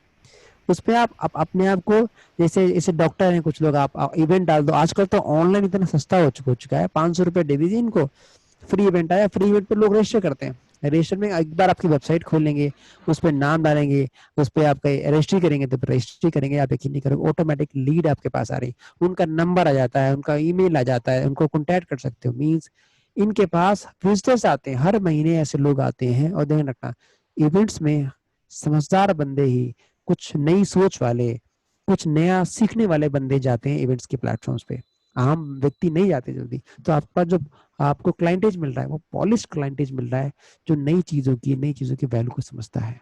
उसपे आप अपने आप को, जैसे डॉक्टर हैं कुछ लोग, आप इवेंट डाल दो। आजकल तो ऑनलाइन इतना सस्ता हो चुका है, 500 रुपये दे दीजिए इनको, फ्री इवेंट आया। फ्री इवेंट पे लोग रजिस्टर करते हैं। रजिस्टर में एक बार आपकी वेबसाइट खोल लेंगे, उस पर नाम डालेंगे, उस पर आपका रजिस्ट्री करेंगे, तो रजिस्ट्री करेंगे, आप यकीन नहीं करोगे ऑटोमेटिक लीड आपके पास आ रही, उनका नंबर आ जाता है, उनका ईमेल आ जाता है, उनको कॉन्टैक्ट कर सकते हो। मीन्स इनके पास विजिटर्स आते हैं, हर महीने ऐसे लोग आते हैं। और ध्यान रखना, इवेंट्स में समझदार बंदे ही, कुछ नई सोच वाले, कुछ नया सीखने वाले बंदे जाते हैं इवेंट्स के प्लेटफॉर्म्स पे, आम व्यक्ति नहीं जाते जल्दी। तो आपका जो आपको क्लाइंटेज मिल रहा है वो पॉलिश क्लाइंटेज मिल रहा है, जो नई चीजों की वैल्यू को समझता है।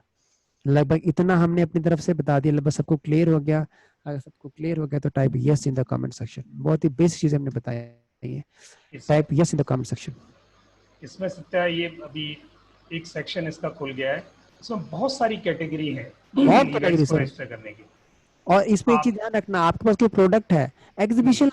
लगभग इतना हमने अपनी तरफ से बता दिया, लगभग सबको क्लियर हो गया। अगर सबको क्लियर हो गया तो type yes in the comment section. बहुत ही बेसिक चीजें हमने बताई है, इस type yes in the comment section. इसमें सत्या ये अभी एक सेक्शन इसका खुल गया है। इसमें बहुत सारी कैटेगरी है बहुत इवेंट्स कैटेगरी को सर। रजिस्टर करने की। और इसमें एक चीज आप ध्यान रखना, आपके पास कोई प्रोडक्ट है, एग्जीबिशन,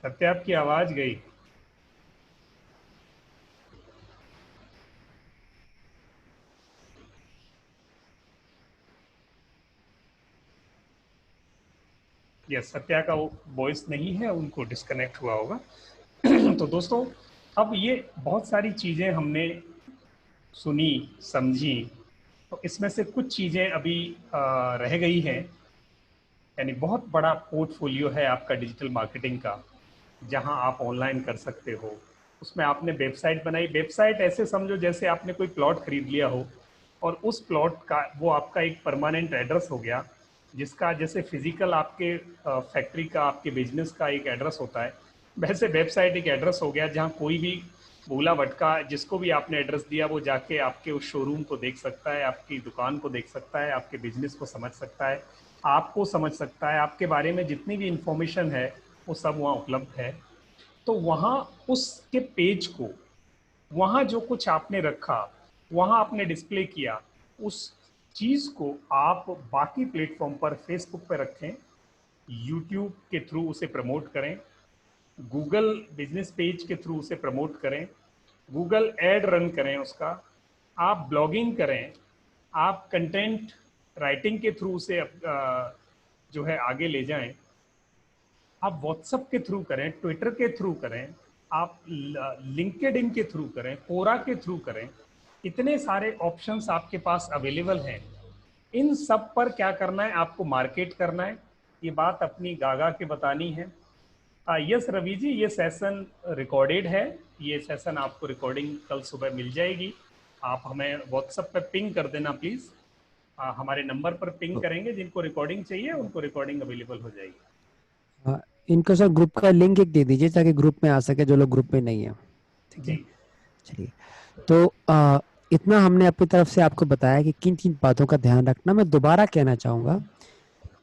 सत्या आपकी आवाज गई। यस, सत्या का वॉइस नहीं है, उनको डिस्कनेक्ट हुआ होगा। तो दोस्तों, अब ये बहुत सारी चीजें हमने सुनी, समझी। तो इसमें से कुछ चीजें अभी रह गई हैं। यानी बहुत बड़ा पोर्टफोलियो है आपका डिजिटल मार्केटिंग का, जहां आप ऑनलाइन कर सकते हो। उसमें आपने वेबसाइट बनाई। वेबसाइट ऐसे समझो जैसे आपने कोई प्लॉट खरीद लिया हो और उस प्लॉट का वो आपका एक परमानेंट एड्रेस हो गया, जिसका जैसे फिजिकल आपके फैक्ट्री का, आपके बिजनेस का एक एड्रेस होता है, वैसे वेबसाइट एक एड्रेस हो गया जहाँ कोई भी भूला भटका, जिसको भी आपने एड्रेस दिया, वो जाके आपके उस शोरूम को देख सकता है, आपकी दुकान को देख सकता है, आपके बिजनेस को समझ सकता है, आपको समझ सकता है, आपके बारे में जितनी भी इंफॉर्मेशन है वो सब वहाँ उपलब्ध है। तो वहाँ उसके पेज को, वहाँ जो कुछ आपने रखा, वहाँ आपने डिस्प्ले किया, उस चीज़ को आप बाकी प्लेटफॉर्म पर, फेसबुक पर रखें, यूट्यूब के थ्रू उसे प्रमोट करें, गूगल बिजनेस पेज के थ्रू उसे प्रमोट करें, गूगल एड रन करें उसका, आप ब्लॉगिंग करें, आप कंटेंट राइटिंग के थ्रू उसे जो है आगे ले जाएं, आप व्हाट्सएप के थ्रू करें, ट्विटर के थ्रू करें, आप लिंक्डइन के थ्रू करें, कोरा के थ्रू करें। इतने सारे ऑप्शंस आपके पास अवेलेबल हैं। इन सब पर क्या करना है, आपको मार्केट करना है। ये बात अपनी गागा के बतानी है। यस रवि जी, ये सेशन रिकॉर्डेड है। ये सेशन आपको रिकॉर्डिंग कल सुबह मिल जाएगी। आप हमें व्हाट्सएप पे पिंग कर देना प्लीज़। हमारे नंबर पर पिंग करेंगे, जिनको रिकॉर्डिंग चाहिए उनको रिकॉर्डिंग अवेलेबल हो जाएगी। हाँ, इनको सर ग्रुप का लिंक एक दे दीजिए ताकि ग्रुप में आ सके जो लोग ग्रुप में नहीं है। ठीक है, जी, चलिए। तो इतना हमने अपनी तरफ से आपको बताया कि किन किन बातों का ध्यान रखना। मैं दोबारा कहना चाहूंगा,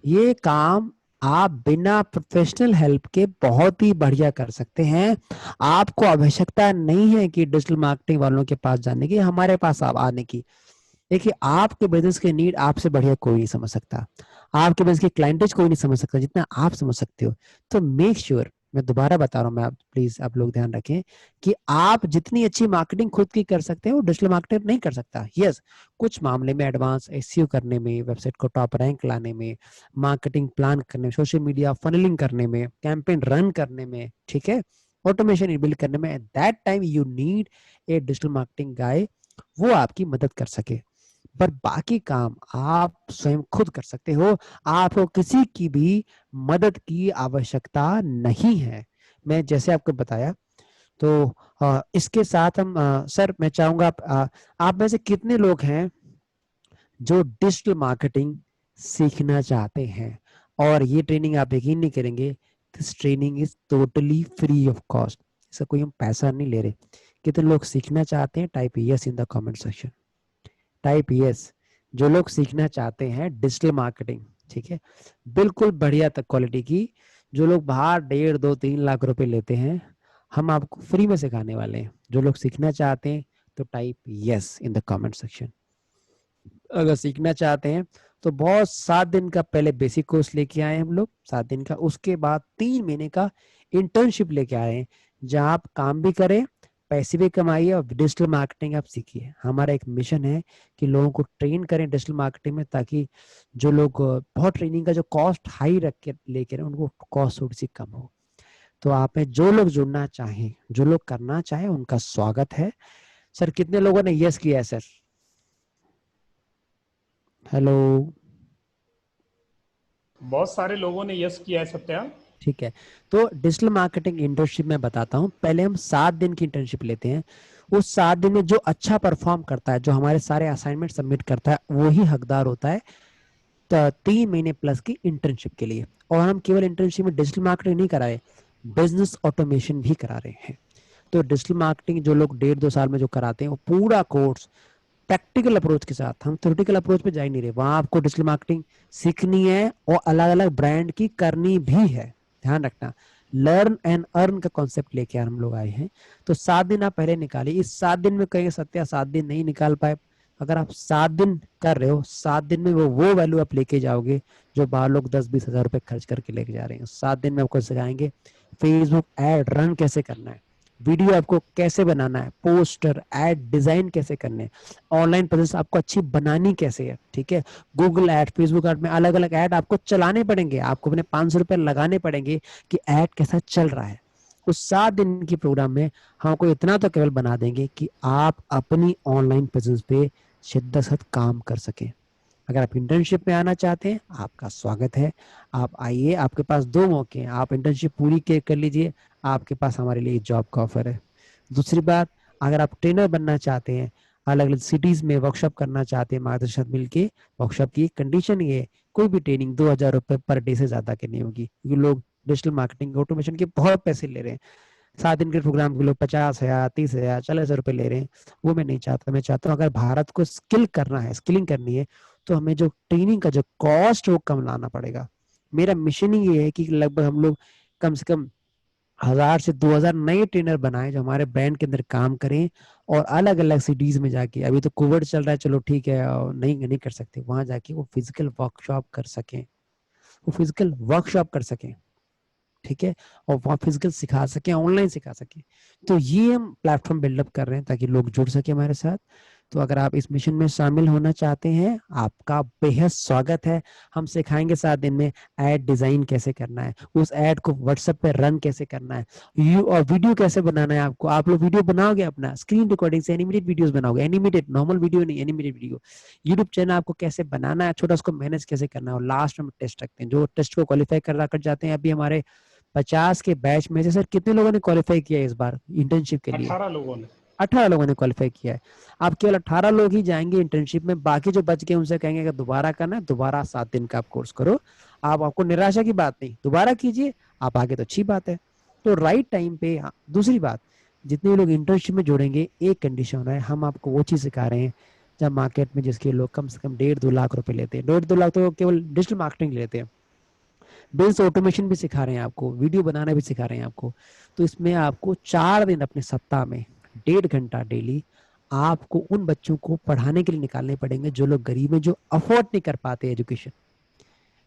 ये काम आप बिना प्रोफेशनल हेल्प के बहुत ही बढ़िया कर सकते हैं। आपको आवश्यकता नहीं है कि डिजिटल मार्केटिंग वालों के पास जाने की, हमारे पास आप आने की। देखिए, आपके बिजनेस के नीड आपसे बढ़िया कोई नहीं समझ सकता, आपके बिजनेस की क्लाइंटेज कोई नहीं समझ सकता जितना आप समझ सकते हो। तो मेक श्योर, मैं दोबारा बता रहा हूँ, मैं प्लीज आप लोग ध्यान रखें कि आप जितनी अच्छी मार्केटिंग खुद की कर सकते हैं वो डिजिटल मार्केटर नहीं कर सकता। यस, कुछ मामले में एडवांस एसईओ करने में, वेबसाइट को टॉप रैंक लाने में, मार्केटिंग प्लान करने में, सोशल मीडिया फनलिंग करने में, कैंपेन रन करने में, ठीक है, ऑटोमेशन बिल्ड करने में, that time you need a digital marketing guy, वो आपकी मदद कर सके। पर बाकी काम आप स्वयं खुद कर सकते हो, आपको किसी की भी मदद की आवश्यकता नहीं है। मैं जैसे आपको बताया, तो इसके साथ हम सर मैं चाहूंगा आप में से कितने लोग हैं जो डिजिटल मार्केटिंग सीखना चाहते हैं? और ये ट्रेनिंग आप यकीन नहीं करेंगे, this training is totally free of cost. इसका कोई हम पैसा नहीं ले रहे। कितने लोग सीखना चाहते हैं? Type yes in the comment section, type yes. जो लोग सीखना चाहते हैं डिजिटल मार्केटिंग, ठीक है, बिल्कुल बढ़िया तक क्वालिटी की, जो लोग बाहर 1.5, 2, 3 लाख रुपए लेते हैं, हम आपको फ्री में सिखाने वाले हैं। जो लोग सीखना चाहते हैं तो type yes in the comment section. अगर सीखना चाहते हैं तो बहुत 7 दिन का पहले बेसिक कोर्स लेके आए हम लोग, 7 दिन का, उसके बाद 3 महीने का इंटर्नशिप लेके आए हैं, जहां आप काम भी करें, पैसे भी कमाइए और डिजिटल मार्केटिंग आप सीखिए। हमारा एक मिशन है कि लोगों को ट्रेन करें डिजिटल मार्केटिंग में, ताकि जो लोग बहुत ट्रेनिंग का जो कॉस्ट हाई रख के लेके उनको कॉस्ट थोड़ी सी कम हो। तो आप में जो लोग जुड़ना चाहें, जो लोग करना चाहें, उनका स्वागत है। सर कितने लोगों ने यस किया है सर? हेलो? बहुत सारे लोगों ने यस किया है सत्या। ठीक है, तो डिजिटल मार्केटिंग इंटर्नशिप में बताता हूँ। पहले हम 7 दिन की इंटर्नशिप लेते हैं। उस 7 दिन में जो अच्छा परफॉर्म करता है, जो हमारे सारे असाइनमेंट सबमिट करता है, वो ही हकदार होता है 3 महीने प्लस की इंटर्नशिप के लिए। और हम केवल इंटर्नशिप में डिजिटल मार्केटिंग नहीं करा रहे, बिजनेस ऑटोमेशन भी करा रहे हैं। तो डिजिटल मार्केटिंग जो लोग 1.5, 2 साल में जो कराते हैं, वो पूरा कोर्स प्रैक्टिकल अप्रोच के साथ, हम थ्योरेटिकल अप्रोच पे जा ही नहीं रहे। वहां आपको डिजिटल मार्केटिंग सीखनी है और अलग अलग ब्रांड की करनी भी है। ध्यान रखना, लर्न एंड अर्न का कॉन्सेप्ट लेके हम लोग आए हैं। तो 7 दिन आप पहले निकालिए। इस 7 दिन में कहेंगे सत्या 7 दिन नहीं निकाल पाए, अगर आप 7 दिन कर रहे हो, 7 दिन में वो वैल्यू आप लेके जाओगे जो बाहर लोग 10-20 हज़ार रुपए खर्च करके लेके जा रहे हैं। 7 दिन में आपको सिखाएंगे फेसबुक एड रन कैसे करना है, वीडियो आपको कैसे बनाना है, पोस्टर एड डिजाइन कैसे करने हैं, ऑनलाइन प्रेजेंस आपको अच्छी बनानी कैसे है, ठीक है, गूगल एड, फेसबुक एड में अलग अलग एड आपको चलाने पड़ेंगे, आपको अपने 500 रुपए लगाने पड़ेंगे कि एड कैसा चल रहा है। उस 7 दिन की प्रोग्राम में हम आपको इतना तो केवल बना देंगे कि आप अपनी ऑनलाइन प्रेजेंस पे शिद्दत से काम कर सकें। अगर आप इंटर्नशिप में आना चाहते हैं, आपका स्वागत है, आप आइए। आपके पास 2 मौके हैं, आप इंटर्नशिप पूरी कर लीजिए, आपके पास हमारे लिए जॉब का ऑफर है। दूसरी बात, अगर आप ट्रेनर बनना चाहते हैं, अलग अलग सिटीज में वर्कशॉप करना चाहते हैं मार्गदर्शन मिलके, वर्कशॉप की कंडीशन ये है, कोई भी ट्रेनिंग 2,000 रुपए पर डे से ज्यादा की नहीं होगी, क्योंकि लोग डिजिटल मार्केटिंग ऑटोमेशन के बहुत पैसे ले रहे हैं। 7 दिन के प्रोग्राम के लोग 50,000, 30,000, 40,000 रुपए ले रहे हैं। वो मैं नहीं चाहता। मैं चाहता हूँ अगर भारत को स्किल करना है, स्किलिंग करनी है, तो हमें जो ट्रेनिंग का जो कॉस्ट वो कम लाना पड़ेगा। मेरा मिशन ही ये है कि लगभग हम लोग कम से कम 1,000 से 2,000 नए ट्रेनर बनाए जो हमारे ब्रांड के अंदर काम करें, और अलग अलग सिटीज में जाके, अभी तो कोविड चल रहा है, चलो ठीक है, नहीं नहीं कर सकते, वहां जाके वो फिजिकल वर्कशॉप कर सकें, वो फिजिकल वर्कशॉप कर सकें, ठीक है, और वहाँ फिजिकल सिखा सके, ऑनलाइन सिखा सके। तो ये हम प्लेटफॉर्म बिल्डअप कर रहे हैं ताकि लोग जुड़ सके हमारे साथ। तो अगर आप इस मिशन में शामिल होना चाहते हैं, आपका बेहद स्वागत है। हम सिखाएंगे 7 दिन में एड डिजाइन कैसे करना है, उस एड को व्हाट्सएप पे रन कैसे करना है, और वीडियो कैसे बनाना है आपको। आप लोग वीडियो बनाओगे, अपना स्क्रीन रिकॉर्डिंग से एनिमेटेड वीडियोस बनाओगे, एनिमेटेड, नॉर्मल वीडियो नहीं, एनिमेटेड वीडियो। यूट्यूब चैनल आपको कैसे बनाना है छोटा, उसको मैनेज कैसे करना है, और लास्ट में टेस्ट रखते हैं। जो टेस्ट को क्वालिफाई कर जाते हैं, अभी हमारे 50 के बैच में से सर कितने लोगों ने क्वालिफाई किया है इस बार इंटर्नशिप के लिए? 18 लोगों ने। 18 लोगों ने क्वालिफाई किया है। आप केवल 18 लोग ही जाएंगे इंटर्नशिप में, बाकी जो बच गए उनसे कहेंगे अगर दोबारा करना है, दोबारा 7 दिन का आप कोर्स करो। आपको निराशा की बात नहीं, दोबारा कीजिए, आप आगे तो अच्छी बात है। तो राइट टाइम पे। दूसरी बात, जितने लोग इंटर्नशिप में जुड़ेंगे, एक कंडीशन हो रहा है, हम आपको वो चीज सिखा रहे हैं जब मार्केट में जिसके लोग कम से कम 1.5-2 लाख रुपए लेते हैं, 1.5-2 लाख तो केवल डिजिटल मार्केटिंग लेते हैं, बिल्स ऑटोमेशन भी सिखा रहे हैं आपको, वीडियो बनाना भी सिखा रहे हैं आपको। तो इसमें आपको 4 दिन अपने सप्ताह में 1.5 घंटा डेली आपको उन बच्चों को पढ़ाने के लिए निकालने पड़ेंगे जो लोग गरीब हैं, जो अफोर्ड नहीं कर पाते एजुकेशन,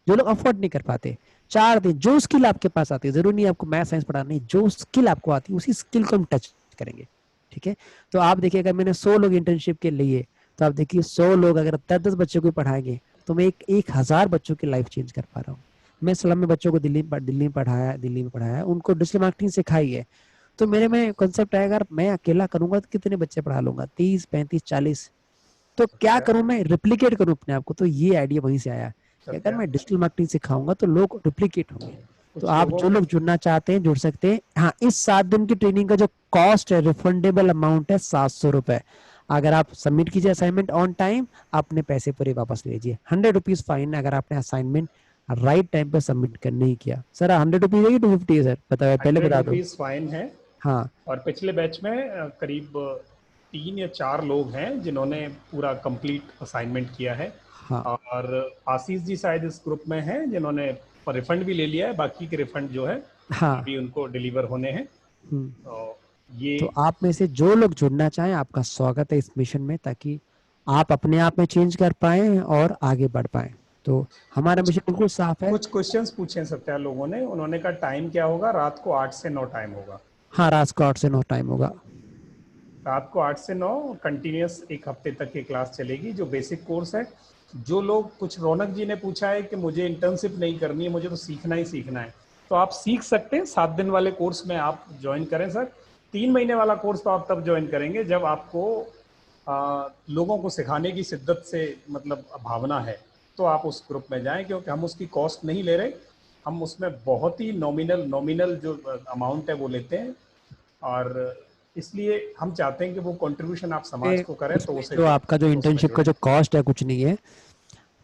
जो लोग अफोर्ड नहीं कर पाते। 4 दिन जो स्किल आपके पास आती है, जरूरी नहीं आपको मैथ साइंस पढ़ाना, नहीं, जो स्किल आपको आती है उसी स्किल को हम टच करेंगे, ठीक है। तो आप देखिए, अगर मैंने 100 लोग इंटर्नशिप के लिए, तो आप देखिए 100 लोग अगर 10-10 बच्चों को पढ़ाएंगे, तो मैं 1,000 बच्चों की लाइफ चेंज कर पा रहा हूँ। मैं स्लम में बच्चों को दिल्ली में पढ़ाया, उनको डिजिटल मार्केटिंग सिखाई है। तो मेरे में कॉन्सेप्ट है, अगर मैं अकेला करूंगा तो कितने बच्चे पढ़ा लूंगा? 30, 35, 40। तो क्या सत्या, करूं, मैं रिप्लिकेट करूं अपने आप को। तो ये आइडिया वहीं से आया कि अगर सत्या, मैं डिजिटल मार्केटिंग सिखाऊंगा तो लोग रिप्लिकेट होंगे। तो आप जो लोग जुड़ना चाहते हैं जुड़ सकते हैं। हाँ, इस 7 दिन की ट्रेनिंग का जो कॉस्ट है, रिफंडेबल अमाउंट है 700 रुपए। अगर आप सबमिट कीजिए असाइनमेंट ऑन टाइम, अपने पैसे पूरे वापस लीजिए। 100 रुपीज फाइन है अगर आपने असाइनमेंट राइट टाइम पे सबमिट कर नहीं किया। सर 100 रुपीज है कि 250 है सर? बताओ पहले 100 बता दो। रुपीज फाइन है। हाँ और पिछले बैच में करीब 3 या 4 लोग हैं जिन्होंने पूरा कंप्लीट असाइनमेंट किया है। हाँ और आशीष जी शायद इस ग्रुप में हैं जिन्होंने रिफंड भी ले लिया है, बाकी के रिफंड जो है हाँ। अभी उनको डिलीवर होने हैं। हम्म। तो ये तो आप में से जो लोग जुड़ना चाहें, आपका स्वागत है इस मिशन में, ताकि आप अपने आप में चेंज कर पाए और आगे बढ़ पाए। तो हमारा कुछ मिशन बिल्कुल साफ है। कुछ क्वेश्चंस पूछे सत्या लोगों ने, उन्होंने कहा टाइम क्या होगा? रात को 8 से 9 टाइम होगा। हाँ, रात को 8 से 9 टाइम होगा। रात को 8 से 9 कंटिन्यूस 1 हफ्ते तक की क्लास चलेगी, जो बेसिक कोर्स है। जो लोग, कुछ रौनक जी ने पूछा है कि मुझे इंटर्नशिप नहीं करनी है, मुझे तो सीखना ही सीखना है, तो आप सीख सकते हैं। 7 दिन वाले कोर्स में आप ज्वाइन करें सर। 3 महीने वाला कोर्स तो आप तब ज्वाइन करेंगे जब आपको लोगों को सिखाने की शिद्दत से मतलब भावना है, तो आप उस ग्रुप में जाएं, क्योंकि हम उसकी कॉस्ट नहीं ले रहे। हम उसमें बहुत ही नॉमिनल जो अमाउंट है वो लेते हैं, और इसलिए हम चाहते हैं कि वो कंट्रीब्यूशन आप समाज को करें, तो उसमें उसे जो आपका जो उसमें इंटर्नशिप का जुड़े। जो कॉस्ट है कुछ नहीं है।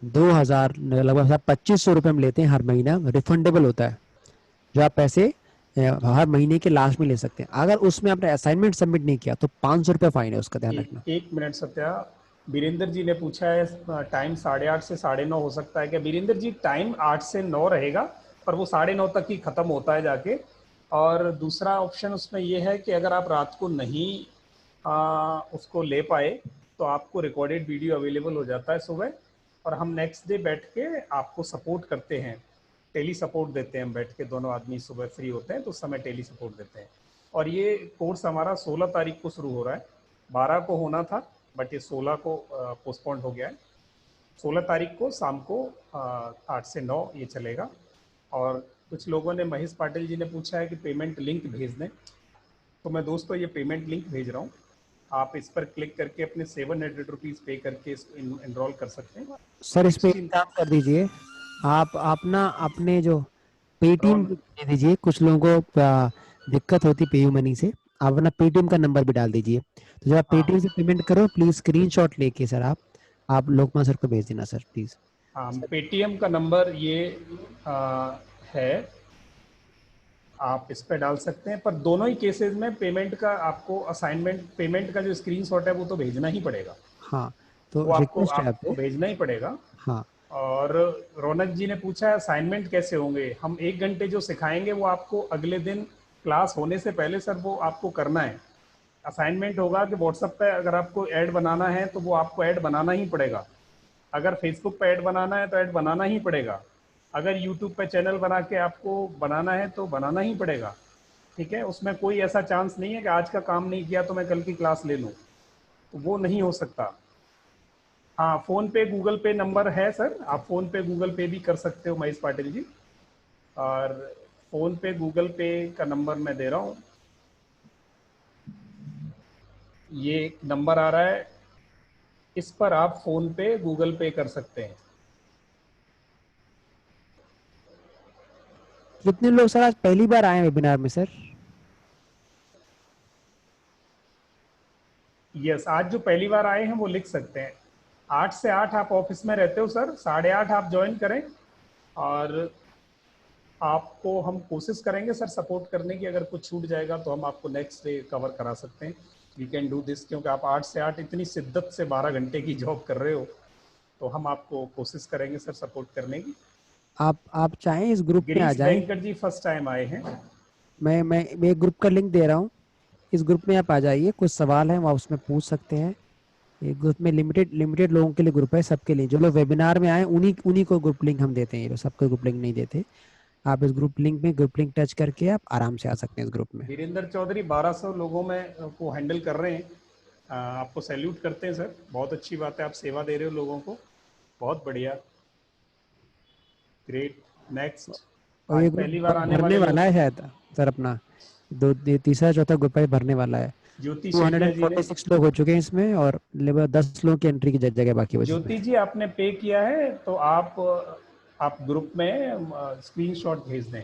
2000 लगभग 2500 रुपये हम लेते हैं हर महीना। रिफंडेबल होता है, जो आप पैसे हर महीने के लास्ट में ले सकते हैं। अगर उसमें आपने असाइनमेंट सबमिट नहीं किया तो 500 रुपये फाइन है, उसका ध्यान रखना। एक मिनट सत्या, वीरेंद्र जी ने पूछा है टाइम 8:30 से 9:30 हो सकता है क्या? वीरेंद्र जी टाइम 8 से 9 रहेगा, पर वो 9:30 तक ही खत्म होता है जाके। और दूसरा ऑप्शन उसमें ये है कि अगर आप रात को नहीं उसको ले पाए, तो आपको रिकॉर्डेड वीडियो अवेलेबल हो जाता है सुबह, और हम नेक्स्ट डे बैठ के आपको सपोर्ट करते हैं, टेली सपोर्ट देते हैं। हम बैठ के दोनों आदमी सुबह फ्री होते हैं तो उस समय टेली सपोर्ट देते हैं। और ये कोर्स हमारा 16 तारीख को शुरू हो रहा है। 12 को होना था, बट ये 16 को पोस्टपोन्ड हो गया है। 16 तारीख को शाम को 8 से 9 ये चलेगा। और कुछ लोगों ने, महेश पाटिल जी ने पूछा है कि पेमेंट लिंक भेज दें, तो मैं दोस्तों ये पेमेंट लिंक भेज रहा हूँ। आप इस पर क्लिक करके अपने 700 रुपीज़ पे करके इसको इनरोल कर सकते हैं। सर इसमें एक 16 काम कर दीजिए, आप ना अपने जो पेटीएम रॉन दे दीजिए। कुछ लोगों को दिक्कत होती पेयू मनी से, आप अपना पेटीएम का नंबर भी डाल दीजिए। तो जब आप हाँ पेटीएम से पेमेंट करो, प्लीज स्क्रीनशॉट लेके सर आप लोकमान सर को भेज देना सर प्लीज। हाँ, पेटीएम का नंबर ये है, आप इस पे डाल सकते हैं। पर दोनों ही केसेस में पेमेंट का आपको, असाइनमेंट पेमेंट का जो स्क्रीनशॉट है वो तो भेजना ही पड़ेगा, हाँ, तो वो आपको रिक्वेस्ट है आपको आपसे। भेजना ही पड़ेगा। हाँ और रौनक जी ने पूछा है असाइनमेंट कैसे होंगे? हम 1 घंटे जो सिखाएंगे वो आपको अगले दिन क्लास होने से पहले सर वो आपको करना है। असाइनमेंट होगा कि व्हाट्सएप पे अगर आपको ऐड बनाना है तो वो आपको ऐड बनाना ही पड़ेगा। अगर फेसबुक पे ऐड बनाना है तो ऐड बनाना ही पड़ेगा। अगर यूट्यूब पे चैनल बना के आपको बनाना है तो बनाना ही पड़ेगा। ठीक है, उसमें कोई ऐसा चांस नहीं है कि आज का काम नहीं किया तो मैं कल की क्लास ले लूँ, तो वो नहीं हो सकता। हाँ, फोन पे गूगल पे नंबर है सर, आप फोन पे गूगल पे भी कर सकते हो महेश पाटिल जी। और फोन पे गूगल पे का नंबर मैं दे रहा हूँ, ये एक नंबर आ रहा है, इस पर आप फोन पे गूगल पे कर सकते हैं। कितने लोग सर आज पहली बार आए हैं वेबिनार में सर? यस, आज जो पहली बार आए हैं वो लिख सकते हैं। 8 से 8 आप ऑफिस में रहते हो सर, 8:30 आप ज्वाइन करें, और आपको हम कोशिश करेंगे सर सपोर्ट करने की। अगर कुछ छूट जाएगा तो हम आपको नेक्स्ट डे कवर करा सकते हैं। वी कैन डू दिस, क्योंकि आप 8 से 8 इतनी शिद्दत से 12 घंटे की जॉब कर रहे हो, तो हम आपको कोशिश करेंगे सर सपोर्ट करने की। आप चाहें इस ग्रुप में आ गिरीश जाएं। वेंकट जी फर्स्ट टाइम आए हैं। मैं एक ग्रुप का लिंक दे रहा हूँ, इस ग्रुप में आप आ जाइए। कुछ सवाल है वो आप उसमें पूछ सकते हैं। ये ग्रुप में लिमिटेड लोगों के लिए ग्रुप है, सबके लिए। जो लोग वेबिनार में आए उन्हीं उन्हीं को ग्रुप लिंक हम देते हैं, ये लोग सबको ग्रुप लिंक नहीं देते। आप इस ग्रुप लिंक टच करके आप आराम से आ सकते हैं इस ग्रुप में। वीरेंद्र चौधरी 1200 लोगों में को हैंडल कर रहे हैं। आपको सैल्यूट करते हैं सर, बहुत अच्छी बात है, आप सेवा दे रहे हो लोगों को, बहुत बढ़िया, ग्रेट। नेक्स्ट, और आज ये ग्रुप पहली बार आने भरने वाले वाला लोग, है शायद सर अपना, तीसरा चौथा ग्रुप है भरने वाला है। ज्योति शेटिया जी ने। 246 लोग हो चुके हैं इसमें, और लगभग 10 लोगों की एंट्री की जगह बाकी बची ज्योति है। जी आपने पे किया है तो आप ग्रुप में स्क्रीनशॉट भेज दें।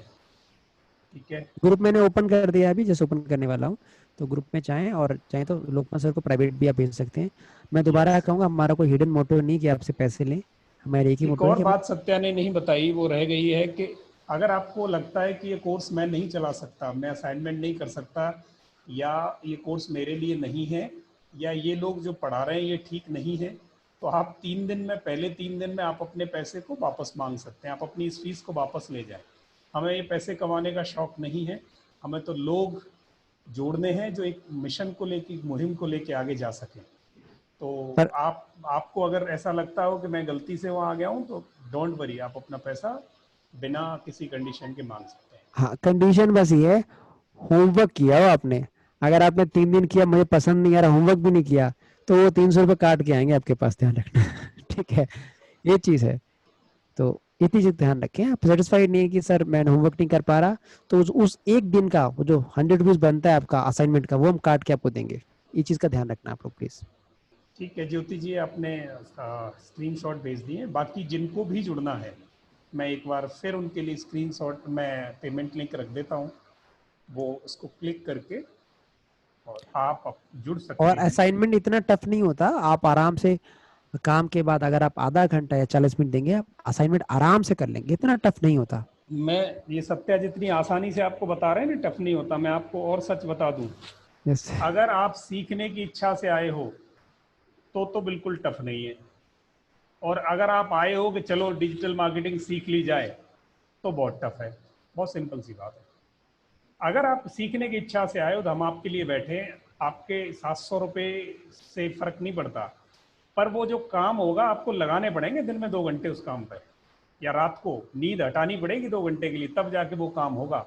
ठीक है। ग्रुप मैंने ओपन कर दिया अभी, जैसे ओपन करने वाला हूँ, तो ग्रुप में चाहें और चाहें तो लोकपाल सर को प्राइवेट भी आप भेज सकते हैं। मैं दोबारा यस। कहूँगा, हमारा कोई हिडन मोटिव नहीं कि आपसे पैसे लें, हमारे एक ही एक मोटिव है और कि बात सत्या ने नहीं बताई, वो रह गई है कि अगर आपको लगता है कि ये कोर्स मैं नहीं चला सकता, मैं असाइनमेंट नहीं कर सकता, या ये कोर्स मेरे लिए नहीं है, या ये लोग जो पढ़ा रहे हैं ये ठीक नहीं है, तो आप 3 दिन में, पहले 3 दिन में आप अपने पैसे को वापस मांग सकते हैं, आप अपनी इस फीस को वापस ले जाएं। हमें ये पैसे कमाने का शौक नहीं है, हमें तो लोग जोड़ने हैं जो एक मिशन को लेके, एक मुहिम को लेके आगे जा सकें। तो पर आपको अगर ऐसा लगता हो कि मैं गलती से वहाँ आ गया हूँ, तो डोंट वरी, आप अपना पैसा बिना किसी कंडीशन के मांग सकते हैं। हाँ, कंडीशन बस ये है, होमवर्क किया हो आपने। अगर आपने 3 दिन किया, मुझे पसंद नहीं आ रहा, होमवर्क भी नहीं किया, तो वो 300 रुपये काट के आएंगे आपके पास, ध्यान रखना। ठीक है, ये चीज़ है। तो इतनी चीज ध्यान रखें। आप सेटिस्फाइड नहीं है कि सर मैं होमवर्क नहीं कर पा रहा, तो उस एक दिन का वो जो 100 रुपीज बनता है आपका असाइनमेंट का, वो हम काट के आपको देंगे। ये चीज का ध्यान रखना आप लोग प्लीज। ठीक है ज्योति जी, आपने स्क्रीनशॉट भेज दिए। बाकी जिनको भी जुड़ना है, मैं एक बार फिर उनके लिए स्क्रीनशॉट, मैं पेमेंट लिंक रख देता हूँ, वो उसको क्लिक करके और आप जुड़ सकते और हैं। असाइनमेंट इतना टफ नहीं होता, आप आराम से काम के बाद अगर आप आधा घंटा या 40 मिनट देंगे, आप असाइनमेंट आराम से कर लेंगे, इतना टफ नहीं होता। मैं ये सत्या जितनी आसानी से आपको बता रहे हैं ना, टफ नहीं होता। मैं आपको और सच बता दूं, यस। अगर आप सीखने की इच्छा से आए हो तो बिल्कुल टफ नहीं है, और अगर आप आए हो कि चलो डिजिटल मार्केटिंग सीख ली जाए, तो बहुत टफ है। बहुत सिंपल सी बात है। अगर आप सीखने की इच्छा से आए हो तो हम आपके लिए बैठे हैं। आपके 700 रुपये से फर्क नहीं पड़ता, पर वो जो काम होगा आपको लगाने पड़ेंगे दिन में 2 घंटे उस काम पर, या रात को नींद हटानी पड़ेगी 2 घंटे के लिए, तब जाके वो काम होगा।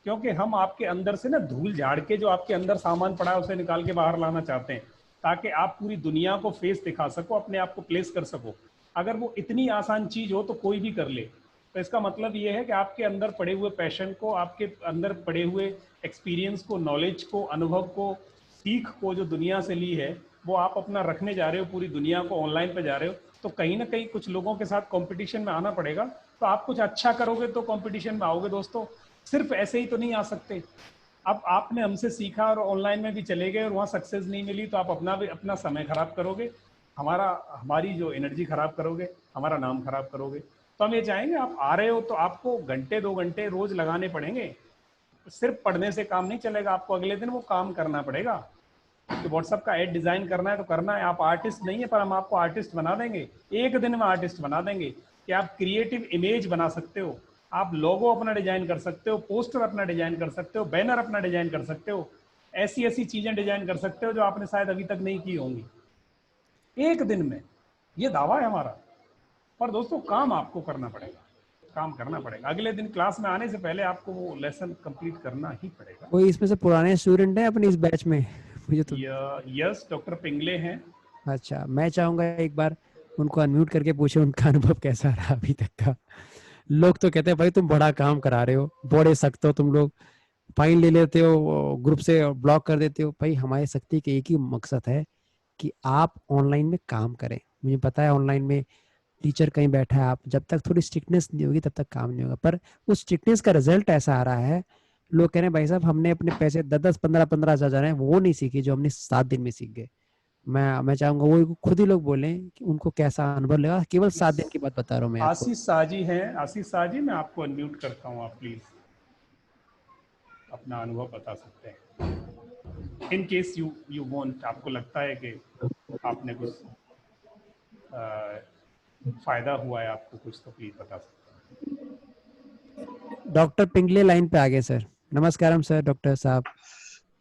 क्योंकि हम आपके अंदर से ना धूल झाड़ के, जो आपके अंदर सामान पड़ा है उसे निकाल के बाहर लाना चाहते हैं, ताकि आप पूरी दुनिया को फेस दिखा सको, अपने आप को प्लेस कर सको। अगर वो इतनी आसान चीज हो तो कोई भी कर ले। तो इसका मतलब ये है कि आपके अंदर पड़े हुए पैशन को, आपके अंदर पड़े हुए एक्सपीरियंस को, नॉलेज को, अनुभव को, सीख को जो दुनिया से ली है, वो आप अपना रखने जा रहे हो, पूरी दुनिया को ऑनलाइन पे जा रहे हो। तो कहीं ना कहीं कुछ लोगों के साथ कंपटीशन में आना पड़ेगा। तो आप कुछ अच्छा करोगे तो कंपटीशन में आओगे दोस्तों, सिर्फ ऐसे ही तो नहीं आ सकते। अब आपने हमसे सीखा और ऑनलाइन में भी चले गए और वहाँ सक्सेस नहीं मिली, तो आप अपना समय खराब करोगे, हमारी जो एनर्जी खराब करोगे, हमारा नाम खराब करोगे। तो हम ये चाहेंगे, आप आ रहे हो तो आपको घंटे 2 घंटे रोज लगाने पड़ेंगे। सिर्फ पढ़ने से काम नहीं चलेगा, आपको अगले दिन वो काम करना पड़ेगा। कि व्हाट्सएप का ऐड डिजाइन करना है तो करना है। आप आर्टिस्ट नहीं है, पर हम आपको आर्टिस्ट बना देंगे, एक दिन में आर्टिस्ट बना देंगे। कि आप क्रिएटिव इमेज बना सकते हो, आप लोगो अपना डिजाइन कर सकते हो, पोस्टर अपना डिजाइन कर सकते हो, बैनर अपना डिजाइन कर सकते हो, ऐसी ऐसी चीजें डिजाइन कर सकते हो जो आपने शायद अभी तक नहीं की होंगी, एक दिन में। ये दावा है हमारा। पर दोस्तों काम आपको करना पड़ेगा, काम करना पड़ेगा। अगले दिन क्लास में आने से पहले आपको वो लेसन कंप्लीट करना ही पड़ेगा। कोई इसमें से पुराने स्टूडेंट है अपनी इस बैच में? मुझे तो यस, डॉक्टर पिंगले हैं। अच्छा, मैं चाहूंगा एक बार उनको अनम्यूट करके पूछे उनका अनुभव कैसा रहा अभी तक का। लोग तो कहते हैं भाई तुम बड़ा काम करा रहे हो, बड़े सख्त हो तुम लोग, फाइन ले लेते हो, ग्रुप से ब्लॉक कर देते हो। भाई हमारी सख्ती का एक ही मकसद है कि आप ऑनलाइन में काम करें। मुझे पता है ऑनलाइन में टीचर कहीं बैठा है, आप जब तक थोड़ी स्ट्रिक्टनेस नहीं होगी तब तक काम नहीं होगा, पर उस स्ट्रिक्टनेस का रिजल्ट ऐसा आ रहा है, लोग कह रहे हैं भाई साहब हमने अपने पैसे 10-10 15-15 हजार जा रहे हैं, वो नहीं सीखे जो हमने 7 दिन में सीख गए। मैं चाहूंगा वो खुद ही लोग बोलें कि उनको कैसा अनुभव लगा, केवल 7 दिन की बात बता रहा हूँ मैं आपको। आशीष साजी हैं, आशीष साजी, मैं आपको अनम्यूट करता हूँ, आप प्लीज अपना अनुभव बता सकते हैं। इन केस यू वांट, आपको लगता है कि आपने कुछ फायदा हुआ है आपको कुछ, तो प्लीज बता सकते डॉक्टर पिंगले लाइन पे आ गए सर। नमस्कारम सर, डॉक्टर साहब।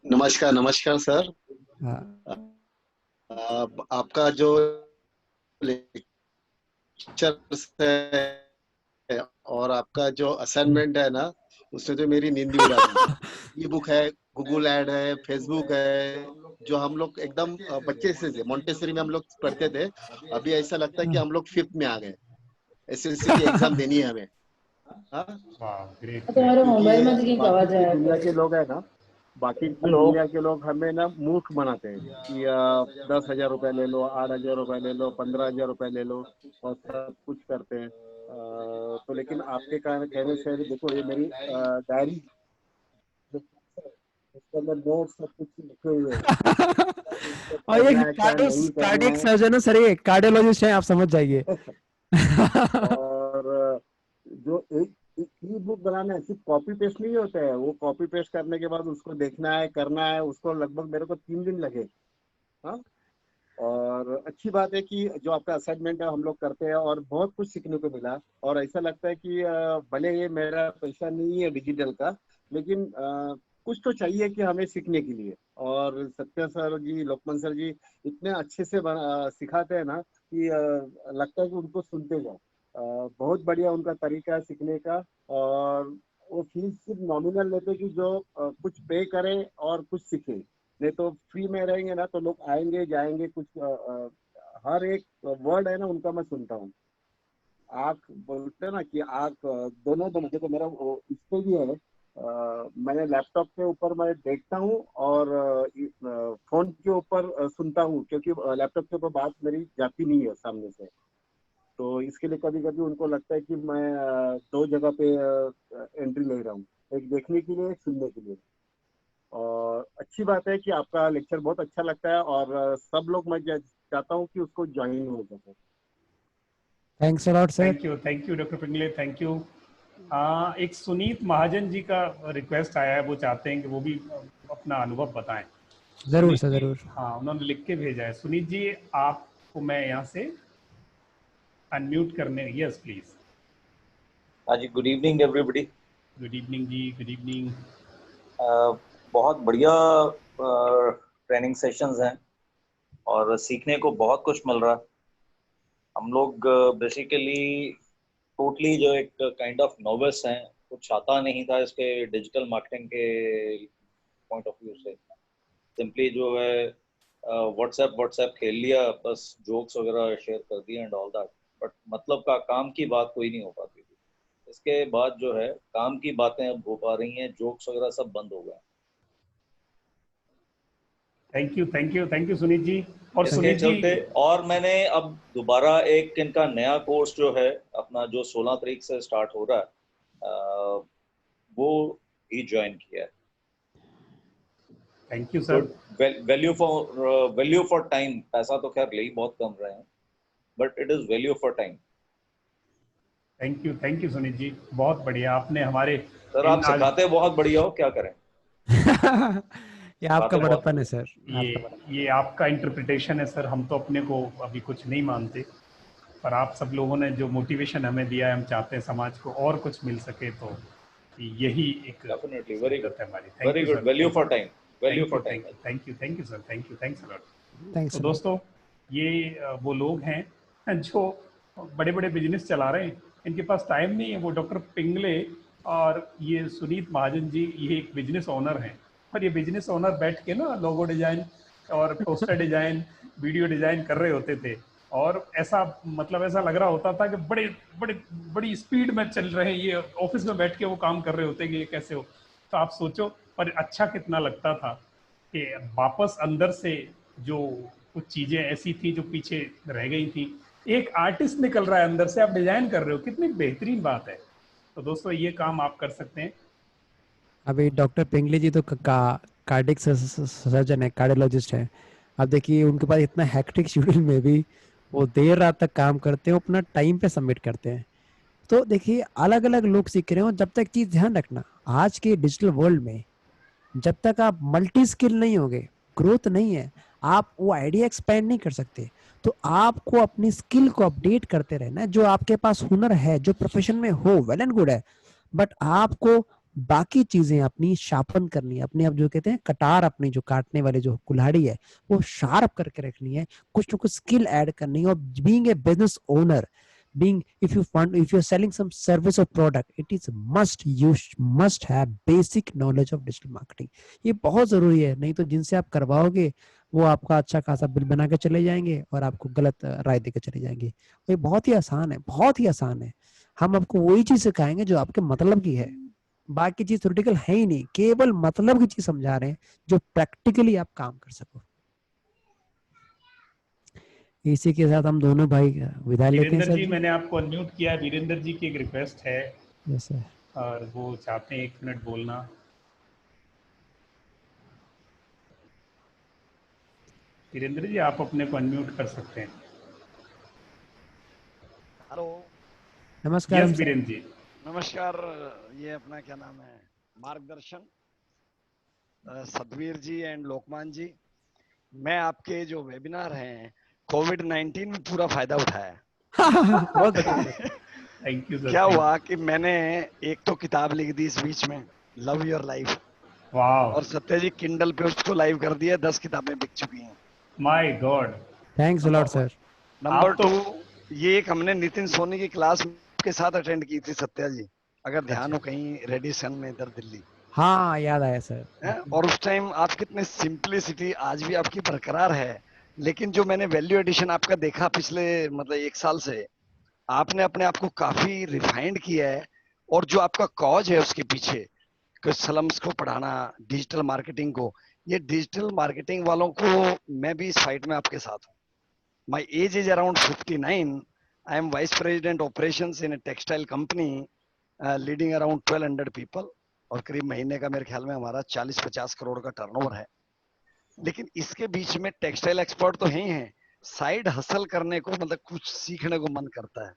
नमस्कार नमस्कार सर। हाँ, आपका जो लेक्चर्स है और आपका जो असाइनमेंट है ना, उसने तो मेरी नींद ही उड़ा दी। ई बुक है, गूगल ऐड है, फेसबुक है, जो हम लोग एकदम बच्चे से मोंटेसरी में हम लोग पढ़ते थे, अभी ऐसा लगता है कि हम लोग 5th में आ गए। एसएससी की एग्जाम देनी है हमें। हाँ, हैं। वाह, ग्रेट तुम्हारे ग्रेट। मोबाइल में क्योंकि की बाकी आवाज की आया दुनिया कर। के लोग है ना, बाकी की दुनिया के लोग हमें ना मूर्ख बनाते हैं कि 10,000 रुपए ले लो, 8,000 रुपए ले लो, 15,000 रुपए ले लो, और सब कुछ करते हैं। तो लेकिन आपके कहने से देखो, ये मेरी डायरी उसके अंदर नोट्स सब कुछ लिखे हुए हैं, उसको और ये करना है क्या नहीं करना कार्डियक सर्जन है सर, ये कार्डियोलॉजिस्ट है, आप समझ जाइए। है। और जो एक ई बुक बनाना है सिर्फ कॉपी पेस्ट नहीं होता है, वो कॉपी पेस्ट करने के बाद उसको देखना है करना है, उसको लगभग मेरे को 3 दिन लगे। हाँ। और अच्छी बात है कि जो आपका असाइनमेंट है हम लोग करते हैं और बहुत कुछ सीखने को मिला। और ऐसा लगता है कि भले ये मेरा पैसा नहीं है डिजिटल का, लेकिन कुछ तो चाहिए कि हमें सीखने के लिए। और सत्य सर जी, लोकमान सर जी इतने अच्छे से सिखाते हैं ना कि लगता है कि उनको सुनते जाओ। बहुत बढ़िया उनका तरीका है सीखने का। और वो फीस सिर्फ नॉमिनल लेते कि जो कुछ पे करे और कुछ सीखे। नहीं तो फ्री में रहेंगे ना तो लोग आएंगे जाएंगे, कुछ हर एक वर्ड है ना उनका मैं सुनता हूँ। आंख बोलते हैं ना कि आंख दोनों दोनों देखो मेरा इस पे भी है। मैंने लैपटॉप के ऊपर मैं देखता हूँ और फोन के ऊपर सुनता हूँ, क्योंकि लैपटॉप के ऊपर बात मेरी जाती नहीं है सामने से। तो इसके लिए कभी कभी उनको लगता है कि मैं दो जगह पे एंट्री ले रहा हूँ, एक देखने के लिए एक सुनने के लिए। और अच्छी बात है कि आपका लेक्चर बहुत अच्छा लगता है और सब लोग मैं चाहता हूँ कि उसको ज्वाइन हो सके। Thanks a lot sir. Thank you doctor Pingle, thank you. एक सुनीत महाजन जी का रिक्वेस्ट आया है, वो चाहते हैं कि वो भी अपना अनुभव बताएं। जरूर सुनीत सर जी, जरूर। हाँ, उन्होंने लिख के भेजा है। सुनीत जी, आपको मैं यहाँ से अनम्यूट करने, यस प्लीज। हाँ जी, good evening everybody. Good evening जी, गुड इवनिंग। बहुत बढ़िया ट्रेनिंग सेशंस हैं और सीखने को बहुत कुछ मिल रहा है। हम लोग बेसिकली टोटली जो एक काइंड ऑफ नोविस हैं, कुछ आता नहीं था इसके डिजिटल मार्केटिंग के पॉइंट ऑफ व्यू से। सिंपली जो है व्हाट्सएप खेल लिया, बस जोक्स वगैरह शेयर कर दिए एंड ऑल दैट, बट मतलब का काम की बात कोई नहीं हो पाती थी। इसके बाद जो है काम की बातें अब हो पा रही हैं, जोक्स वगैरह सब बंद हो गए। Thank you, thank you, thank you Suneet ji. और इसके सुनीत जी, चलते और मैंने अब दोबारा एक इनका नया कोर्स जो है अपना, जो 16 तारीख से स्टार्ट हो रहा है, वो ही ज्वाइन किया है। Thank you sir. Good value for time. पैसा तो खैर ले ही बहुत कम रहे हैं, but it is value for time. Thank you Suneet ji, बहुत बढ़िया। आपने हमारे सर इन आप आज सिखाते बहुत बढ़िया हो, क्या करें। ये आपका सिखाते बहुत बड़प्पन है सर, ये आपका बड़प्पन। ये आपका इंटरप्रिटेशन है सर, हम तो अपने को अभी कुछ नहीं मानते, पर आप सब लोगों ने जो मोटिवेशन हमें दिया है, हम चाहते हैं समाज को और कुछ मिल सके, तो यही एक डेफिनेटली, वेरी गुड, जरूरत है हमारी। Thank very you good. Sir, value for time, value for time. Thank you sir, thanks a lot. Thanks तो अलॉट। दोस्तों, ये वो लोग हैं जो बड़े बड़े बिजनेस चला रहे हैं, इनके पास टाइम नहीं है। वो डॉक्टर पिंगले और ये सुनीत महाजन जी, ये एक बिजनेस ओनर हैं, और ये बिजनेस ओनर बैठ के ना लोगो डिजाइन और पोस्टर डिजाइन, वीडियो डिजाइन कर रहे होते थे। और ऐसा मतलब ऐसा लग रहा होता था कि बड़े बड़े बड़ी स्पीड में चल रहे हैं, ये ऑफिस में बैठ के वो काम कर रहे होते कि ये कैसे हो। तो आप सोचो, पर अच्छा कितना लगता था कि वापस अंदर से जो कुछ चीजें ऐसी थी जो पीछे रह गई थी, एक आर्टिस्ट निकल रहा है अंदर से, आप डिजाइन कर रहे हो, कितनी बेहतरीन बात है। तो दोस्तों, ये काम आप कर सकते हैं। अभी डॉक्टर पिंगली जी तो कार्डिक सर्जन है, कार्डियोलॉजिस्ट है। अब देखिए उनके पास इतना हैक्टिक शेड्यूल में भी वो देर रात तक काम करते हैं, अपना टाइम पे सबमिट करते हैं। तो देखिए अलग अलग लोग सीख रहे हो, जब तक चीज ध्यान रखना, आज के डिजिटल वर्ल्ड में जब तक आप मल्टी स्किल नहीं होगे, ग्रोथ नहीं है, आप वो आइडिया एक्सपेंड नहीं कर सकते। तो आपको अपनी स्किल को अपडेट करते रहना है। जो आपके पास हुनर है, जो प्रोफेशन में हो, वेल एंड गुड है, बट आपको बाकी चीजें अपनी शार्पन करनी है, अपनी, आप जो कहते हैं कटार, अपनी जो काटने वाली जो कुल्हाड़ी है वो शार्प करके रखनी है, कुछ ना कुछ स्किल ऐड करनी है। और being a business owner, being, if you're selling some service or product, it is you must have basic knowledge of digital marketing। ये बहुत जरूरी है, नहीं तो जिनसे आप करवाओगे वो आपका अच्छा खासा बिल बना के चले जाएंगे और आपको गलत राय देकर चले जाएंगे। ये बहुत ही आसान है, बहुत ही आसान है। हम आपको वही चीज सिखाएंगे जो आपके मतलब की है, बाकी चीज थ्योरेटिकल है ही नहीं, केवल मतलब की चीज समझा रहे हैं जो प्रैक्टिकली आप काम कर सको। इसी के साथ हम दोनों भाई विदा लेते हैं वीरेंद्र सर जी, जी। मैंने आपको अनम्यूट किया है। वीरेंद्र जी की एक रिक्वेस्ट है यस सर। और वो चाहते हैं 1 मिनट बोलना। वीरेंद्र जी आप अपने को अनम्यूट कर सकते हैं। हेलो, नमस्कार यस सर। वीरेंद्र जी। नमस्कार। ये अपना क्या नाम है, मार्गदर्शन, सतवीर जी एंड लोकमान जी। मैं आपके जो वेबिनार हैं कोविड-19 में पूरा फायदा उठाया बहुत बढ़िया सर। है। Thank you sir. क्या हुआ कि मैंने एक तो किताब लिख दी इस बीच में, लव योर लाइफ, वाह, और सत्या जी किंडल पे उसको लाइव कर दिया, 10 किताबें बिक चुकी हैं। My God. Thanks a lot sir. Number आप तो 2, ये एक हमने नितिन सोनी की क्लास के साथ अटेंड की थी सत्या जी, अगर ध्यान हो, कहीं रेडिसन में इधर दिल्ली हाँ याद आया सर। है। और उस टाइम आप कितने सिंपलिसिटी आज भी आपकी बरकरार है, लेकिन जो मैंने वैल्यू एडिशन आपका देखा पिछले मतलब 1 साल से, आपने अपने आप को काफी रिफाइंड किया है। और जो आपका कॉज है उसके पीछे, कि स्लम्स को पढ़ाना, डिजिटल मार्केटिंग को, ये डिजिटल मार्केटिंग वालों को मैं भी इस फाइट में आपके साथ हूँ। My age is around 59। I am vice president operations in a textile company leading around 1200 people, और करीब महीने का मेरे ख्याल में हमारा 40-50 करोड़ का टर्नओवर है। लेकिन इसके बीच में टेक्सटाइल एक्सपर्ट तो ही हैं, साइड हसल करने को मतलब कुछ सीखने को मन करता है।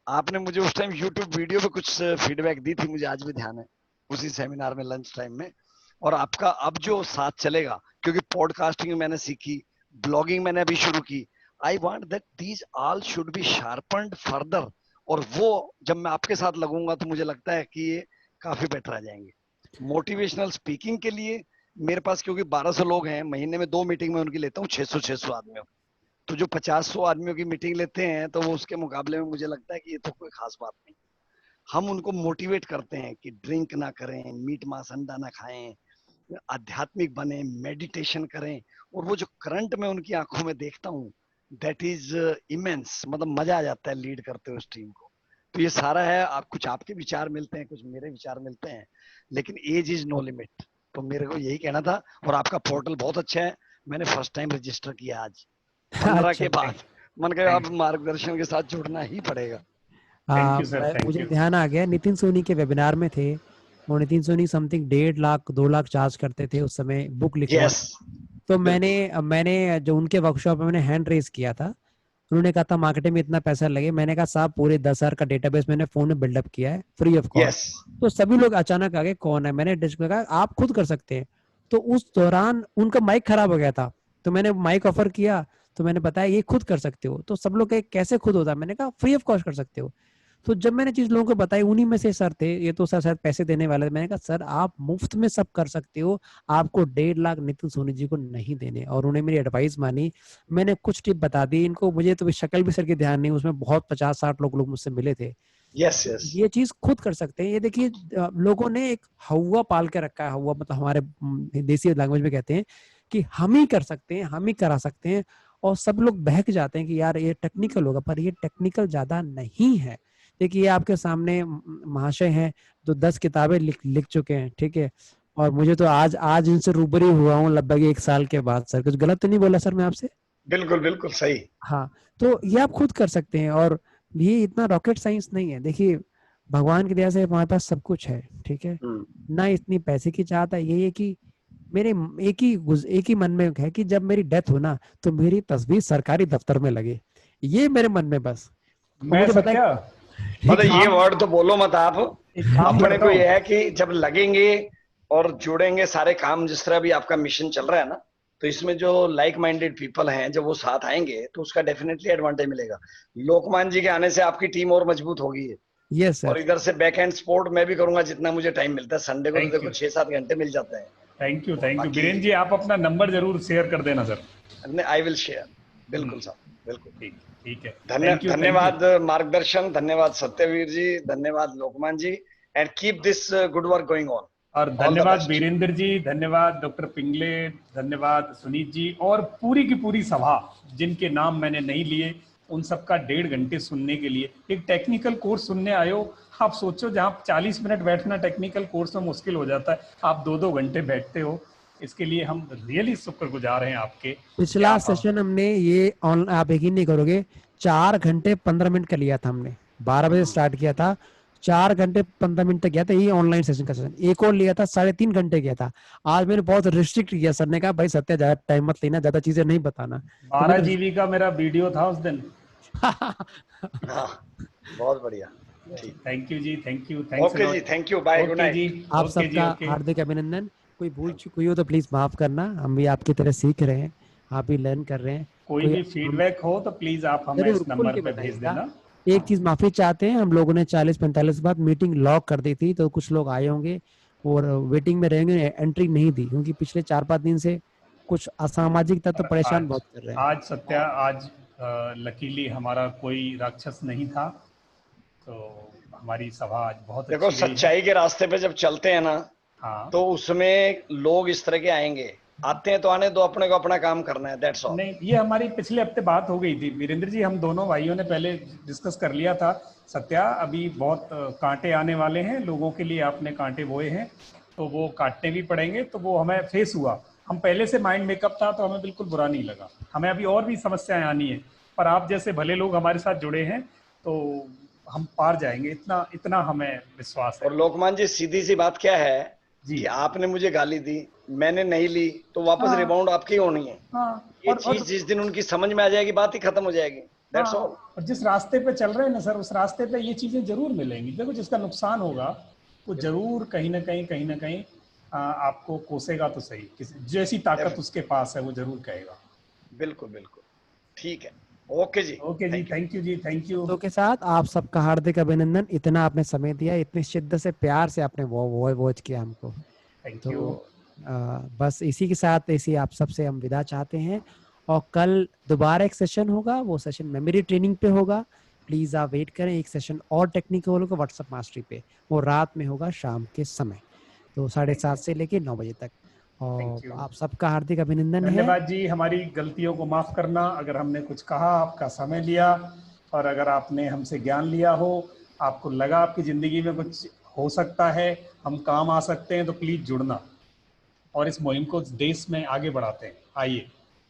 आपने मुझे उस टाइम यूट्यूब वीडियो पे कुछ फीडबैक दी थी, मुझे आज भी ध्यान है, उसी सेमिनार में लंच टाइम में। और आपका अब जो साथ चलेगा, क्योंकि पॉडकास्टिंग मैंने सीखी, ब्लॉगिंग मैंने अभी शुरू की, I want that these all should be sharpened further. और वो जब मैं आपके साथ लगूंगा तो मुझे लगता है कि ये काफी बेटर आ जाएंगे। मोटिवेशनल स्पीकिंग के लिए मेरे पास, क्योंकि 1200 लोग हैं, महीने में 2 मीटिंग में उनकी लेता हूँ, 600 आदमियों, तो जो 50-100 आदमियों की मीटिंग लेते हैं, तो वो उसके मुकाबले में मुझे लगता है कि ये तो कोई खास बात नहीं। हम उनको मोटिवेट करते हैं कि ड्रिंक ना करें, मीट मांस अंडा ना खाएं, आध्यात्मिक बने, मेडिटेशन करें। और वो जो करंट में उनकी आंखों में देखता हूँ, दैट इज इमेंस, मतलब मजा आ जाता है लीड करते हुए उस टीम को। तो ये सारा है, आप कुछ आपके विचार मिलते हैं, कुछ मेरे विचार मिलते हैं, लेकिन एज इज नो लिमिट। तो मेरे को यही कहना था। और आपका पोर्टल बहुत अच्छा है, मैंने फर्स्ट टाइम रजिस्टर किया आज 15 अच्छा। के बाद। मन कहा अब मार्गदर्शन के साथ जुड़ना ही पड़ेगा। Thank you sir. थैंक मुझे यू। ध्यान आ गया, नितिन सोनी के वेबिनार में थे, और नितिन सोनी समथिंग 1.5 लाख 2 लाख चार्ज करते थे उस समय बुक लिखवा। यस, तो बिल्कुल। मैंने जो उनके वर्कशॉप में मैंने हैंड रेज किया था, उन्होंने कहा था मार्केटिंग में इतना पैसा लगे। मैंने कहा साहब पूरे 10,000 का डेटाबेस मैंने फोन में बिल्डअप किया है फ्री ऑफ कॉस्ट। यस, तो सभी लोग अचानक आ गए कौन है, मैंने डिस्कस कहा आप खुद कर सकते हैं। तो उस दौरान उनका माइक खराब हो गया था, तो मैंने माइक ऑफर किया, तो मैंने बताया ये खुद कर सकते हो। तो सब लोग कहे कैसे खुद होता है, मैंने कहा फ्री ऑफ कॉस्ट कर सकते हो। तो जब मैंने चीज लोगों को बताई, उन्हीं में से सर थे, ये तो सर शायद पैसे देने वाले थे। मैंने कहा सर आप मुफ्त में सब कर सकते हो, आपको 1.5 लाख नितिन सोनी जी को नहीं देने। और उन्हें मेरी एडवाइस मानी, मैंने कुछ टिप बता दी इनको। मुझे तो शक्ल भी सर की ध्यान नहीं, उसमें बहुत 50-60 लोग मुझसे मिले थे। यस, यस, ये चीज खुद कर सकते हैं। ये देखिए लोगों ने एक हवा पाल के रखा है, हवा मतलब हमारे देसी लैंग्वेज में कहते हैं कि हम ही कर सकते हैं, हम ही करा सकते हैं। और सब लोग बहक जाते हैं कि यार ये टेक्निकल होगा, पर ये टेक्निकल ज्यादा नहीं है। देखिए ये आपके सामने महाशय हैं जो 10 किताबें लिख चुके हैं, ठीक है। और मुझे तो आज आज इनसे रूबरू हुआ हूँ लगभग 1 साल के बाद। सर कुछ गलत तो नहीं बोला सर मैं आपसे? बिल्कुल बिल्कुल सही। हाँ, तो ये आप खुद कर सकते हैं। और ये इतना रॉकेट साइंस नहीं है। देखिए भगवान की दया से हमारे पास सब कुछ है, ठीक है ना। इतनी पैसे की चाहत है, ये है कि मेरे एक ही मन में है कि जब मेरी डेथ हो ना, तो मेरी तस्वीर सरकारी दफ्तर में लगे, ये मेरे मन में बस। और मैं मुझे बताए सत्या मतलब एक ये काम वर्ड तो बोलो मत आप। एक काम अपने करता को ये हूँ। है कि जब लगेंगे और जुड़ेंगे सारे काम, जिस तरह भी आपका मिशन चल रहा है ना, तो इसमें जो लाइक माइंडेड पीपल हैं, जब वो साथ आएंगे तो उसका डेफिनेटली एडवांटेज मिलेगा। लोकमान जी के आने से आपकी टीम और मजबूत होगी। यस और सर। इधर से बैक एंड सपोर्ट मैं भी करूंगा जितना मुझे टाइम मिलता है। संडे को तो थैंक देखो यू। 6-7 घंटे मिल जाते हैं। Thank you. और थैंक यू बाकी बीरेन जी, आप अपना नंबर जरूर शेयर कर देना सर। I will share. बिल्कुल साहब, बिल्कुल। ठीक ठीक है। Thank you. Thank you. धन्यवाद मार्गदर्शन, धन्यवाद सत्यवीर जी, धन्यवाद Lokman ji, and keep this good work going on. और ऑल द धन्यवाद बेस्ट। वीरेंद्र जी, धन्यवाद डॉक्टर पिंगले, धन्यवाद सुनीत जी, और पूरी की पूरी सभा जिनके नाम मैंने नहीं लिए, उन सबका 1.5 घंटे सुनने के लिए। एक टेक्निकल कोर्स सुनने आए हो, आप सोचो जहाँ 40 मिनट बैठना टेक्निकल कोर्स में मुश्किल हो जाता है, आप 2-2 घंटे बैठते हो। इसके लिए हम रियली शुक्रगुजार हैं आपके। पिछला सेशन हमने ये आप यकीन नहीं करोगे, 4 घंटे 15 मिनट का लिया था हमने। 12 बजे स्टार्ट किया था, 4 घंटे 15 मिनट तक गया था, ये ऑनलाइन सेशन का सेशन। एक और लिया था 3.5 घंटे गया था। आज मैंने बहुत रिस्ट्रिक्ट किया, सर ने कहा भाई सत्या ज्यादा टाइम मत लेना, ज्यादा चीजें नहीं बताना। 12 GB का मेरा वीडियो था उस दिन। हाँ, बहुत बढ़िया, ठीक। Thank you ji, thank you, thanks okay ji, thank you, bye, good okay night. जी, आप ओके जी, सबका ओके। हार्दिक अभिनंदन। कोई भूल चूक हुई हो तो प्लीज माफ करना, हम भी आपकी तरह सीख रहे हैं, आप भी लर्न कर रहे हैं। कोई भी फीडबैक हो तो प्लीज आप हमें जरूर इस खुल नंबर के पे भेज बताइएगा। देना। एक चीज माफी चाहते हैं, हम लोगों ने 40-45 बाद मीटिंग लॉक कर दी थी, तो कुछ लोग आए होंगे और वेटिंग में रहेंगे, एंट्री नहीं दी, क्योंकि पिछले 4-5 दिन से कुछ असामाजिक तत्व और परेशान आज बहुत कर रहे हैं। आज सत्या, आज लकीली हमारा कोई राक्षस नहीं था, तो हमारी सभा आज बहुत देखो, अच्छी गई है। सच्चाई के रास्ते पे जब चलते हैं ना, हाँ, तो उसमें लोग इस तरह के आएंगे, आते हैं तो आने दो, अपने को अपना काम करना है, दैट्स ऑल। नहीं, ये हमारी पिछले हफ्ते बात हो गई थी वीरेंद्र जी, हम दोनों भाइयों ने पहले डिस्कस कर लिया था। सत्या, अभी बहुत कांटे आने वाले हैं, लोगों के लिए आपने कांटे बोए हैं, तो वो काटने भी पड़ेंगे, तो वो हमें फेस हुआ। हम पहले से माइंड मेकअप था, तो हमें बिल्कुल बुरा नहीं लगा। हमें अभी और भी समस्याएं आनी है, पर आप जैसे भले लोग हमारे साथ जुड़े हैं, तो हम पार जाएंगे, इतना इतना हमें विश्वास है और लोकमान जी, सीधी सी बात क्या है जी। कि आपने मुझे गाली दी, मैंने नहीं ली, तो वापस हाँ, रिबाउंड आपकी होनी है। हाँ, ये और चीज जिस दिन उनकी समझ में आ जाएगी, बात ही खत्म हो जाएगी, दैट्स हाँ, ऑल। और जिस रास्ते पे चल रहे हैं ना सर, उस रास्ते पे ये चीजें जरूर मिलेंगी। देखो, जिसका नुकसान होगा वो जरूर कहीं ना कहीं आपको कोसेगा तो सही, किसी जैसी ताकत उसके पास है वो जरूर कहेगा। बिल्कुल बिल्कुल, ठीक है, okay ji, okay ji, thank you. Thank you ji, thank you. शब्दों के साथ आप सबका हार्दिक अभिनंदन, इतना आपने समय दिया, इतनी शिद्दत से प्यार से आपने वो वॉच किया हमको। Thank you. तो बस इसी के साथ इसी आप सबसे हम विदा चाहते हैं, और कल दोबारा एक सेशन होगा, वो सेशन मेमोरी ट्रेनिंग पे होगा। प्लीज आप वेट करें, एक सेशन और टेक्निकल होगा व्हाट्सएप मास्टरी पे, वो रात में होगा शाम के समय, तो 7:30 से लेके 9 बजे तक। थैंक और यू, आप सबका हार्दिक अभिनंदन है। धन्यवाद जी। हमारी गलतियों को माफ करना, अगर हमने कुछ कहा, आपका समय लिया, और अगर आपने हमसे ज्ञान लिया हो, आपको लगा आपकी जिंदगी में कुछ हो सकता है, हम काम आ सकते हैं, तो प्लीज जुड़ना और इस मुहिम को देश में आगे बढ़ाते हैं। आइए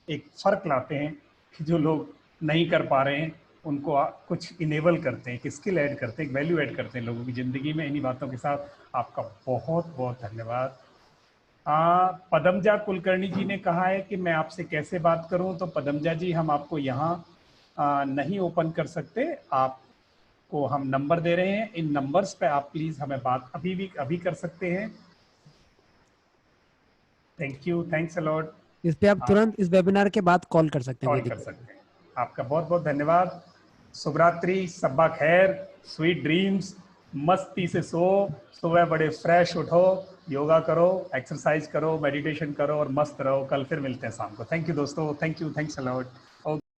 एक फर्क लाते हैं कि जो लोग नहीं कर पा रहे हैं उनको कुछ इनेबल करते हैं, एक स्किल ऐड करते हैं, एक वैल्यू ऐड करते हैं लोगों की ज़िंदगी में। इन्हीं बातों के साथ आपका बहुत बहुत धन्यवाद। पदमजा कुलकर्णी जी ने कहा है कि मैं आपसे कैसे बात करूं, तो पदमजा जी, हम आपको यहाँ नहीं ओपन कर सकते, आपको हम नंबर दे रहे हैं, इन नंबर्स पे आप प्लीज़ हमें बात अभी कर सकते हैं। Thank you, thanks a lot. इस पे आप तुरंत इस वेबिनार के बाद कॉल कर सकते हैं, कॉल कोई कर दिक्कत सकते हैं। आपका बहुत बहुत धन्यवाद। शुभरात्रि, सब्बा खैर, स्वीट ड्रीम्स, मस्ती से सो, सुबह बड़े फ्रेश उठो, योगा करो, एक्सरसाइज करो, मेडिटेशन करो और मस्त रहो। कल फिर मिलते हैं शाम को। थैंक यू दोस्तों, थैंक यू, थैंक्स अलॉट।